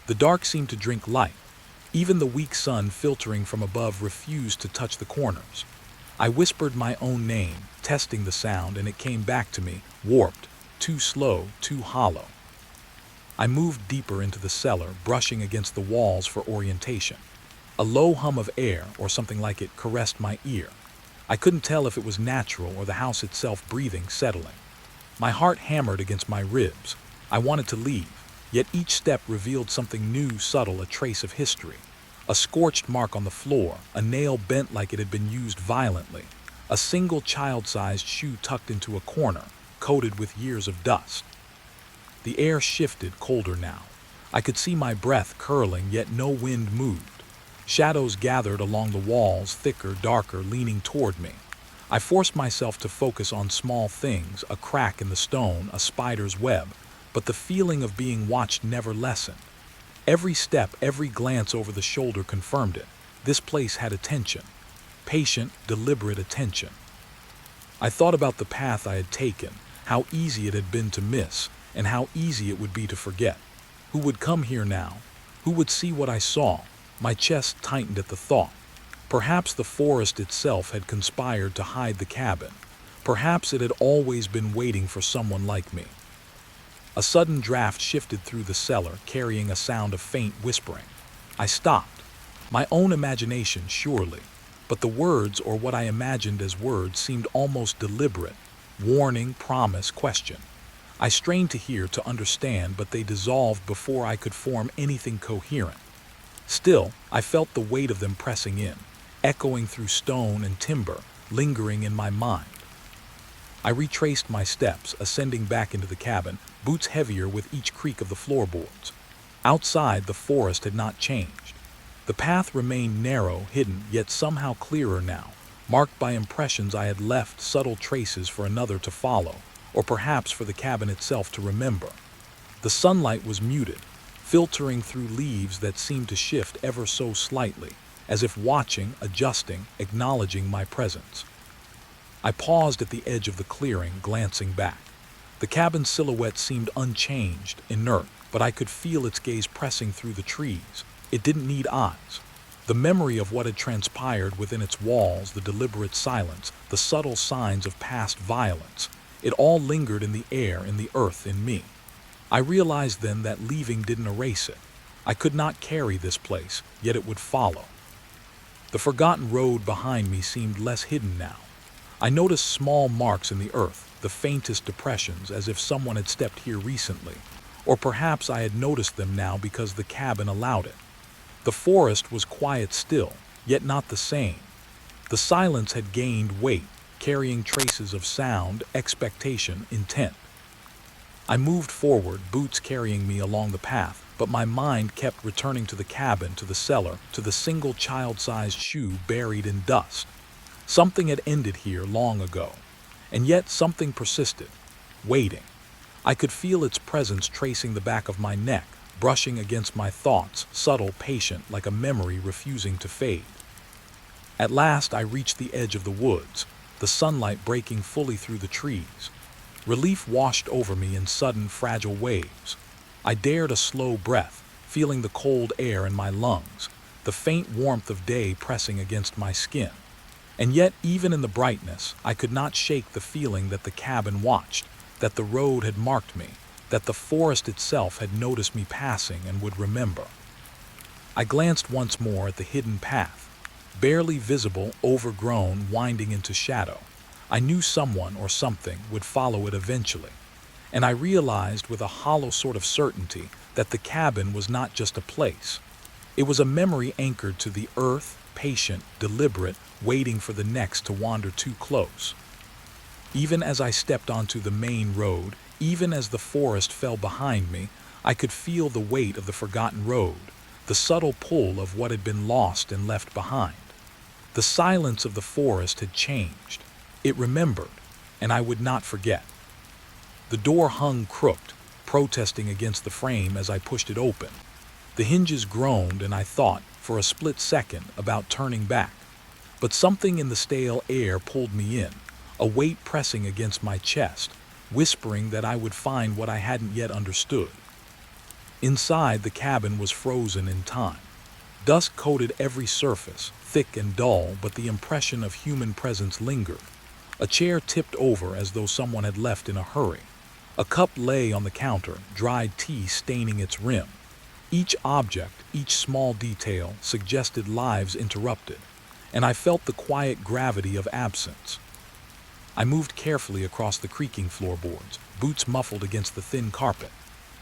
The dark seemed to drink light. Even the weak sun filtering from above refused to touch the corners. I whispered my own name, testing the sound, and it came back to me, warped, too slow, too hollow. I moved deeper into the cellar, brushing against the walls for orientation. A low hum of air, or something like it, caressed my ear. I couldn't tell if it was natural or the house itself breathing, settling. My heart hammered against my ribs. I wanted to leave. Yet each step revealed something new, subtle, a trace of history. A scorched mark on the floor, a nail bent like it had been used violently, a single child-sized shoe tucked into a corner, coated with years of dust. The air shifted, colder now. I could see my breath curling, yet no wind moved. Shadows gathered along the walls, thicker, darker, leaning toward me. I forced myself to focus on small things, a crack in the stone, a spider's web, but the feeling of being watched never lessened. Every step, every glance over the shoulder confirmed it. This place had attention. Patient, deliberate attention. I thought about the path I had taken, how easy it had been to miss, and how easy it would be to forget. Who would come here now? Who would see what I saw? My chest tightened at the thought. Perhaps the forest itself had conspired to hide the cabin. Perhaps it had always been waiting for someone like me. A sudden draft shifted through the cellar, carrying a sound of faint whispering. I stopped. My own imagination, surely. But the words, or what I imagined as words, seemed almost deliberate. Warning, promise, question. I strained to hear, to understand, but they dissolved before I could form anything coherent. Still, I felt the weight of them pressing in, echoing through stone and timber, lingering in my mind. I retraced my steps, ascending back into the cabin, boots heavier with each creak of the floorboards. Outside, the forest had not changed. The path remained narrow, hidden, yet somehow clearer now, marked by impressions I had left, subtle traces for another to follow, or perhaps for the cabin itself to remember. The sunlight was muted, filtering through leaves that seemed to shift ever so slightly, as if watching, adjusting, acknowledging my presence. I paused at the edge of the clearing, glancing back. The cabin's silhouette seemed unchanged, inert, but I could feel its gaze pressing through the trees. It didn't need eyes. The memory of what had transpired within its walls, the deliberate silence, the subtle signs of past violence, it all lingered in the air, in the earth, in me. I realized then that leaving didn't erase it. I could not carry this place, yet it would follow. The forgotten road behind me seemed less hidden now. I noticed small marks in the earth, the faintest depressions, as if someone had stepped here recently. Or perhaps I had noticed them now because the cabin allowed it. The forest was quiet still, yet not the same. The silence had gained weight, carrying traces of sound, expectation, intent. I moved forward, boots carrying me along the path, but my mind kept returning to the cabin, to the cellar, to the single child-sized shoe buried in dust. Something had ended here long ago, and yet something persisted, waiting. I could feel its presence tracing the back of my neck, brushing against my thoughts, subtle, patient, like a memory refusing to fade. At last I reached the edge of the woods, the sunlight breaking fully through the trees. Relief washed over me in sudden, fragile waves. I dared a slow breath, feeling the cold air in my lungs, the faint warmth of day pressing against my skin. And yet, even in the brightness, I could not shake the feeling that the cabin watched, that the road had marked me, that the forest itself had noticed me passing and would remember. I glanced once more at the hidden path, barely visible, overgrown, winding into shadow. I knew someone or something would follow it eventually, and I realized with a hollow sort of certainty that the cabin was not just a place. It was a memory anchored to the earth, patient, deliberate, waiting for the next to wander too close. Even as I stepped onto the main road, even as the forest fell behind me, I could feel the weight of the forgotten road, the subtle pull of what had been lost and left behind. The silence of the forest had changed. It remembered, and I would not forget. The door hung crooked, protesting against the frame as I pushed it open. The hinges groaned, and I thought, for a split second, about turning back. But something in the stale air pulled me in, a weight pressing against my chest, whispering that I would find what I hadn't yet understood. Inside, the cabin was frozen in time. Dust coated every surface, thick and dull, but the impression of human presence lingered. A chair tipped over as though someone had left in a hurry. A cup lay on the counter, dried tea staining its rim. Each object, each small detail, suggested lives interrupted, and I felt the quiet gravity of absence. I moved carefully across the creaking floorboards, boots muffled against the thin carpet.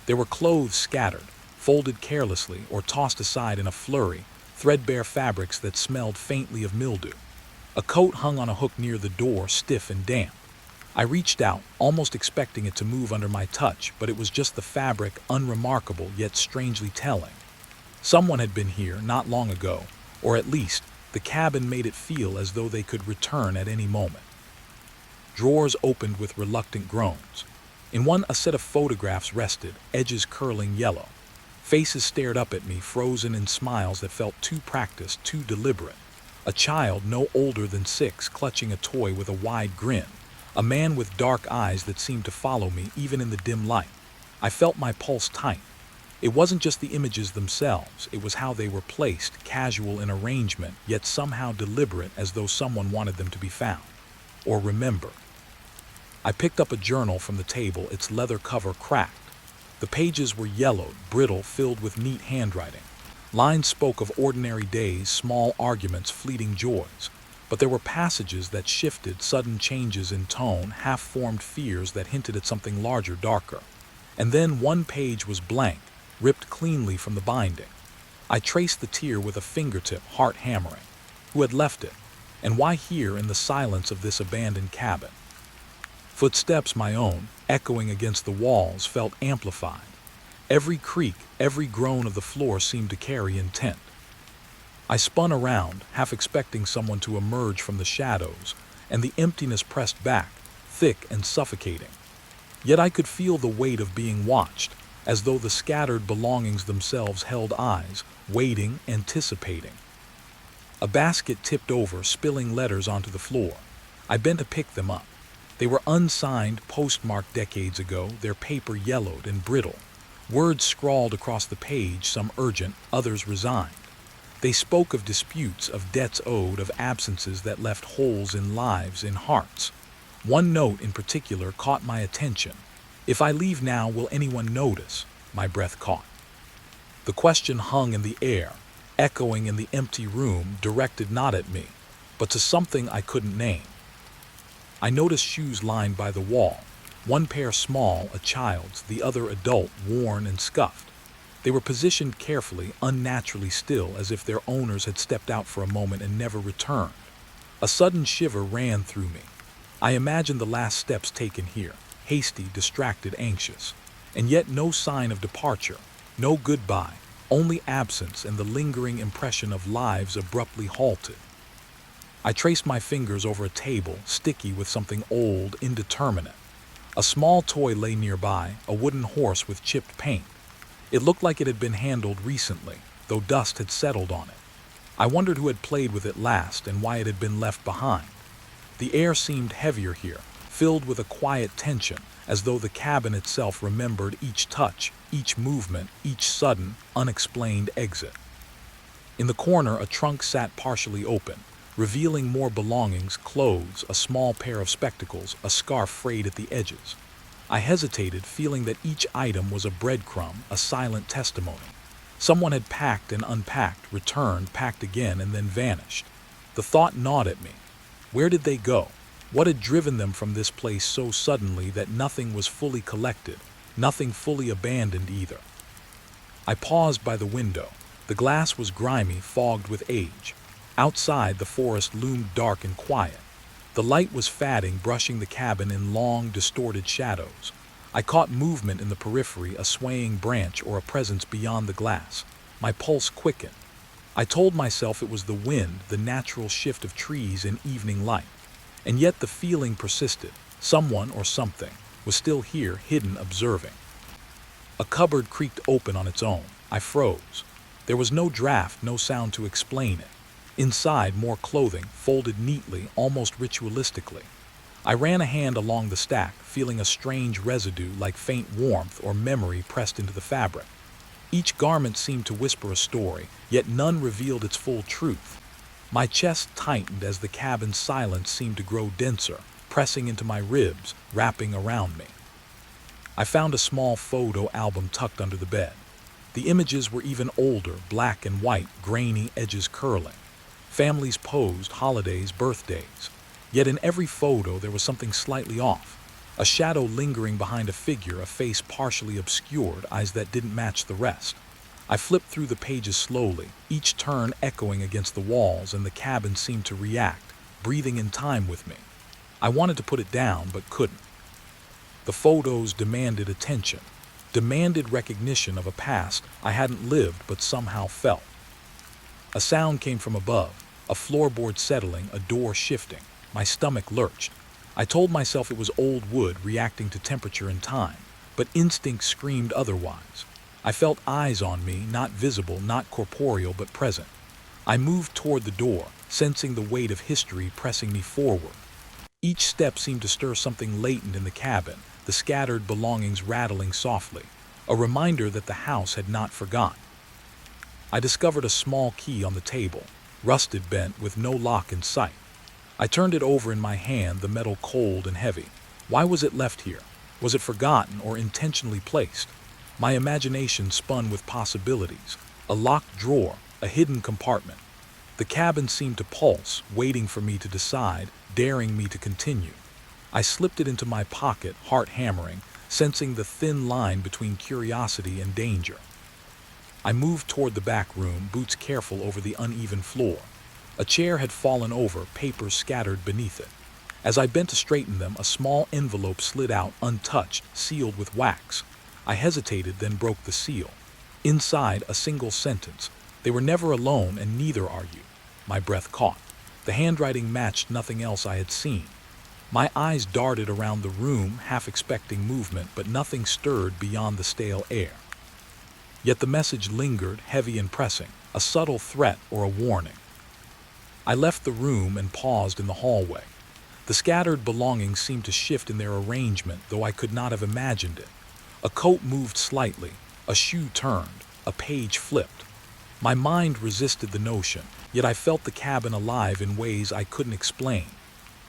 There were clothes scattered, folded carelessly or tossed aside in a flurry, threadbare fabrics that smelled faintly of mildew. A coat hung on a hook near the door, stiff and damp. I reached out, almost expecting it to move under my touch, but it was just the fabric, unremarkable yet strangely telling. Someone had been here not long ago, Or at least, the cabin made it feel as though they could return at any moment. Drawers opened with reluctant groans. In one, a set of photographs rested, edges curling yellow. Faces stared up at me, frozen in smiles that felt too practiced, too deliberate. A child no older than 6 clutching a toy with a wide grin. A man with dark eyes that seemed to follow me even in the dim light. I felt my pulse tighten. It wasn't just the images themselves, it was how they were placed, casual in arrangement, yet somehow deliberate, as though someone wanted them to be found. Or remembered. I picked up a journal from the table, its leather cover cracked. The pages were yellowed, brittle, filled with neat handwriting. Lines spoke of ordinary days, small arguments, fleeting joys. But there were passages that shifted, sudden changes in tone, half-formed fears that hinted at something larger, darker. And then one page was blank, ripped cleanly from the binding. I traced the tear with a fingertip, heart hammering. Who had left it? And why here in the silence of this abandoned cabin? Footsteps, my own, echoing against the walls, felt amplified. Every creak, every groan of the floor seemed to carry intent. I spun around, half expecting someone to emerge from the shadows, and the emptiness pressed back, thick and suffocating. Yet I could feel the weight of being watched, as though the scattered belongings themselves held eyes, waiting, anticipating. A basket tipped over, spilling letters onto the floor. I bent to pick them up. They were unsigned, postmarked decades ago, their paper yellowed and brittle. Words scrawled across the page, some urgent, others resigned. They spoke of disputes, of debts owed, of absences that left holes in lives, in hearts. One note in particular caught my attention. If I leave now, will anyone notice? My breath caught. The question hung in the air, echoing in the empty room, directed not at me, but to something I couldn't name. I noticed shoes lined by the wall, one pair small, a child's, the other adult, worn and scuffed. They were positioned carefully, unnaturally still, as if their owners had stepped out for a moment and never returned. A sudden shiver ran through me. I imagined the last steps taken here, hasty, distracted, anxious. And yet no sign of departure, no goodbye, only absence and the lingering impression of lives abruptly halted. I traced my fingers over a table, sticky with something old, indeterminate. A small toy lay nearby, a wooden horse with chipped paint. It looked like it had been handled recently, though dust had settled on it. I wondered who had played with it last and why it had been left behind. The air seemed heavier here, filled with a quiet tension, as though the cabin itself remembered each touch, each movement, each sudden, unexplained exit. In the corner, a trunk sat partially open, revealing more belongings, clothes, a small pair of spectacles, a scarf frayed at the edges. I hesitated, feeling that each item was a breadcrumb, a silent testimony. Someone had packed and unpacked, returned, packed again, and then vanished. The thought gnawed at me. Where did they go? What had driven them from this place so suddenly that nothing was fully collected, nothing fully abandoned either? I paused by the window. The glass was grimy, fogged with age. Outside, the forest loomed dark and quiet. The light was fading, brushing the cabin in long, distorted shadows. I caught movement in the periphery, a swaying branch or a presence beyond the glass. My pulse quickened. I told myself it was the wind, the natural shift of trees in evening light. And yet the feeling persisted. Someone or something was still here, hidden, observing. A cupboard creaked open on its own. I froze. There was no draft, no sound to explain it. Inside, more clothing, folded neatly, almost ritualistically. I ran a hand along the stack, feeling a strange residue like faint warmth or memory pressed into the fabric. Each garment seemed to whisper a story, yet none revealed its full truth. My chest tightened as the cabin's silence seemed to grow denser, pressing into my ribs, wrapping around me. I found a small photo album tucked under the bed. The images were even older, black and white, grainy, edges curling. Families posed, holidays, birthdays. Yet in every photo there was something slightly off. A shadow lingering behind a figure, a face partially obscured, eyes that didn't match the rest. I flipped through the pages slowly, each turn echoing against the walls, and the cabin seemed to react, breathing in time with me. I wanted to put it down, but couldn't. The photos demanded attention, demanded recognition of a past I hadn't lived but somehow felt. A sound came from above, a floorboard settling, a door shifting. My stomach lurched. I told myself it was old wood reacting to temperature and time, but instinct screamed otherwise. I felt eyes on me, not visible, not corporeal, but present. I moved toward the door, sensing the weight of history pressing me forward. Each step seemed to stir something latent in the cabin, the scattered belongings rattling softly, a reminder that the house had not forgotten. I discovered a small key on the table, rusted bent with no lock in sight. I turned it over in my hand, the metal cold and heavy. Why was it left here? Was it forgotten or intentionally placed? My imagination spun with possibilities. A locked drawer, a hidden compartment. The cabin seemed to pulse, waiting for me to decide, daring me to continue. I slipped it into my pocket, heart hammering, sensing the thin line between curiosity and danger. I moved toward the back room, boots careful over the uneven floor. A chair had fallen over, papers scattered beneath it. As I bent to straighten them, a small envelope slid out, untouched, sealed with wax. I hesitated, then broke the seal. Inside, a single sentence. They were never alone, and neither are you. My breath caught. The handwriting matched nothing else I had seen. My eyes darted around the room, half expecting movement, but nothing stirred beyond the stale air. Yet the message lingered, heavy and pressing, a subtle threat or a warning. I left the room and paused in the hallway. The scattered belongings seemed to shift in their arrangement, though I could not have imagined it. A coat moved slightly, a shoe turned, a page flipped. My mind resisted the notion, yet I felt the cabin alive in ways I couldn't explain.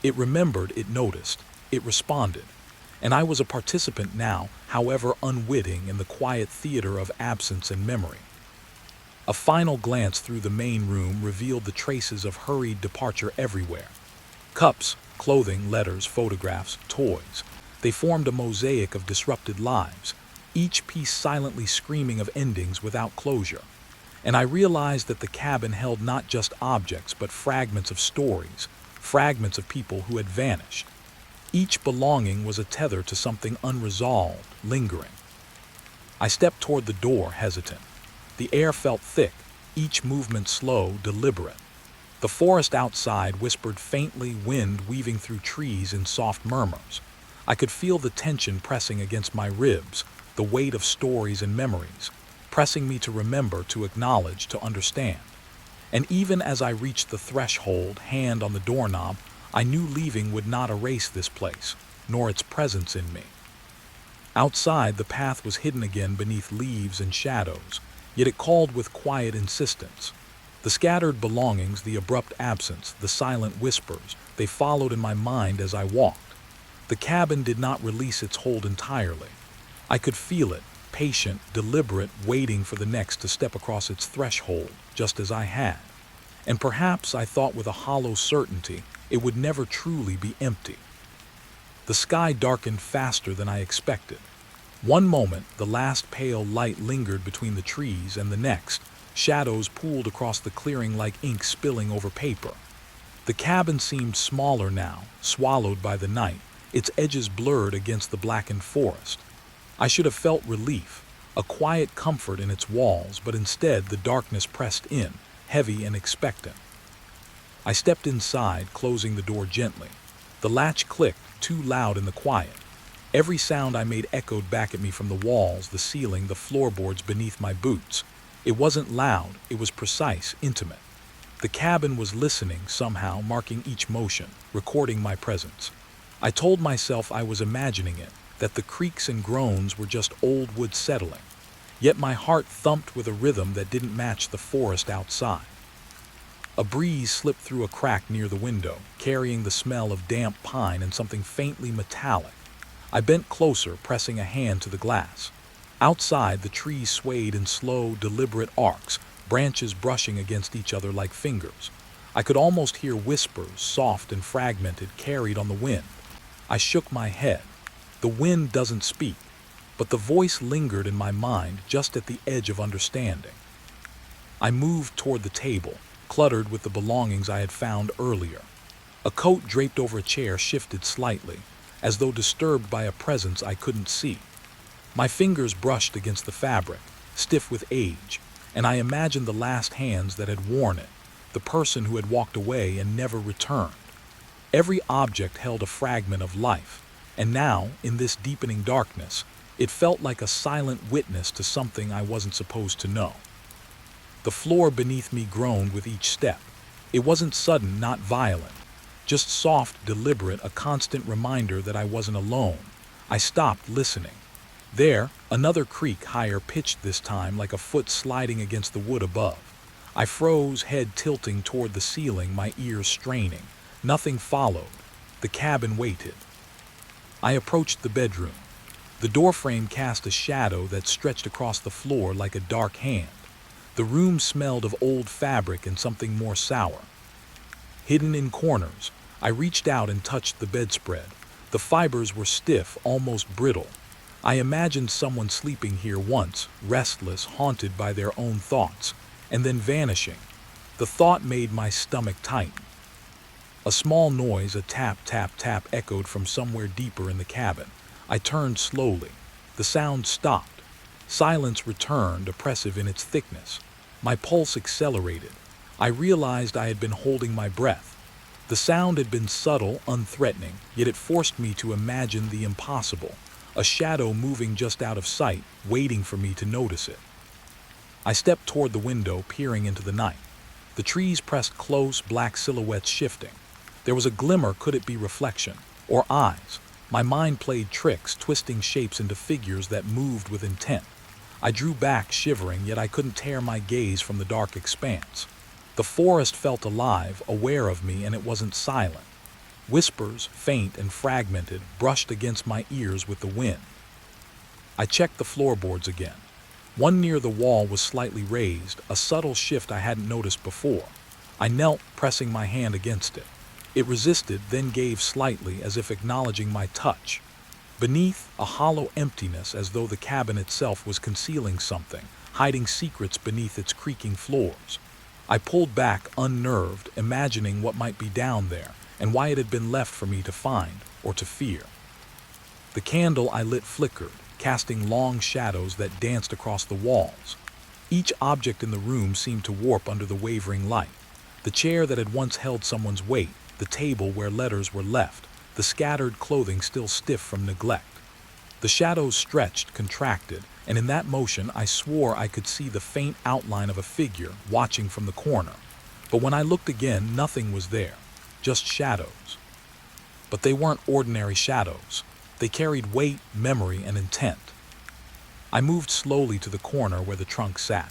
It remembered, it noticed, it responded. And I was a participant now, however unwitting, in the quiet theater of absence and memory. A final glance through the main room revealed the traces of hurried departure everywhere. Cups, clothing, letters, photographs, toys. They formed a mosaic of disrupted lives, each piece silently screaming of endings without closure. And I realized that the cabin held not just objects, but fragments of stories, fragments of people who had vanished. Each belonging was a tether to something unresolved, lingering. I stepped toward the door, hesitant. The air felt thick, each movement slow, deliberate. The forest outside whispered faintly, wind weaving through trees in soft murmurs. I could feel the tension pressing against my ribs, the weight of stories and memories, pressing me to remember, to acknowledge, to understand. And even as I reached the threshold, hand on the doorknob, I knew leaving would not erase this place, nor its presence in me. Outside, the path was hidden again beneath leaves and shadows, yet it called with quiet insistence. The scattered belongings, the abrupt absence, the silent whispers, they followed in my mind as I walked. The cabin did not release its hold entirely. I could feel it, patient, deliberate, waiting for the next to step across its threshold, just as I had. And perhaps, I thought with a hollow certainty, it would never truly be empty. The sky darkened faster than I expected. One moment, the last pale light lingered between the trees, and the next, shadows pooled across the clearing like ink spilling over paper. The cabin seemed smaller now, swallowed by the night, its edges blurred against the blackened forest. I should have felt relief, a quiet comfort in its walls, but instead the darkness pressed in, heavy and expectant. I stepped inside, closing the door gently. The latch clicked, too loud in the quiet. Every sound I made echoed back at me from the walls, the ceiling, the floorboards beneath my boots. It wasn't loud, it was precise, intimate. The cabin was listening somehow, marking each motion, recording my presence. I told myself I was imagining it, that the creaks and groans were just old wood settling. Yet my heart thumped with a rhythm that didn't match the forest outside. A breeze slipped through a crack near the window, carrying the smell of damp pine and something faintly metallic. I bent closer, pressing a hand to the glass. Outside, the trees swayed in slow, deliberate arcs, branches brushing against each other like fingers. I could almost hear whispers, soft and fragmented, carried on the wind. I shook my head. The wind doesn't speak, but the voice lingered in my mind, just at the edge of understanding. I moved toward the table, cluttered with the belongings I had found earlier. A coat draped over a chair shifted slightly, as though disturbed by a presence I couldn't see. My fingers brushed against the fabric, stiff with age, and I imagined the last hands that had worn it, the person who had walked away and never returned. Every object held a fragment of life, and now, in this deepening darkness, it felt like a silent witness to something I wasn't supposed to know. The floor beneath me groaned with each step. It wasn't sudden, not violent, just soft, deliberate, a constant reminder that I wasn't alone. I stopped, listening. There, another creak, higher pitched this time, like a foot sliding against the wood above. I froze, head tilting toward the ceiling, my ears straining. Nothing followed. The cabin waited. I approached the bedroom. The doorframe cast a shadow that stretched across the floor like a dark hand. The room smelled of old fabric and something more sour. Hidden in corners, I reached out and touched the bedspread. The fibers were stiff, almost brittle. I imagined someone sleeping here once, restless, haunted by their own thoughts, and then vanishing. The thought made my stomach tighten. A small noise, a tap, tap, tap, echoed from somewhere deeper in the cabin. I turned slowly. The sound stopped. Silence returned, oppressive in its thickness. My pulse accelerated. I realized I had been holding my breath. The sound had been subtle, unthreatening, yet it forced me to imagine the impossible. A shadow moving just out of sight, waiting for me to notice it. I stepped toward the window, peering into the night. The trees pressed close, black silhouettes shifting. There was a glimmer. Could it be reflection? Or eyes? My mind played tricks, twisting shapes into figures that moved with intent. I drew back, shivering, yet I couldn't tear my gaze from the dark expanse. The forest felt alive, aware of me, and it wasn't silent. Whispers, faint and fragmented, brushed against my ears with the wind. I checked the floorboards again. One near the wall was slightly raised, a subtle shift I hadn't noticed before. I knelt, pressing my hand against it. It resisted, then gave slightly, as if acknowledging my touch. Beneath, a hollow emptiness, as though the cabin itself was concealing something, hiding secrets beneath its creaking floors. I pulled back, unnerved, imagining what might be down there, and why it had been left for me to find, or to fear. The candle I lit flickered, casting long shadows that danced across the walls. Each object in the room seemed to warp under the wavering light. The chair that had once held someone's weight, the table where letters were left, the scattered clothing still stiff from neglect. The shadows stretched, contracted, and in that motion I swore I could see the faint outline of a figure watching from the corner. But when I looked again, nothing was there, just shadows. But they weren't ordinary shadows. They carried weight, memory, and intent. I moved slowly to the corner where the trunk sat.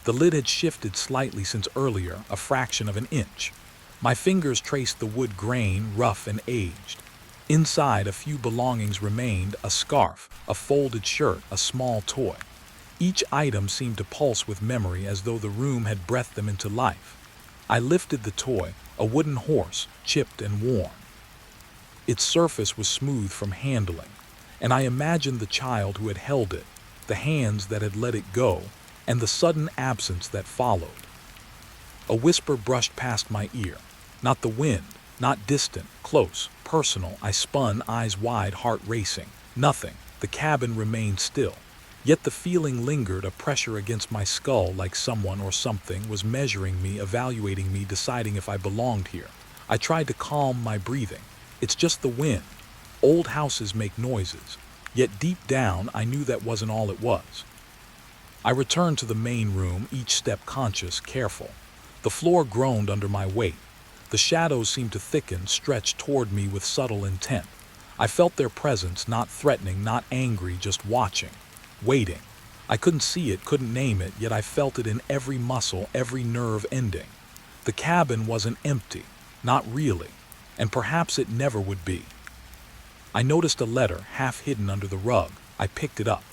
The lid had shifted slightly since earlier, a fraction of an inch. My fingers traced the wood grain, rough and aged. Inside, a few belongings remained: a scarf, a folded shirt, a small toy. Each item seemed to pulse with memory, as though the room had breathed them into life. I lifted the toy, a wooden horse, chipped and worn. Its surface was smooth from handling, and I imagined the child who had held it, the hands that had let it go, and the sudden absence that followed. A whisper brushed past my ear. Not the wind, not distant, close, personal. I spun, eyes wide, heart racing. Nothing. The cabin remained still. Yet the feeling lingered, a pressure against my skull, like someone or something was measuring me, evaluating me, deciding if I belonged here. I tried to calm my breathing. It's just the wind. Old houses make noises. Yet deep down, I knew that wasn't all it was. I returned to the main room, each step conscious, careful. The floor groaned under my weight. The shadows seemed to thicken, stretch toward me with subtle intent. I felt their presence, not threatening, not angry, just watching, waiting. I couldn't see it, couldn't name it, yet I felt it in every muscle, every nerve ending. The cabin wasn't empty, not really, and perhaps it never would be. I noticed a letter, half hidden under the rug. I picked it up.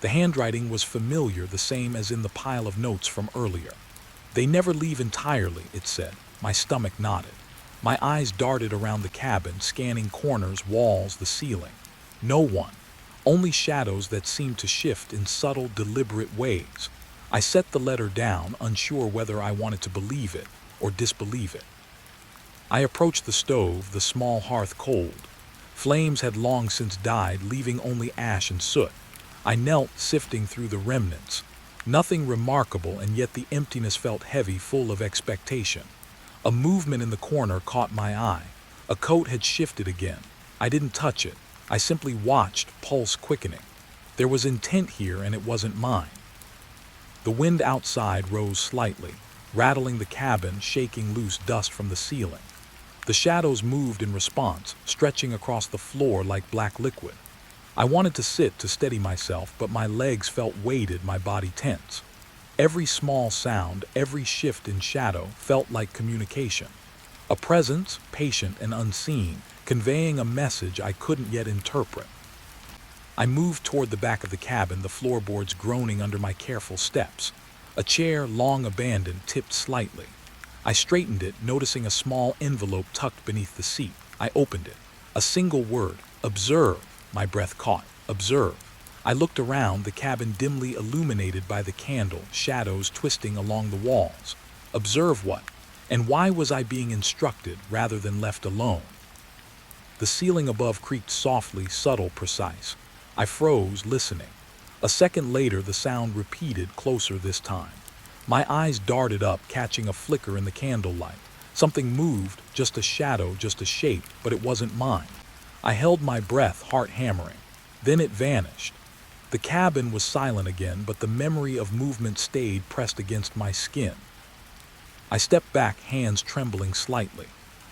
The handwriting was familiar, the same as in the pile of notes from earlier. "They never leave entirely," it said. My stomach nodded. My eyes darted around the cabin, scanning corners, walls, the ceiling. No one. Only shadows that seemed to shift in subtle, deliberate ways. I set the letter down, unsure whether I wanted to believe it or disbelieve it. I approached the stove, the small hearth cold. Flames had long since died, leaving only ash and soot. I knelt, sifting through the remnants. Nothing remarkable, and yet the emptiness felt heavy, full of expectation. A movement in the corner caught my eye. A coat had shifted again. I didn't touch it. I simply watched, pulse quickening. There was intent here, and it wasn't mine. The wind outside rose slightly, rattling the cabin, shaking loose dust from the ceiling. The shadows moved in response, stretching across the floor like black liquid. I wanted to sit to steady myself, but my legs felt weighted, my body tense. Every small sound, every shift in shadow felt like communication. A presence, patient and unseen, conveying a message I couldn't yet interpret. I moved toward the back of the cabin, the floorboards groaning under my careful steps. A chair, long abandoned, tipped slightly. I straightened it, noticing a small envelope tucked beneath the seat. I opened it. A single word, observe. My breath caught. Observe. I looked around, the cabin dimly illuminated by the candle, shadows twisting along the walls. Observe what? And why was I being instructed rather than left alone? The ceiling above creaked softly, subtle, precise. I froze, listening. A second later, the sound repeated, closer this time. My eyes darted up, catching a flicker in the candlelight. Something moved, just a shadow, just a shape, but it wasn't mine. I held my breath, heart hammering. Then it vanished. The cabin was silent again, but the memory of movement stayed pressed against my skin. I stepped back, hands trembling slightly.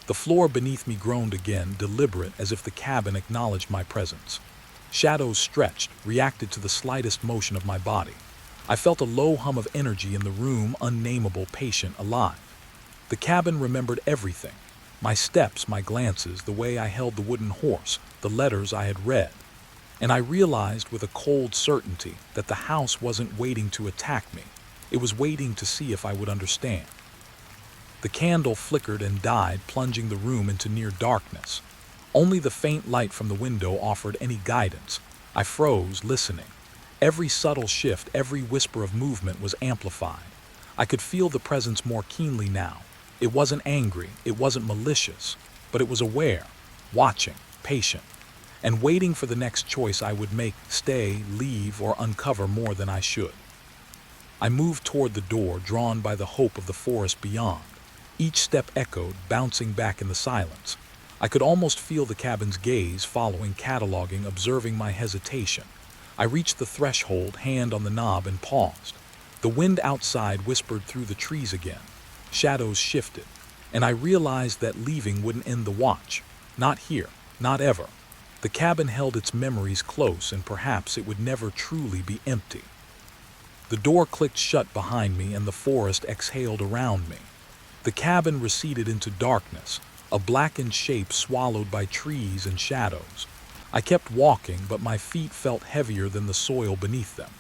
The floor beneath me groaned again, deliberate, as if the cabin acknowledged my presence. Shadows stretched, reacted to the slightest motion of my body. I felt a low hum of energy in the room, unnameable, patient, alive. The cabin remembered everything. My steps, my glances, the way I held the wooden horse, the letters I had read. And I realized with a cold certainty that the house wasn't waiting to attack me. It was waiting to see if I would understand. The candle flickered and died, plunging the room into near darkness. Only the faint light from the window offered any guidance. I froze, listening. Every subtle shift, every whisper of movement was amplified. I could feel the presence more keenly now. It wasn't angry, it wasn't malicious, but it was aware, watching, patient, and waiting for the next choice I would make: stay, leave, or uncover more than I should. I moved toward the door, drawn by the hope of the forest beyond. Each step echoed, bouncing back in the silence. I could almost feel the cabin's gaze, following, cataloging, observing my hesitation. I reached the threshold, hand on the knob, and paused. The wind outside whispered through the trees again. Shadows shifted, and I realized that leaving wouldn't end the watch. Not here, not ever. The cabin held its memories close, and perhaps it would never truly be empty. The door clicked shut behind me, and the forest exhaled around me. The cabin receded into darkness, a blackened shape swallowed by trees and shadows. I kept walking, but my feet felt heavier than the soil beneath them.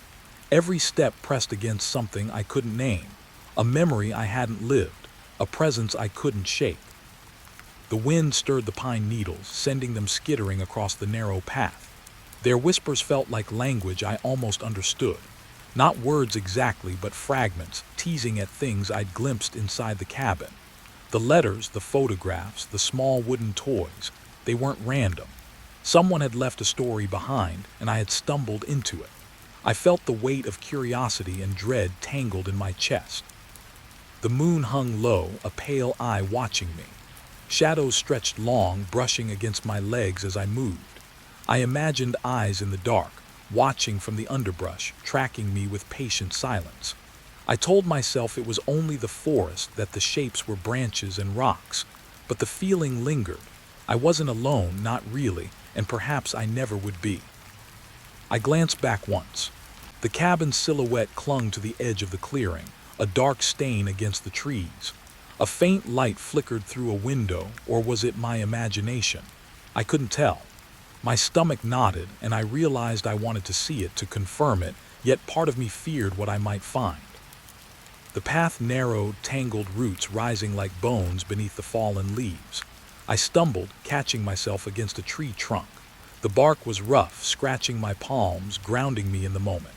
Every step pressed against something I couldn't name, a memory I hadn't lived, a presence I couldn't shake. The wind stirred the pine needles, sending them skittering across the narrow path. Their whispers felt like language I almost understood. Not words exactly, but fragments, teasing at things I'd glimpsed inside the cabin. The letters, the photographs, the small wooden toys, they weren't random. Someone had left a story behind, and I had stumbled into it. I felt the weight of curiosity and dread tangled in my chest. The moon hung low, a pale eye watching me. Shadows stretched long, brushing against my legs as I moved. I imagined eyes in the dark, watching from the underbrush, tracking me with patient silence. I told myself it was only the forest, that the shapes were branches and rocks, but the feeling lingered. I wasn't alone, not really, and perhaps I never would be. I glanced back once. The cabin's silhouette clung to the edge of the clearing, a dark stain against the trees. A faint light flickered through a window, or was it my imagination? I couldn't tell. My stomach knotted, and I realized I wanted to see it, to confirm it, yet part of me feared what I might find. The path narrowed, tangled roots rising like bones beneath the fallen leaves. I stumbled, catching myself against a tree trunk. The bark was rough, scratching my palms, grounding me in the moment.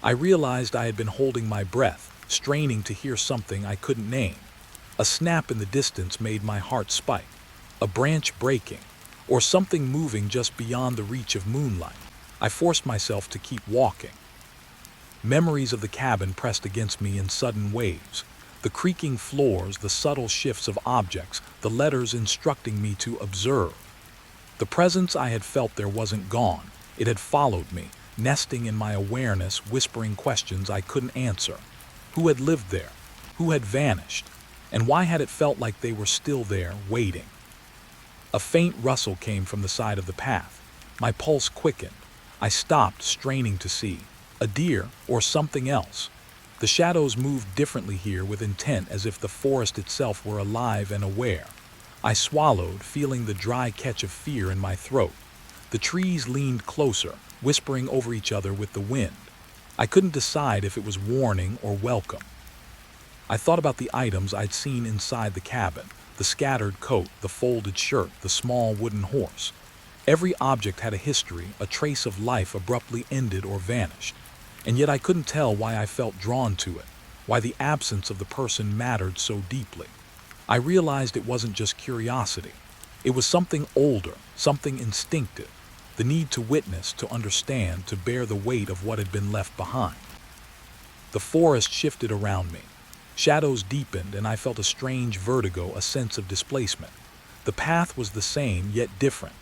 I realized I had been holding my breath, straining to hear something I couldn't name. A snap in the distance made my heart spike. A branch breaking, or something moving just beyond the reach of moonlight. I forced myself to keep walking. Memories of the cabin pressed against me in sudden waves. The creaking floors, the subtle shifts of objects, the letters instructing me to observe. The presence I had felt there wasn't gone. It had followed me, nesting in my awareness, whispering questions I couldn't answer. Who had lived there? Who had vanished? And why had it felt like they were still there, waiting? A faint rustle came from the side of the path. My pulse quickened. I stopped, straining to see. A deer or something else. The shadows moved differently here, with intent, as if the forest itself were alive and aware. I swallowed, feeling the dry catch of fear in my throat. The trees leaned closer, whispering over each other with the wind. I couldn't decide if it was warning or welcome. I thought about the items I'd seen inside the cabin: the scattered coat, the folded shirt, the small wooden horse. Every object had a history, a trace of life abruptly ended or vanished. And yet I couldn't tell why I felt drawn to it, why the absence of the person mattered so deeply. I realized it wasn't just curiosity. It was something older, something instinctive, the need to witness, to understand, to bear the weight of what had been left behind. The forest shifted around me. Shadows deepened, and I felt a strange vertigo, a sense of displacement. The path was the same, yet different.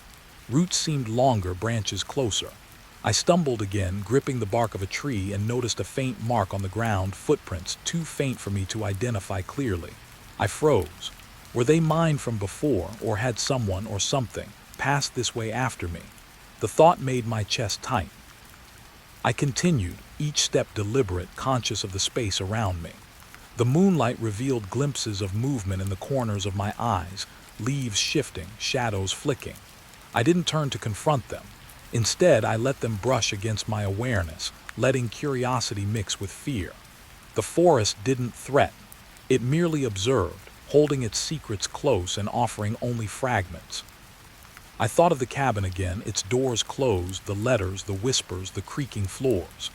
Roots seemed longer, branches closer. I stumbled again, gripping the bark of a tree, and noticed a faint mark on the ground, footprints too faint for me to identify clearly. I froze. Were they mine from before, or had someone or something passed this way after me? The thought made my chest tight. I continued, each step deliberate, conscious of the space around me. The moonlight revealed glimpses of movement in the corners of my eyes, leaves shifting, shadows flicking. I didn't turn to confront them. Instead, I let them brush against my awareness, letting curiosity mix with fear. The forest didn't threaten. It merely observed, holding its secrets close and offering only fragments. I thought of the cabin again, its doors closed, the letters, the whispers, the creaking floors.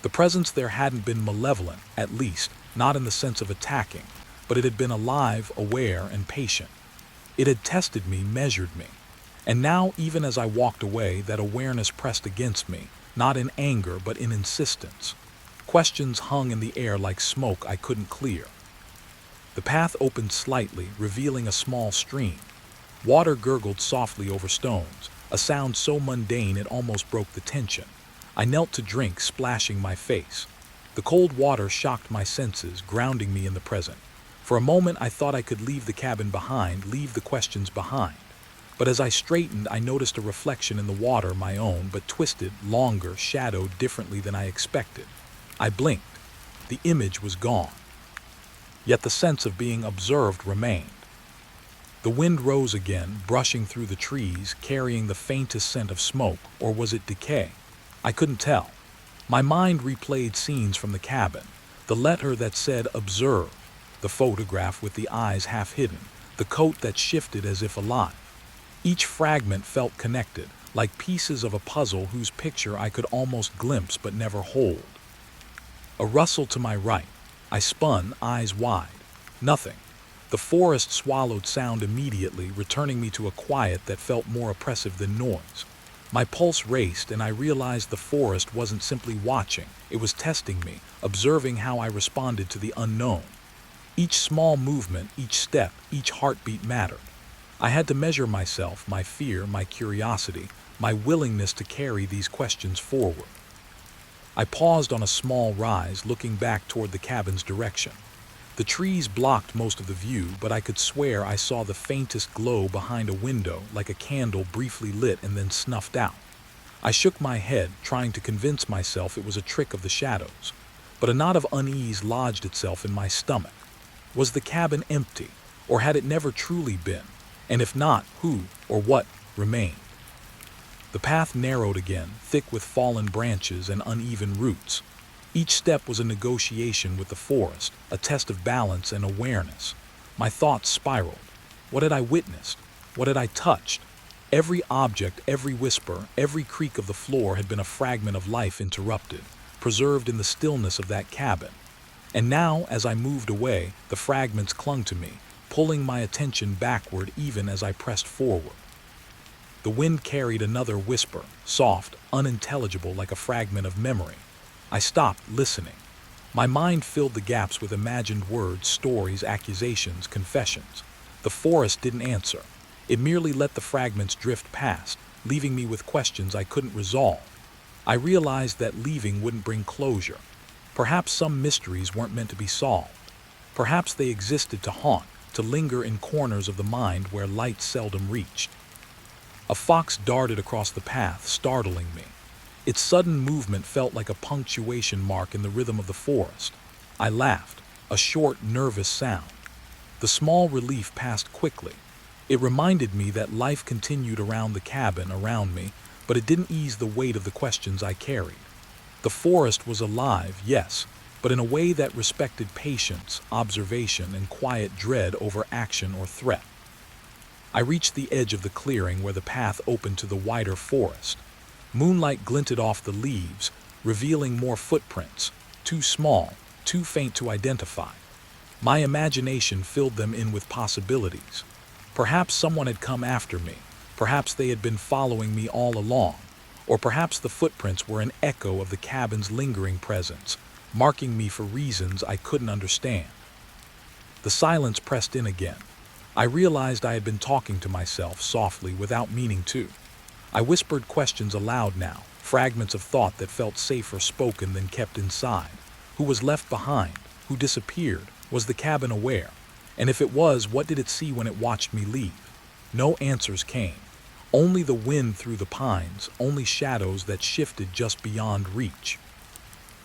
The presence there hadn't been malevolent, at least, not in the sense of attacking, but it had been alive, aware, and patient. It had tested me, measured me. And now, even as I walked away, that awareness pressed against me, not in anger, but in insistence. Questions hung in the air like smoke I couldn't clear. The path opened slightly, revealing a small stream. Water gurgled softly over stones, a sound so mundane it almost broke the tension. I knelt to drink, splashing my face. The cold water shocked my senses, grounding me in the present. For a moment I thought I could leave the cabin behind, leave the questions behind. But as I straightened, I noticed a reflection in the water, my own, but twisted, longer, shadowed differently than I expected. I blinked. The image was gone. Yet the sense of being observed remained. The wind rose again, brushing through the trees, carrying the faintest scent of smoke, or was it decay? I couldn't tell. My mind replayed scenes from the cabin, the letter that said "observe," the photograph with the eyes half hidden, the coat that shifted as if alive. Each fragment felt connected, like pieces of a puzzle whose picture I could almost glimpse but never hold. A rustle to my right. I spun, eyes wide. Nothing. The forest swallowed sound immediately, returning me to a quiet that felt more oppressive than noise. My pulse raced, and I realized the forest wasn't simply watching, it was testing me, observing how I responded to the unknown. Each small movement, each step, each heartbeat mattered. I had to measure myself, my fear, my curiosity, my willingness to carry these questions forward. I paused on a small rise, looking back toward the cabin's direction. The trees blocked most of the view, but I could swear I saw the faintest glow behind a window, like a candle briefly lit and then snuffed out. I shook my head, trying to convince myself it was a trick of the shadows. But a knot of unease lodged itself in my stomach. Was the cabin empty, or had it never truly been? And if not, who or what remained? The path narrowed again, thick with fallen branches and uneven roots. Each step was a negotiation with the forest, a test of balance and awareness. My thoughts spiraled. What had I witnessed? What had I touched? Every object, every whisper, every creak of the floor had been a fragment of life interrupted, preserved in the stillness of that cabin. And now, as I moved away, the fragments clung to me, pulling my attention backward even as I pressed forward. The wind carried another whisper, soft, unintelligible, like a fragment of memory. I stopped listening. My mind filled the gaps with imagined words, stories, accusations, confessions. The forest didn't answer. It merely let the fragments drift past, leaving me with questions I couldn't resolve. I realized that leaving wouldn't bring closure. Perhaps some mysteries weren't meant to be solved. Perhaps they existed to haunt, to linger in corners of the mind where light seldom reached. A fox darted across the path, startling me. Its sudden movement felt like a punctuation mark in the rhythm of the forest. I laughed, a short, nervous sound. The small relief passed quickly. It reminded me that life continued around the cabin around me, but it didn't ease the weight of the questions I carried. The forest was alive, yes, but in a way that respected patience, observation, and quiet dread over action or threat. I reached the edge of the clearing where the path opened to the wider forest. Moonlight glinted off the leaves, revealing more footprints, too small, too faint to identify. My imagination filled them in with possibilities. Perhaps someone had come after me. Perhaps they had been following me all along. Or perhaps the footprints were an echo of the cabin's lingering presence, marking me for reasons I couldn't understand. The silence pressed in again. I realized I had been talking to myself softly without meaning to. I whispered questions aloud now, fragments of thought that felt safer spoken than kept inside. Who was left behind? Who disappeared? Was the cabin aware? And if it was, what did it see when it watched me leave? No answers came. Only the wind through the pines, only shadows that shifted just beyond reach.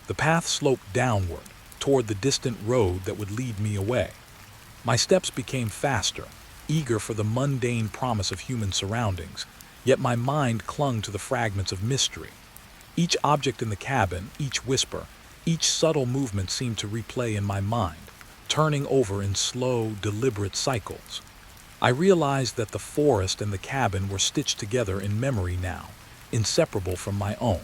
The path sloped downward, toward the distant road that would lead me away. My steps became faster, eager for the mundane promise of human surroundings, yet my mind clung to the fragments of mystery. Each object in the cabin, each whisper, each subtle movement seemed to replay in my mind, turning over in slow, deliberate cycles. I realized that the forest and the cabin were stitched together in memory now, inseparable from my own.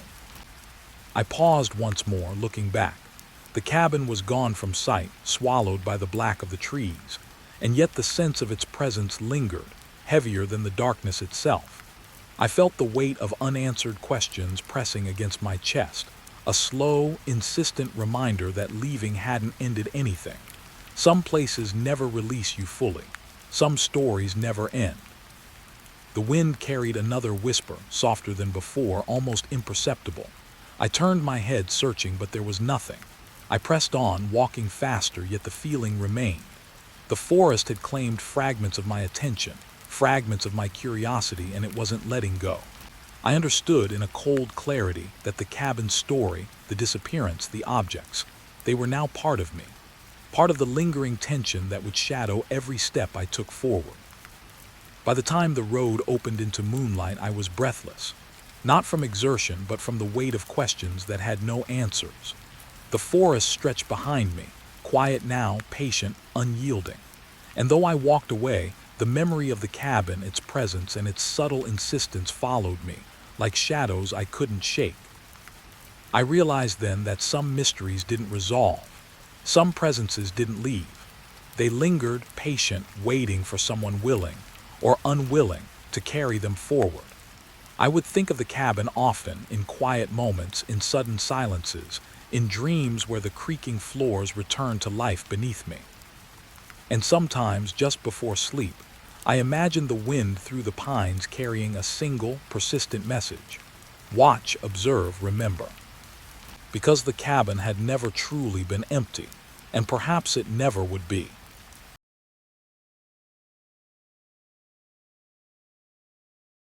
I paused once more, looking back. The cabin was gone from sight, swallowed by the black of the trees, and yet the sense of its presence lingered, heavier than the darkness itself. I felt the weight of unanswered questions pressing against my chest, a slow, insistent reminder that leaving hadn't ended anything. Some places never release you fully. Some stories never end. The wind carried another whisper, softer than before, almost imperceptible. I turned my head, searching, but there was nothing. I pressed on, walking faster, yet the feeling remained. The forest had claimed fragments of my attention, fragments of my curiosity, and it wasn't letting go. I understood in a cold clarity that the cabin's story, the disappearance, the objects, they were now part of me. Part of the lingering tension that would shadow every step I took forward. By the time the road opened into moonlight, I was breathless, not from exertion, but from the weight of questions that had no answers. The forest stretched behind me, quiet now, patient, unyielding. And though I walked away, the memory of the cabin, its presence, and its subtle insistence followed me, like shadows I couldn't shake. I realized then that some mysteries didn't resolve. Some presences didn't leave. They lingered, patient, waiting for someone willing, or unwilling, to carry them forward. I would think of the cabin often, in quiet moments, in sudden silences, in dreams where the creaking floors returned to life beneath me. And sometimes, just before sleep, I imagined the wind through the pines carrying a single, persistent message. Watch, observe, remember. Because the cabin had never truly been empty, and perhaps it never would be.